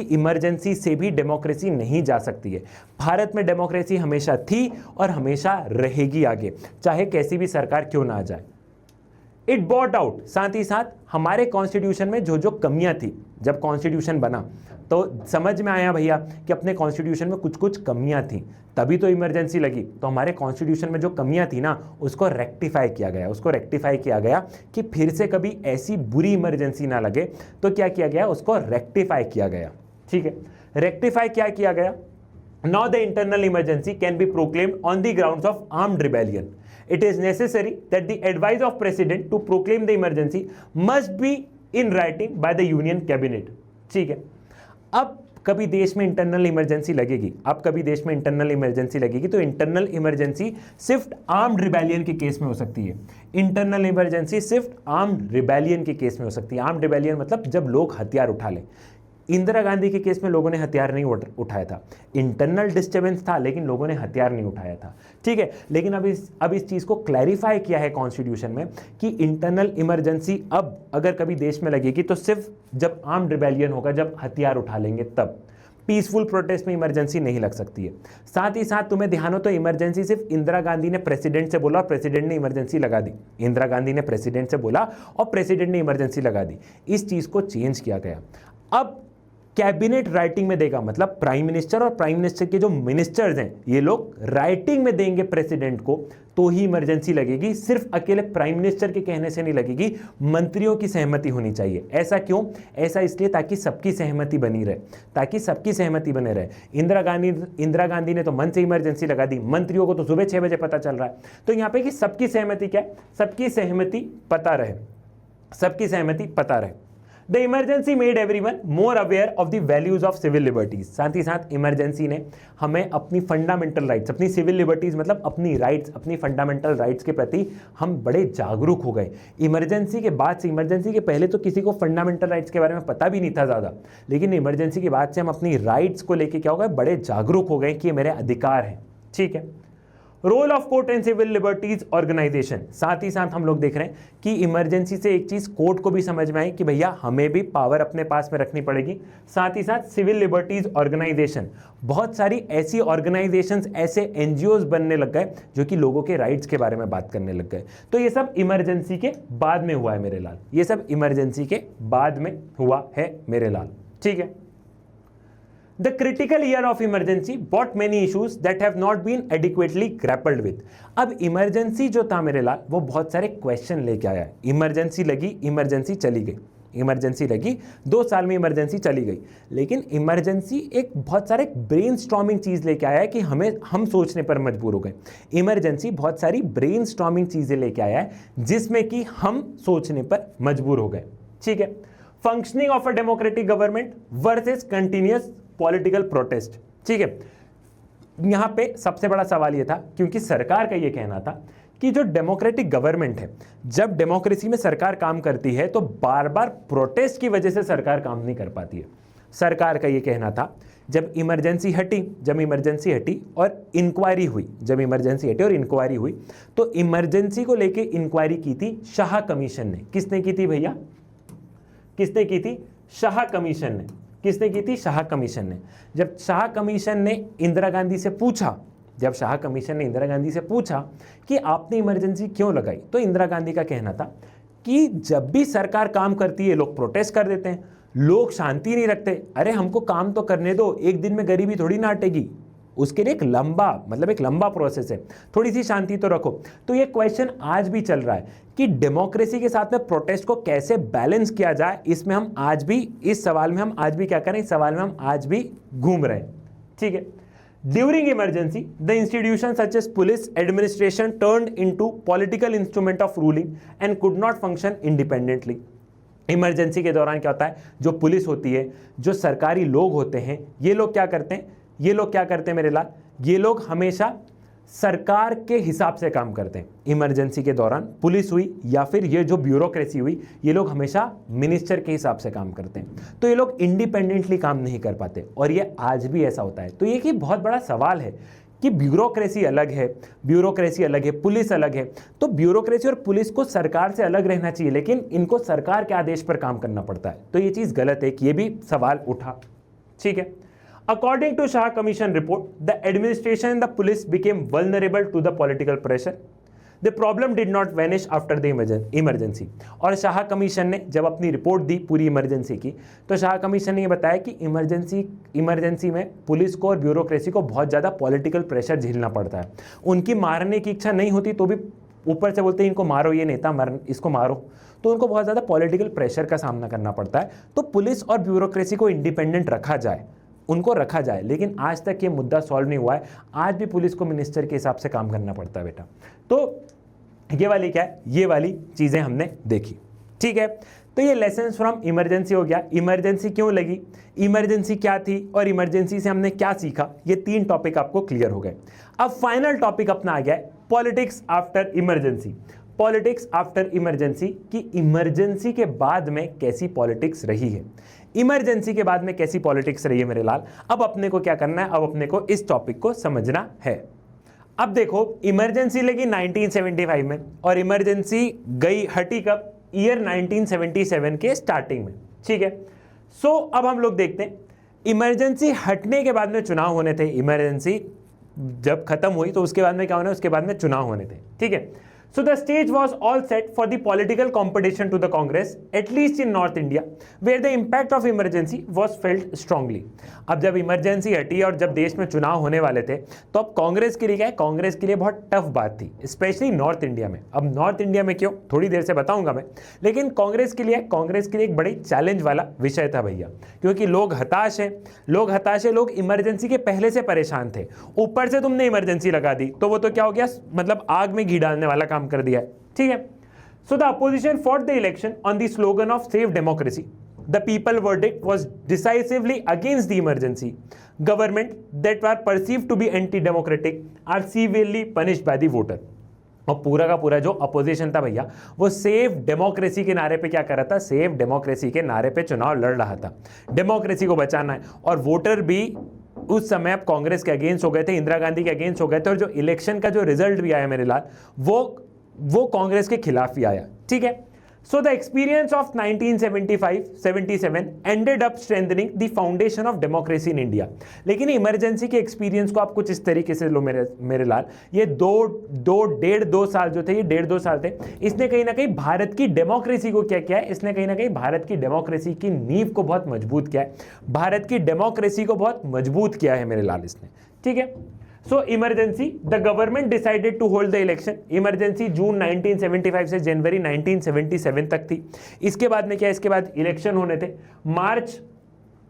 इमरजेंसी से भी डेमोक्रेसी नहीं जा सकती है। भारत में डेमोक्रेसी हमेशा थी और हमेशा रहेगी आगे, चाहे कैसी भी सरकार क्यों ना आ जाए। इट बॉट आउट, साथ ही साथ हमारे कॉन्स्टिट्यूशन में जो जो कमियां थी, जब कॉन्स्टिट्यूशन बना तो समझ में आया भैया कि अपने कॉन्स्टिट्यूशन में कुछ कुछ कमियां थी, तभी तो इमरजेंसी लगी। तो हमारे कॉन्स्टिट्यूशन में जो कमियां थी ना, उसको रेक्टिफाई किया गया कि फिर से कभी ऐसी बुरी इमरजेंसी ना लगे। तो क्या किया गया, उसको रेक्टिफाई किया गया, ठीक है। रेक्टिफाई क्या किया गया? Now the internal emergency can be proclaimed on the grounds of armed rebellion. It is necessary that the advice of president to proclaim the emergency must be in writing by the union cabinet. ठीक है, अब कभी देश में internal emergency लगेगी, तो internal emergency सिर्फ armed rebellion के केस में हो सकती है। इंटरनल इमरजेंसी सिर्फ आर्म्ड रिबेलियन के केस में हो सकती है। आर्म्ड रिबेलियन मतलब जब लोग हथियार उठा लें। इंदिरा गांधी के केस में लोगों ने हथियार नहीं उठाया था, इंटरनल डिस्टर्बेंस था लेकिन लोगों ने हथियार नहीं उठाया था, ठीक है। लेकिन अब इस चीज़ को क्लैरिफाई किया है कॉन्स्टिट्यूशन में कि इंटरनल इमरजेंसी अब अगर कभी देश में लगेगी तो सिर्फ जब आर्म्ड रिबेलियन होगा, जब हथियार उठा लेंगे तब। पीसफुल प्रोटेस्ट में इमरजेंसी नहीं लग सकती है। साथ ही साथ तुम्हें ध्यान हो तो इमरजेंसी सिर्फ इंदिरा गांधी ने प्रेसिडेंट से बोला और प्रेसिडेंट ने इमरजेंसी लगा दी। इंदिरा गांधी ने प्रेसिडेंट से बोला और प्रेसिडेंट ने इमरजेंसी लगा दी। इस चीज़ को चेंज किया गया। अब कैबिनेट राइटिंग में देगा, मतलब प्राइम मिनिस्टर और प्राइम मिनिस्टर के जो मिनिस्टर्स हैं ये लोग राइटिंग में देंगे प्रेसिडेंट को, तो ही इमरजेंसी लगेगी। सिर्फ अकेले प्राइम मिनिस्टर के कहने से नहीं लगेगी, मंत्रियों की सहमति होनी चाहिए। ऐसा क्यों? ऐसा इसलिए ताकि सबकी सहमति बनी रहे, बने रहे। इंदिरा गांधी ने तो मन से इमरजेंसी लगा दी, मंत्रियों को तो सुबह 6 बजे पता चल रहा है। तो यहाँ पे कि सबकी सहमति क्या है? सबकी सहमति पता रहे। The emergency made everyone more aware of the values of civil liberties. साथ ही साथ इमरजेंसी ने हमें अपनी फंडामेंटल राइट्स, अपनी सिविल लिबर्टीज मतलब अपनी राइट्स, अपनी फंडामेंटल राइट्स के प्रति हम बड़े जागरूक हो गए. इमरजेंसी के बाद से, इमरजेंसी के पहले तो किसी को फंडामेंटल राइट्स के बारे में पता भी नहीं था ज़्यादा, लेकिन इमरजेंसी के बाद से हम अपनी राइट्स को लेके क्या हो गए, बड़े जागरूक हो गए कि ये मेरे अधिकार हैं. ठीक है. Role of court and civil liberties organisation. साथ ही साथ हम लोग देख रहे हैं कि इमरजेंसी से एक चीज कोर्ट को भी समझ में आई कि भैया हमें भी पावर अपने पास में रखनी पड़ेगी. साथ ही साथ सिविल लिबर्टीज ऑर्गेनाइजेशन, बहुत सारी ऐसी ऑर्गेनाइजेशंस, ऐसे एनजीओज बनने लग गए जो कि लोगों के राइट्स के बारे में बात करने लग गए. तो ये सब इमरजेंसी के बाद में हुआ है मेरे लाल, ये सब इमरजेंसी के बाद में हुआ है मेरे लाल. ठीक है. The critical year of emergency brought many issues that have not been adequately grappled with. अब इमरजेंसी जो था मेरे लाल वो बहुत सारे क्वेश्चन लेके आया है. इमरजेंसी लगी, इमरजेंसी चली गई, इमरजेंसी लगी, 2 साल में इमरजेंसी चली गई. लेकिन इमरजेंसी एक बहुत सारे ब्रेनस्टॉर्मिंग चीज़ लेके आया है कि हम सोचने पर मजबूर हो गए. इमरजेंसी बहुत सारी ब्रेनस्टॉर्मिंग चीज़ें लेके आया है जिसमें कि हम सोचने पर मजबूर हो गए. ठीक है. Functioning of a democratic government versus continuous political protest. ठीक है, यहां पे सबसे बड़ा सवाल यह था, क्योंकि सरकार का यह कहना था कि जो डेमोक्रेटिक गवर्नमेंट है, जब डेमोक्रेसी में सरकार काम करती है तो बार बार प्रोटेस्ट की वजह से सरकार काम नहीं कर पाती है। सरकार का यह कहना था, जब इमरजेंसी हटी और इंक्वायरी हुई, तो इमरजेंसी को लेके इंक्वायरी की थी शाह कमीशन ने। किसने की थी भैया? किसने की थी? शाह कमीशन ने। किसने की थी? शाह कमीशन ने। जब शाह कमीशन ने इंदिरा गांधी से पूछा कि आपने इमरजेंसी क्यों लगाई, तो इंदिरा गांधी का कहना था कि जब भी सरकार काम करती है लोग प्रोटेस्ट कर देते हैं, लोग शांति नहीं रखते। अरे हमको काम तो करने दो, एक दिन में गरीबी थोड़ी ना हटेगी, उसके लिए एक लंबा प्रोसेस है, थोड़ी सी शांति तो रखो। तो ये क्वेश्चन आज भी चल रहा है कि डेमोक्रेसी के साथ में प्रोटेस्ट को कैसे बैलेंस किया जाए। इसमें हम आज भी, इस सवाल में हम आज भी क्या करें, इस सवाल में हम आज भी घूम रहे हैं। ठीक है, during emergency the institution such as police administration turned into political instrument of ruling and could not function independently. Emergency के दौरान क्या होता है, जो पुलिस होती है, जो सरकारी लोग होते हैं, ये लोग क्या करते हैं मेरे लाल, ये लोग हमेशा सरकार के हिसाब से काम करते हैं। इमरजेंसी के दौरान पुलिस हुई या फिर ये जो ब्यूरोक्रेसी हुई, ये लोग हमेशा मिनिस्टर के हिसाब से काम करते हैं, तो ये लोग इंडिपेंडेंटली काम नहीं कर पाते, और ये आज भी ऐसा होता है। तो ये कि बहुत बड़ा सवाल है कि ब्यूरोक्रेसी अलग है, पुलिस अलग है, तो ब्यूरोक्रेसी और पुलिस को सरकार से अलग रहना चाहिए, लेकिन इनको सरकार के आदेश पर काम करना पड़ता है। तो ये चीज़ गलत है कि ये भी सवाल उठा। ठीक है, according to Shah Commission report, the administration and the police became vulnerable to the political pressure. The problem did not vanish after the emergency. और शाह कमीशन ने जब अपनी रिपोर्ट दी पूरी इमरजेंसी की, तो शाह कमीशन ने ये बताया कि इमरजेंसी में पुलिस को और ब्यूरोक्रेसी को बहुत ज़्यादा पॉलिटिकल प्रेशर झेलना पड़ता है। उनकी मारने की इच्छा नहीं होती तो भी ऊपर से बोलते हैं इनको मारो, ये नेता इसको मारो, तो उनको बहुत ज़्यादा पॉलिटिकल प्रेशर का सामना करना पड़ता है। तो पुलिस और ब्यूरोक्रेसी को इंडिपेंडेंट रखा जाए, उनको रखा जाए, लेकिन आज तक ये मुद्दा सॉल्व नहीं हुआ है। आज भी पुलिस को मिनिस्टर के हिसाब से काम करना पड़ता है बेटा। तो ये वाली क्या है, ये वाली चीज़ें हमने देखी। ठीक है, तो ये लेसन फ्रॉम इमरजेंसी हो गया। इमरजेंसी क्यों लगी, इमरजेंसी क्या थी, और इमरजेंसी से हमने क्या सीखा, ये 3 टॉपिक आपको क्लियर हो गए। अब फाइनल टॉपिक अपना आ गया है politics after emergency. Politics after emergency, कि इमरजेंसी के बाद में कैसी पॉलिटिक्स रही है, इमरजेंसी के बाद में कैसी पॉलिटिक्स रही है मेरे लाल। अब अपने को क्या करना है, अब अपने को इस टॉपिक को समझना है। अब देखो, इमरजेंसी लगी 1975 में, और इमरजेंसी हटी कब, ईयर 1977 के स्टार्टिंग में। ठीक है, सो अब हम लोग देखते हैं इमरजेंसी हटने के बाद में चुनाव होने थे। इमरजेंसी जब खत्म हुई तो उसके बाद में क्या होना, उसके बाद में चुनाव होने थे। ठीक है, so the stage was all set for the political competition to the Congress, at least in North India, where the impact of emergency was felt strongly. अब जब इमरजेंसी हटी और जब देश में चुनाव होने वाले थे, तो अब कांग्रेस के लिए क्या है, कांग्रेस के लिए बहुत टफ बात थी, स्पेशली नॉर्थ इंडिया में। अब नॉर्थ इंडिया में क्यों, थोड़ी देर से बताऊंगा मैं, लेकिन कांग्रेस के लिए एक बड़ी चैलेंज वाला विषय था भैया, क्योंकि लोग हताश है, लोग इमरजेंसी के पहले से परेशान थे, ऊपर से तुमने इमरजेंसी लगा दी, तो वो तो क्या हो गया, मतलब आग में घी डालने वाला काम कर दिया है। ठीक है, so the opposition for the election on the slogan of save democracy. The people verdict was decisively against the emergency government that were perceived to be anti democratic are severely punished by the voter. और पूरा का पूरा जो opposition था भैया, वो save democracy के नारे पे क्या कर रहा था, सेव डेमोक्रेसी के नारे पे चुनाव लड़ रहा था, डेमोक्रेसी को बचाना है। और वोटर भी उस समय अब कांग्रेस के अगेंस्ट हो गए थे, इंदिरा गांधी के अगेंस्ट हो गए थे, और जो इलेक्शन का जो रिजल्ट भी आया मेरे लाल, वो कांग्रेस के खिलाफ ही आया। ठीक है, so the experience of 1975-77 ended up strengthening the foundation of democracy in India. लेकिन इमरजेंसी के एक्सपीरियंस को आप कुछ इस तरीके से लो मेरे लाल, ये डेढ़ दो साल जो थे, ये 1.5-2 साल थे, इसने कहीं ना कहीं भारत की डेमोक्रेसी को क्या किया है, इसने कहीं ना कहीं भारत की डेमोक्रेसी की नींव को बहुत मजबूत किया है, भारत की डेमोक्रेसी को बहुत मजबूत किया है मेरे लाल इसने। ठीक है, so emergency, the government decided to hold the election. Emergency June 1975 से जनवरी 1977 तक थी। इसके बाद में क्या, इसके बाद इलेक्शन होने थे, मार्च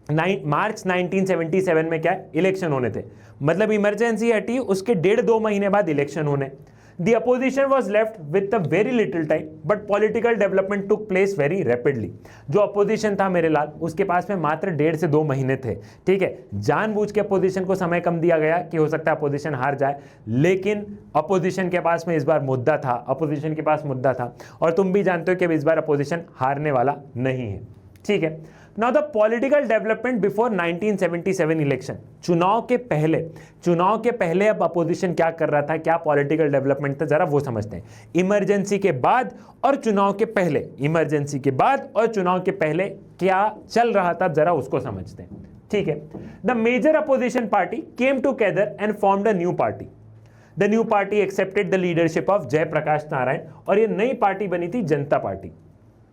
1977 में क्या इलेक्शन होने थे, मतलब इमरजेंसी हटी उसके 1.5-2 महीने बाद इलेक्शन होने। The opposition was left with a very little time, but political development took place very rapidly. जो अपोजिशन था मेरे लाल, उसके पास में मात्र 1.5 से 2 महीने थे, ठीक है। जानबूझ के अपोजिशन को समय कम दिया गया कि हो सकता है अपोजिशन हार जाए, लेकिन अपोजिशन के पास में इस बार मुद्दा था, अपोजिशन के पास मुद्दा था, और तुम भी जानते हो कि इस बार अपोजिशन हारने वाला नहीं है, ठीक है। Now the political development before 1977 election, चुनाव के पहले अब अपोजिशन क्या कर रहा था, क्या पॉलिटिकल डेवलपमेंट था, जरा वो समझते हैं। इमरजेंसी के बाद और चुनाव के पहले, इमरजेंसी के बाद और चुनाव के पहले क्या चल रहा था, जरा उसको समझते हैं, ठीक है। The major opposition party came together and formed a new party. The new party accepted the leadership of Jayaprakash Narayan, और ये नई पार्टी बनी थी जनता पार्टी।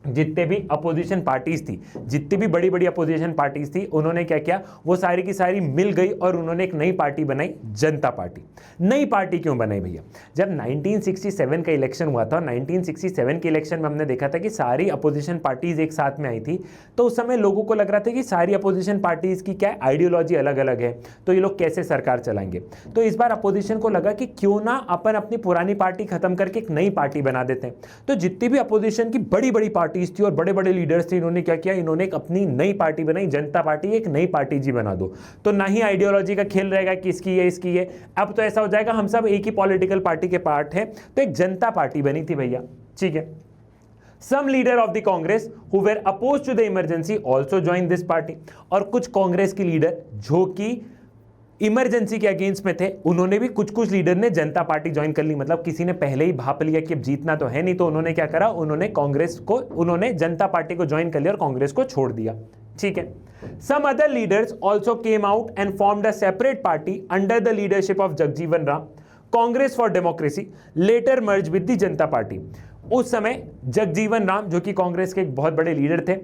जितने भी अपोजिशन पार्टीज थी, जितनी भी बड़ी बड़ी अपोजिशन पार्टीज थी, उन्होंने क्या किया, वो सारी की सारी मिल गई और उन्होंने एक नई पार्टी बनाई, जनता पार्टी। नई पार्टी क्यों बनाई भैया? जब 1967 का इलेक्शन हुआ था, 1967 के इलेक्शन में हमने देखा था कि सारी अपोजिशन पार्टीज एक साथ में आई थी, तो उस समय लोगों को लग रहा था कि सारी अपोजिशन पार्टीज की क्या आइडियोलॉजी अलग अलग है, तो ये लोग कैसे सरकार चलाएंगे। तो इस बार अपोजिशन को लगा कि क्यों ना अपन अपनी पुरानी पार्टी खत्म करके एक नई पार्टी बना देते हैं। तो जितनी भी अपोजिशन की बड़ी बड़ी पार्टी थी और बड़े बड़े लीडर्स थे, इन्होंने क्या किया, इन्होंने एक अपनी नई पार्टी बनाई, जनता पार्टी। एक नई पार्टी जी बना दो, तो ना ही आइडियोलॉजी का खेल रहेगा कि इसकी है इसकी है, अब तो ऐसा हो जाएगा हम सब एक ही पॉलिटिकल पार्टी के पार्ट हैं। तो एक जनता पार्टी बनी थी भैया, ठीक है। Some leader of the Congress who were opposed to the emergency also joined this party, और कुछ कांग्रेस की लीडर जो कि इमरजेंसी के अगेंस्ट में थे, उन्होंने भी कुछ लीडर ने जनता पार्टी ज्वाइन कर ली। मतलब किसी ने पहले ही भाप लिया कि अब जीतना तो है नहीं, तो उन्होंने क्या करा, उन्होंने जनता पार्टी को ज्वाइन कर लिया और कांग्रेस को छोड़ दिया, ठीक है। Some other leaders also came out and formed a separate party under the leadership of Jagjeevan Ram, Congress for Democracy, later merged with the Janata party. उस समय जगजीवन राम, जो कि कांग्रेस के एक बहुत बड़े लीडर थे,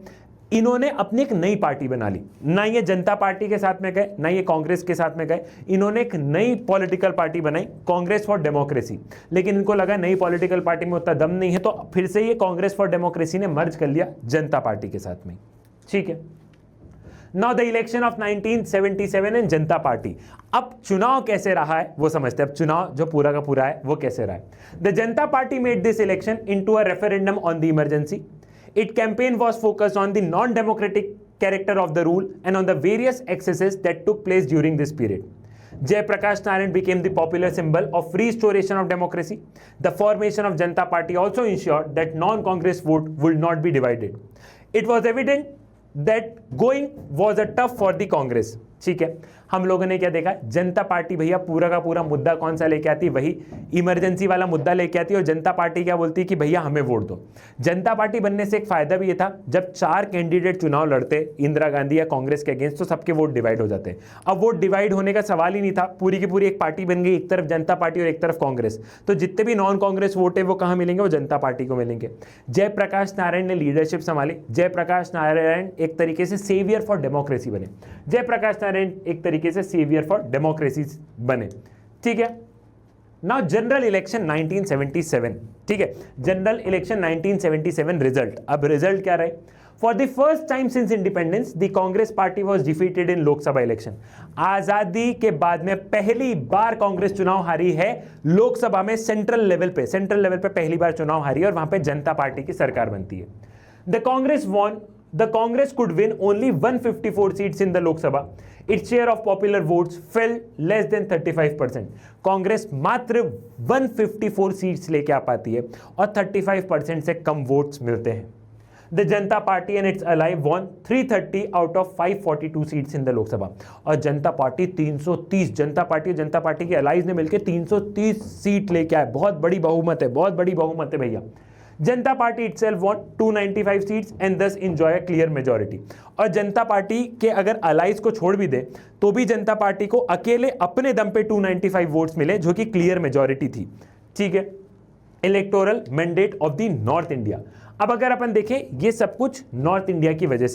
इन्होंने अपनी एक नई पार्टी बना ली। ना ये जनता पार्टी के साथ में गए, ना ये कांग्रेस के साथ में गए, इन्होंने एक नई पॉलिटिकल पार्टी बनाई, कांग्रेस फॉर डेमोक्रेसी। लेकिन इनको लगा नई पॉलिटिकल पार्टी में उतना दम नहीं है, तो फिर से ये कांग्रेस फॉर डेमोक्रेसी ने मर्ज कर लिया जनता पार्टी के साथ में, ठीक है। Now the election of 1977 and Janata party. अब चुनाव कैसे रहा है वो समझते हैं। अब चुनाव जो पूरा का पूरा है वो कैसे रहा है। The Janata party made this election into a referendum on the emergency. Its campaign was focused on the non-democratic character of the rule and on the various excesses that took place during this period. Jayaprakash Narayan became the popular symbol of restoration of democracy. The formation of Janata Party also ensured that non-Congress vote would not be divided. It was evident that going was a tough for the Congress. ठीक है, हम लोगों ने क्या देखा, जनता party भैया पूरा का पूरा मुद्दा कौन सा लेके आती, वही इमरजेंसी वाला मुद्दा लेके आती, और जनता पार्टी क्या बोलती कि भैया हमें वोट दो। जनता पार्टी बनने से एक फायदा भी ये था, जब 4 कैंडिडेट चुनाव लड़ते इंदिरा गांधी या कांग्रेस के अगेंस्ट, तो सबके वोट डिवाइड हो जाते। अब वोट डिवाइड होने का सवाल ही नहीं था, पूरी की पूरी एक पार्टी बन गई, एक तरफ जनता पार्टी और एक तरफ कांग्रेस। तो जितने भी नॉन कांग्रेस वोट है वो कहाँ मिलेंगे, वो जनता पार्टी को मिलेंगे। जयप्रकाश नारायण ने लीडरशिप संभाली। जयप्रकाश नारायण एक तरीके से सेवियर फॉर डेमोक्रेसी बने। जयप्रकाश नारायण एक तरीके से सेवियर फॉर डेमोक्रेसी बने, ठीक है। नाउ जनरल इलेक्शन 1977, ठीक है, जनरल इलेक्शन 1977 रिजल्ट। अब रिजल्ट क्या रहे? For the first time since independence the Congress party was defeated in Lok Sabha election. आजादी के बाद में पहली बार कांग्रेस चुनाव हारी है लोकसभा में, सेंट्रल लेवल पे पहली बार चुनाव हारी है, और वहां पे जनता पार्टी की सरकार बनती है। The Congress could win only 154 seats in the Lok Sabha. Its share of popular votes fell less than 35%. Congress मात्र 154 सीट्स लेके आ पाती है और 35% से कम वोट्स मिलते हैं। The Janata party and its ally won 330 out of 542 seats in the Lok Sabha, और जनता party 330, जनता party के अलाइज ने मिलकर 330 सीट लेके आए। बहुत बड़ी बहुमत है भैया। जनता party itself won 295 seats and thus enjoy a clear majority। और जनता पार्टी के अगर अलाइज को छोड़ भी दे तो भी जनता पार्टी को अकेले अपने दम पे 295 वोट्स मिले, जो कि क्लियर मेजॉरिटी थी, ठीक है। Electoral mandate of the north India. अब अगर अपन देखें, ये सब कुछ नॉर्थ इंडिया की वजह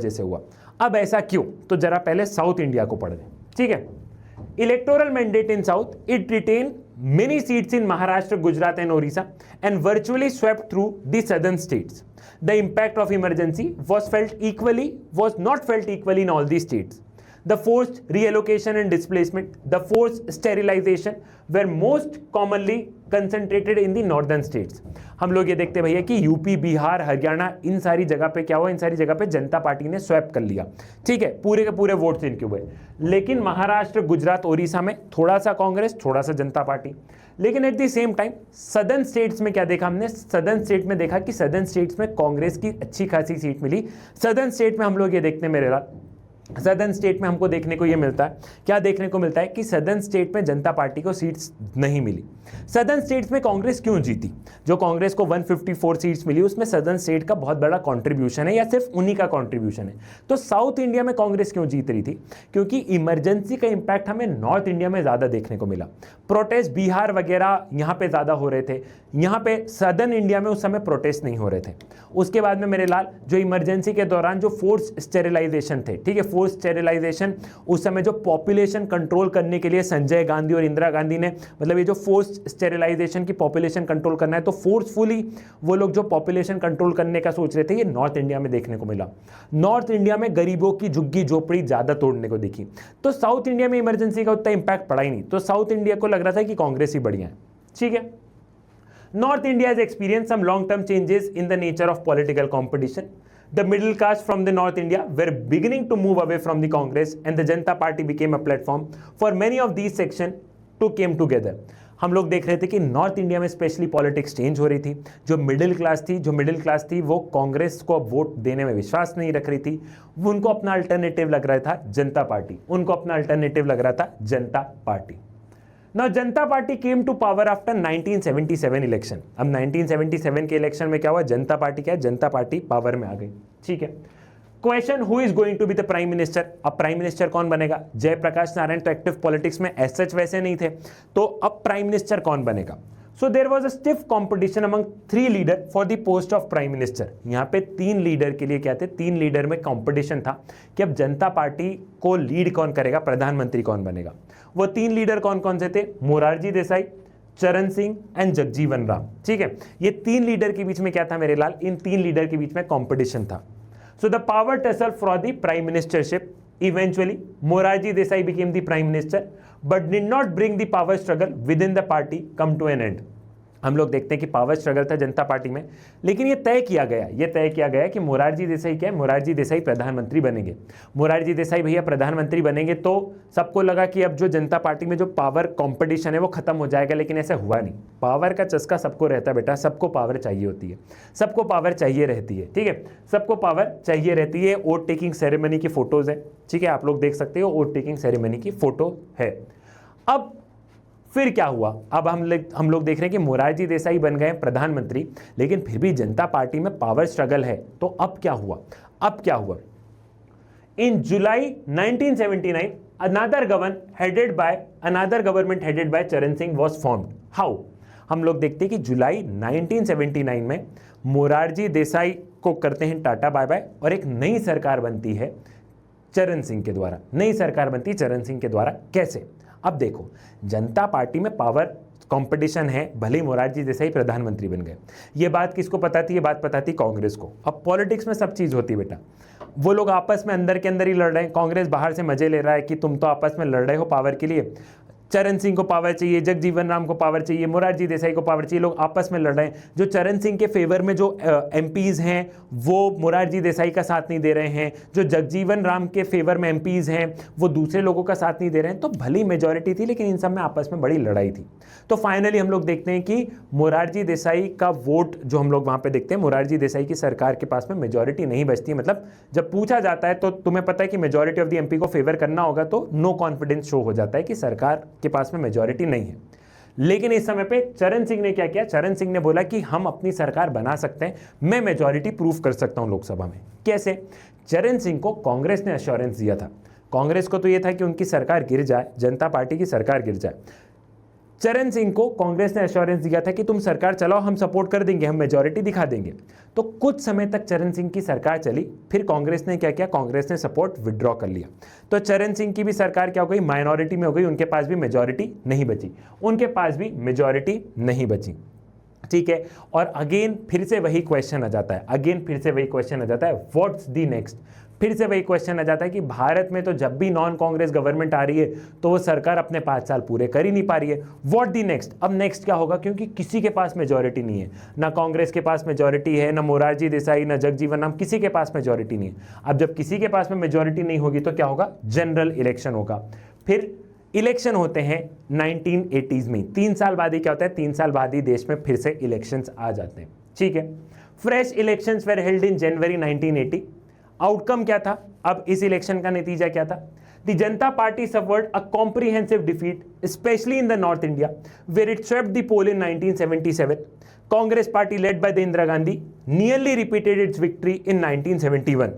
से हुआ। अब ऐसा क्यों, तो जरा पहले साउथ इंडिया को पढ़ लें, ठीक है। Electoral mandate in south, it retain many seats in Maharashtra, Gujarat and Orissa and virtually swept through the southern states. The impact of emergency was not felt equally in all these states. The forced reallocation and displacement, the forced sterilisation were most commonly concentrated in the northern states. हम लोग ये देखते भैया कि UP, Bihar, Haryana, इन सारी जगह पे क्या हुआ, इन सारी जगह पे जनता पार्टी ने स्वैप कर लिया, ठीक है, पूरे के पूरे वोट्स इनके हुए। लेकिन महाराष्ट्र, गुजरात, ओडिशा में थोड़ा सा कांग्रेस, थोड़ा सा जनता पार्टी। लेकिन at the same time southern states में क्या देखा हमने, सदर्न स्टेट में देखा कि सदर्न स्टेट्स में कांग्रेस की अच्छी खासी सीट मिली। सदर्न स्टेट में हम लोग ये देखते हैं मेरे लाल, सदर्न स्टेट में हमको देखने को ये मिलता है, क्या देखने को मिलता है कि सदर्न स्टेट में जनता पार्टी को सीट्स नहीं मिली। सदर्न स्टेट्स में कांग्रेस क्यों जीती? जो कांग्रेस को 154 सीट्स मिली उसमें सदर्न स्टेट का बहुत बड़ा कंट्रीब्यूशन है, या सिर्फ उन्हीं का कंट्रीब्यूशन है। तो साउथ इंडिया में कांग्रेस क्यों जीत रही थी? क्योंकि इमरजेंसी का इंपैक्ट हमें नॉर्थ इंडिया में ज्यादा देखने को मिला। प्रोटेस्ट बिहार वगैरह यहाँ पे ज्यादा हो रहे थे, यहाँ पे सदर्न इंडिया में उस समय प्रोटेस्ट नहीं हो रहे थे। उसके बाद में मेरे लाल जो इमरजेंसी के दौरान जो फोर्स स्टेरिलाइजेशन थे, ठीक है, फोर्स स्टेरिलाइजेशन, उस समय जो पॉपुलेशन कंट्रोल करने के लिए संजय गांधी और इंदिरा गांधी ने, मतलब ये जो फोर्स स्टेरिलाइजेशन की पॉपुलेशन कंट्रोल करना है, तो फोर्सफुली वो लोग जो पॉपुलेशन कंट्रोल करने का सोच रहे थे, ये नॉर्थ इंडिया में देखने को मिला। नॉर्थ इंडिया में गरीबों की झुग्गी झोपड़ी ज्यादा तोड़ने को दिखी। तो साउथ इंडिया में इमरजेंसी का उतना इंपैक्ट पड़ा ही नहीं। तो साउथ इंडिया को लग रहा था कि कांग्रेस ही बढ़िया है, ठीक है। North India has experienced some long-term changes in the nature of political competition. The middle caste from the North India were beginning to move away from the Congress, and the Janata Party became a platform for many of these sections to came together. हम लोग देख रहे थे कि north India में specially politics change हो रही थी। जो मिडिल क्लास थी वो कांग्रेस को वोट देने में विश्वास नहीं रख रही थी। वो उनको अपना अल्टरनेटिव लग रहा था जनता पार्टी, उनको अपना अल्टरनेटिव लग रहा था जनता party. Now Janata party came to power after 1977 election. अब 1977 के इलेक्शन में क्या हुआ, जनता पार्टी क्या है, जनता पार्टी पावर में आ गई, ठीक है। Question, who is going to be the prime minister? अब प्राइम मिनिस्टर कौन बनेगा? जयप्रकाश नारायण तो एक्टिव पॉलिटिक्स में एज सच वैसे नहीं थे, तो अब प्राइम मिनिस्टर कौन बनेगा? So there was a stiff competition among 3 leader for the post of prime minister. यहाँ पे 3 लीडर के लिए क्या थे, 3 लीडर में कंपटीशन था कि अब जनता पार्टी को लीड कौन करेगा, प्रधानमंत्री कौन बनेगा। वो 3 लीडर कौन कौन से थे? मोरारजी देसाई, चरण सिंह एंड जगजीवन राम, ठीक है। ये 3 लीडर के बीच में क्या था मेरे लाल, इन 3 लीडर के बीच में कंपटीशन था। So the power tussle for the prime ministership. Eventually, Morarji Desai became the prime minister, but did not bring the power struggle within the party come to an end. हम लोग देखते हैं कि power struggle था जनता party में, लेकिन ये तय किया गया कि मोरारजी देसाई क्या है, मोरारजी देसाई प्रधानमंत्री बनेंगे। मोरारजी देसाई भैया प्रधानमंत्री बनेंगे तो सबको लगा कि अब जो जनता पार्टी में जो पावर कंपटीशन है वो खत्म हो जाएगा, लेकिन ऐसा हुआ नहीं। पावर का चस्का सबको रहता है बेटा, सबको पावर चाहिए होती है, सबको पावर चाहिए रहती है, ठीक है, सबको पावर चाहिए रहती है। वोट टेकिंग सेरेमनी की फोटोज है, ठीक है, आप लोग देख सकते हो, वोट टेकिंग सेरेमनी की फोटो है। अब फिर क्या हुआ, अब हम लोग देख रहे हैं कि मोरारजी देसाई बन गए प्रधानमंत्री, लेकिन फिर भी जनता पार्टी में पावर स्ट्रगल है। तो अब क्या हुआ, इन जुलाई 1979 अनदर गवर्नमेंट हेडेड बाय चरण सिंह वाज फॉर्म्ड। हाउ? हम लोग देखते हैं कि जुलाई 1979 में मोरारजी देसाई को करते हैं टाटा बाय बाय, और एक नई सरकार बनती है चरण सिंह के द्वारा। नई सरकार बनती है चरण सिंह के द्वारा। कैसे? अब देखो, जनता पार्टी में पावर कंपटीशन है, भले ही मोरारजी देसाई प्रधानमंत्री बन गए। ये बात किसको पता थी? ये बात पता थी कांग्रेस को। अब पॉलिटिक्स में सब चीज होती है बेटा, वो लोग आपस में अंदर के अंदर ही लड़ रहे हैं। कांग्रेस बाहर से मजे ले रहा है कि तुम तो आपस में लड़ रहे हो पावर के लिए। चरण सिंह को पावर चाहिए, जगजीवन राम को पावर चाहिए, मोरारजी देसाई को पावर चाहिए, लोग आपस में लड़ रहे हैं। जो चरण सिंह के फेवर में जो एमपीज हैं वो मोरारजी देसाई का साथ नहीं दे रहे हैं, जो जगजीवन राम के फेवर में एमपीज हैं वो दूसरे लोगों का साथ नहीं दे रहे हैं। तो भली मेजॉरिटी थी, लेकिन इन सब में आपस में बड़ी लड़ाई थी। तो फाइनली हम लोग देखते हैं कि मोरारजी देसाई का वोट जो हम लोग वहां पे देखते हैं, मोरारजी देसाई की सरकार के पास में मेजॉरिटी नहीं बचती है। मतलब जब पूछा जाता है तो तुम्हें पता है कि मेजॉरिटी ऑफ द एमपी को फेवर करना होगा, तो नो कॉन्फिडेंस शो हो जाता है कि सरकार के पास में मेजॉरिटी नहीं है। लेकिन इस समय पे चरण सिंह ने क्या किया? चरण सिंह ने बोला कि हम अपनी सरकार बना सकते हैं, मैं मेजॉरिटी प्रूव कर सकता हूं लोकसभा में। कैसे? चरण सिंह को कांग्रेस ने अश्योरेंस दिया था। कांग्रेस को तो यह था कि उनकी सरकार गिर जाए, जनता पार्टी की सरकार गिर जाए। चरण सिंह को कांग्रेस ने एश्योरेंस दिया था कि तुम सरकार चलाओ, हम सपोर्ट कर देंगे, हम मेजॉरिटी दिखा देंगे। तो कुछ समय तक चरण सिंह की सरकार चली, फिर कांग्रेस ने क्या किया? कांग्रेस ने सपोर्ट विड्रॉ कर लिया। तो चरण सिंह की भी सरकार क्या हो गई? माइनॉरिटी में हो गई, उनके पास भी मेजॉरिटी नहीं बची, ठीक है। और अगेन फिर से वही क्वेश्चन आ जाता है, व्हाट्स द नेक्स्ट? फिर से वही क्वेश्चन आ जाता है कि भारत में तो जब भी नॉन कांग्रेस गवर्नमेंट आ रही है तो वो सरकार अपने 5 साल पूरे कर ही नहीं पा रही है। What the next? अब नेक्स्ट क्या होगा? क्योंकि किसी के पास मेजॉरिटी नहीं है, ना कांग्रेस के पास मेजॉरिटी है, ना मोरारजी देसाई, ना जगजीवन राम, किसी के पास मेजॉरिटी नहीं है। अब जब किसी के पास में मेजॉरिटी नहीं होगी तो क्या होगा? जनरल इलेक्शन होगा। फिर इलेक्शन होते हैं 1980s में, 3 साल बाद ही क्या होता है? 3 साल बाद ही देश में फिर से इलेक्शंस आ जाते हैं। ठीक है, fresh elections were held in January 1980। Outcome क्या था? अब इस इलेक्शन का नतीजा क्या था? The Janata party suffered a comprehensive defeat specially in the north India where it swept the poll in 1977. Congress party led by the Indira Gandhi nearly repeated its victory in 1971.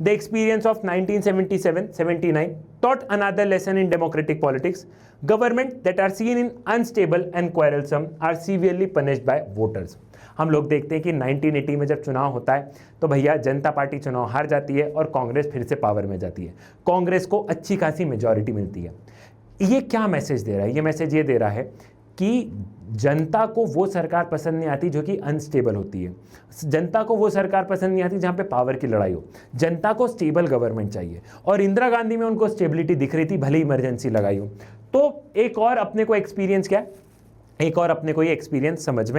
The experience of 1977-79 taught another lesson in democratic politics. Government that are seen in unstable and quarrelsome are severely punished by voters. हम लोग देखते हैं कि 1980 में जब चुनाव होता है तो भैया जनता पार्टी चुनाव हार जाती है और कांग्रेस फिर से पावर में जाती है। कांग्रेस को अच्छी खासी मेजॉरिटी मिलती है। ये क्या मैसेज दे रहा है? ये मैसेज ये दे रहा है कि जनता को वो सरकार पसंद नहीं आती जो कि अनस्टेबल होती है। जनता को वो सरकार पसंद नहीं आती जहाँ पे पावर की लड़ाई हो। जनता को स्टेबल गवर्नमेंट चाहिए और इंदिरा गांधी में उनको स्टेबिलिटी दिख रही थी, भले इमरजेंसी लगाई हो। तो एक और अपने को एक्सपीरियंस क्या है? एक और अपने को ये एक्सपीरियंस समझ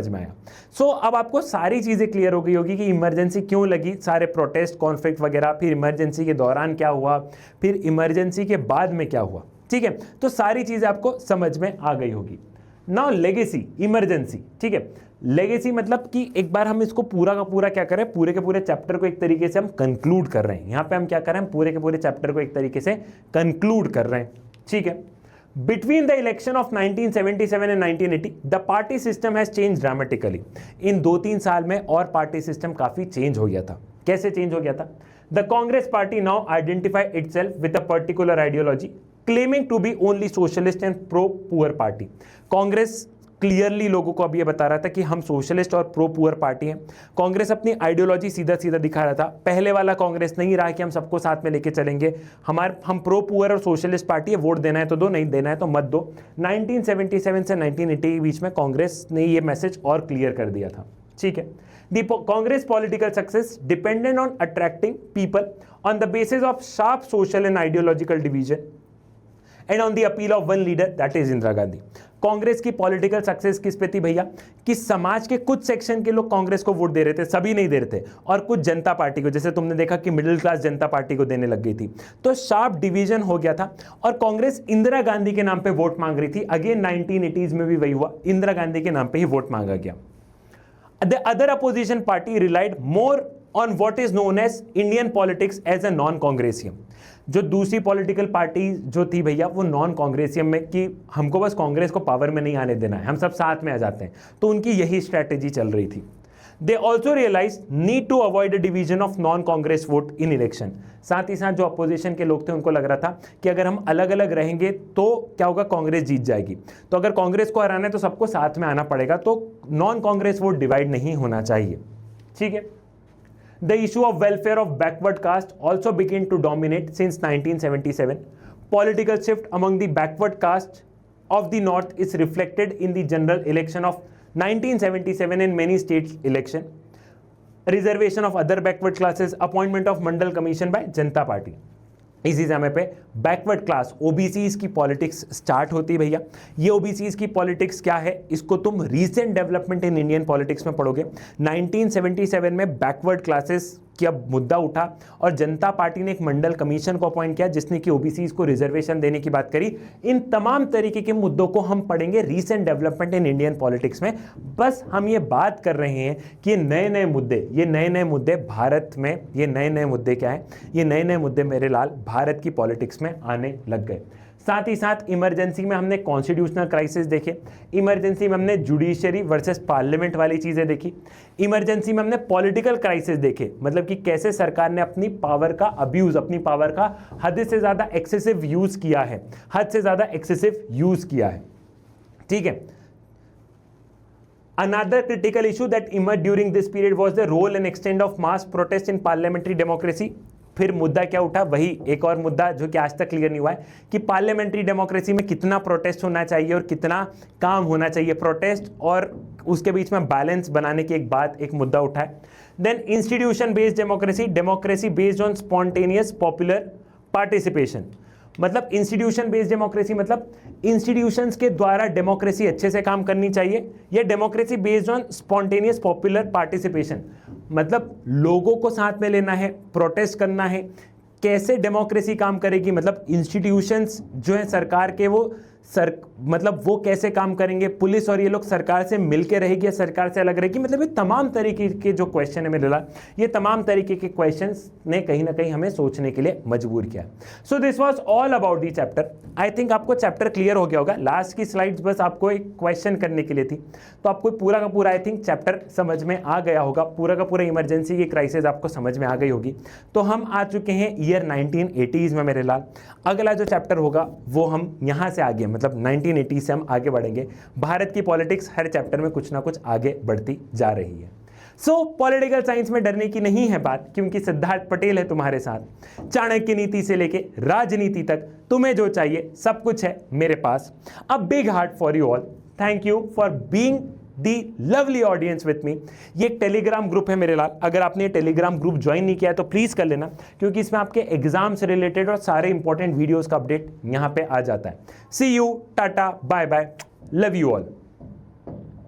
में आया, सो अब आपको सारी चीज़ें क्लियर हो गई होगी कि इमरजेंसी क्यों लगी, सारे प्रोटेस्ट, कॉन्फ्लिक्ट वगैरह, फिर इमरजेंसी के दौरान क्या हुआ, फिर इमरजेंसी के बाद में क्या हुआ। ठीक है, तो सारी चीज़ें आपको समझ में आ गई होगी। Now legacy, emergency. ठीक है, लेगेसी मतलब कि एक बार हम इसको पूरा का पूरा क्या करें, पूरे के पूरे चैप्टर को एक तरीके से हम कंक्लूड कर रहे हैं। यहाँ पे हम क्या कर रहे हैं? पूरे के पूरे चैप्टर को एक तरीके से कंक्लूड कर रहे हैं। ठीक है, Between the election of 1977 and 1980, the party system has changed dramatically. इन 2-3 साल में और पार्टी सिस्टम काफी चेंज हो गया था। कैसे चेंज हो गया था? The Congress party now identify itself with a particular ideology, claiming to be only socialist and pro-poor party. Congress clearly लोगों को अब ये बता रहा था कि हम सोशलिस्ट और प्रो पुअर पार्टी हैं। कांग्रेस अपनी आइडियोलॉजी सीधा सीधा दिखा रहा था। पहले वाला कांग्रेस नहीं रहा कि हम सबको साथ में लेके चलेंगे, हम प्रो पुअर और सोशलिस्ट पार्टी है, वोट देना है तो दो, नहीं देना है तो मत दो। 1977 से 1980 के बीच में कांग्रेस ने ये मैसेज और क्लियर कर दिया था। ठीक है, The Congress political success depended on attracting people on the basis of sharp social and ideological division and on the appeal of one leader, that is Indira Gandhi. Congress की पॉलिटिकल सक्सेस किस पे थी भैया? कि समाज के कुछ सेक्शन के लोग कांग्रेस को वोट दे रहे थे, सभी नहीं दे रहे थे, और कुछ जनता पार्टी को, जैसे तुमने देखा कि मिडिल क्लास जनता पार्टी को देने लग गई थी। तो शार्प डिवीजन हो गया था और कांग्रेस इंदिरा गांधी के नाम पे वोट मांग रही थी। अगेन 1980s में भी वही हुआ, इंदिरा गांधी के नाम पे ही वोट मांगा गया। The other opposition party relied more on what is known as Indian politics as a non-Congressian. जो दूसरी पॉलिटिकल पार्टी जो थी भैया वो नॉन कांग्रेसियम में, कि हमको बस कांग्रेस को पावर में नहीं आने देना है, हम सब साथ में आ जाते हैं, तो उनकी यही स्ट्रैटेजी चल रही थी। They also realise need to avoid a division of non Congress vote in election. साथ ही साथ जो अपोजिशन के लोग थे उनको लग रहा था कि अगर हम अलग अलग रहेंगे तो क्या होगा, कांग्रेस जीत जाएगी। तो अगर कांग्रेस को हराना है तो सबको साथ में आना पड़ेगा, तो नॉन कांग्रेस वोट डिवाइड नहीं होना चाहिए। ठीक है, The issue of welfare of backward caste also began to dominate since 1977. Political shift among the backward caste of the north is reflected in the general election of 1977 and many states election. Reservation of other backward classes, appointment of Mandal Commission by Janata Party. इसी समय पे backward class OBCs की politics start होती है भैया। ये OBCs की politics क्या है, इसको तुम recent development in Indian politics में पढ़ोगे। 1977 में बैकवर्ड क्लासेस की अब मुद्दा उठा और जनता पार्टी ने एक मंडल कमीशन को अपॉइंट किया जिसने कि ओबीसीज को रिजर्वेशन देने की बात करी। इन तमाम तरीके के मुद्दों को हम पढ़ेंगे recent development in Indian politics में। बस हम ये बात कर रहे हैं कि ये नए नए मुद्दे भारत में, ये नए नए मुद्दे क्या है, ये नए नए मुद्दे मेरे लाल भारत की पॉलिटिक्स में आने लग गए। साथ ही साथ इमरजेंसी में हमने कॉन्स्टिट्यूशनल क्राइसिस देखे, इमरजेंसी में हमने जुडिशरी वर्सेस पार्लियामेंट वाली चीज़ें देखी, इमरजेंसी में हमने पॉलिटिकल क्राइसिस देखे, मतलब कि कैसे सरकार ने अपनी पावर का अब्यूज़, अपनी पावर का हद से ज़्यादा एक्सेसिव यूज़ किया है, ठीक है। Another critical issue that emerged during this period was the role and extent of mass protest in parliamentary democracy. फिर मुद्दा क्या उठा, वही एक और मुद्दा जो कि आज तक क्लियर नहीं हुआ है कि पार्लियामेंट्री डेमोक्रेसी में कितना प्रोटेस्ट होना चाहिए और कितना काम होना चाहिए। प्रोटेस्ट और उसके बीच में बैलेंस बनाने की एक मुद्दा उठा है। Then institution based democracy, democracy based on spontaneous popular participation. मतलब इंस्टीट्यूशन बेस्ड डेमोक्रेसी मतलब इंस्टीट्यूशंस के द्वारा डेमोक्रेसी अच्छे से काम करनी चाहिए, या democracy based on spontaneous popular participation मतलब लोगों को साथ में लेना है, प्रोटेस्ट करना है। कैसे डेमोक्रेसी काम करेगी, मतलब इंस्टीट्यूशंस जो है सरकार के वो मतलब वो कैसे काम करेंगे, पुलिस और ये लोग सरकार से मिलके रहेगी या सरकार से अलग रहेगी। मतलब ये तमाम तरीके के जो क्वेश्चन है मेरे लाल, ये तमाम तरीके के क्वेश्चंस ने कहीं ना कहीं हमें सोचने के लिए मजबूर किया। So this was all about the chapter. I think आपको चैप्टर क्लियर हो गया होगा। लास्ट की स्लाइड्स बस आपको एक क्वेश्चन करने के लिए थी, तो आपको पूरा का पूरा आई थिंक चैप्टर समझ में आ गया होगा, पूरा का पूरा इमरजेंसी की क्राइसिस आपको समझ में आ गई होगी। तो हम आ चुके हैं ईयर 1980s में मेरे लाल। अगला जो चैप्टर होगा वो हम यहाँ से आगे मतलब 1980 से हम आगे बढ़ेंगे। भारत की पॉलिटिक्स हर चैप्टर में कुछ ना कुछ आगे बढ़ती जा रही है। सो पॉलिटिकल साइंस में डरने की नहीं है बात, क्योंकि सिद्धार्थ पटेल है तुम्हारे साथ। चाणक्य नीति से लेके राजनीति तक तुम्हें जो चाहिए सब कुछ है मेरे पास। A big heart for you all. Thank you for being the lovely audience with me. ये एक टेलीग्राम ग्रुप है मेरे लाल, अगर आपने ये टेलीग्राम ग्रुप ज्वाइन नहीं किया है तो प्लीज़ कर लेना, क्योंकि इसमें आपके एग्जाम से रिलेटेड और सारे इंपॉर्टेंट वीडियोस का अपडेट यहाँ पे आ जाता है। See you, tata, bye bye, love you all.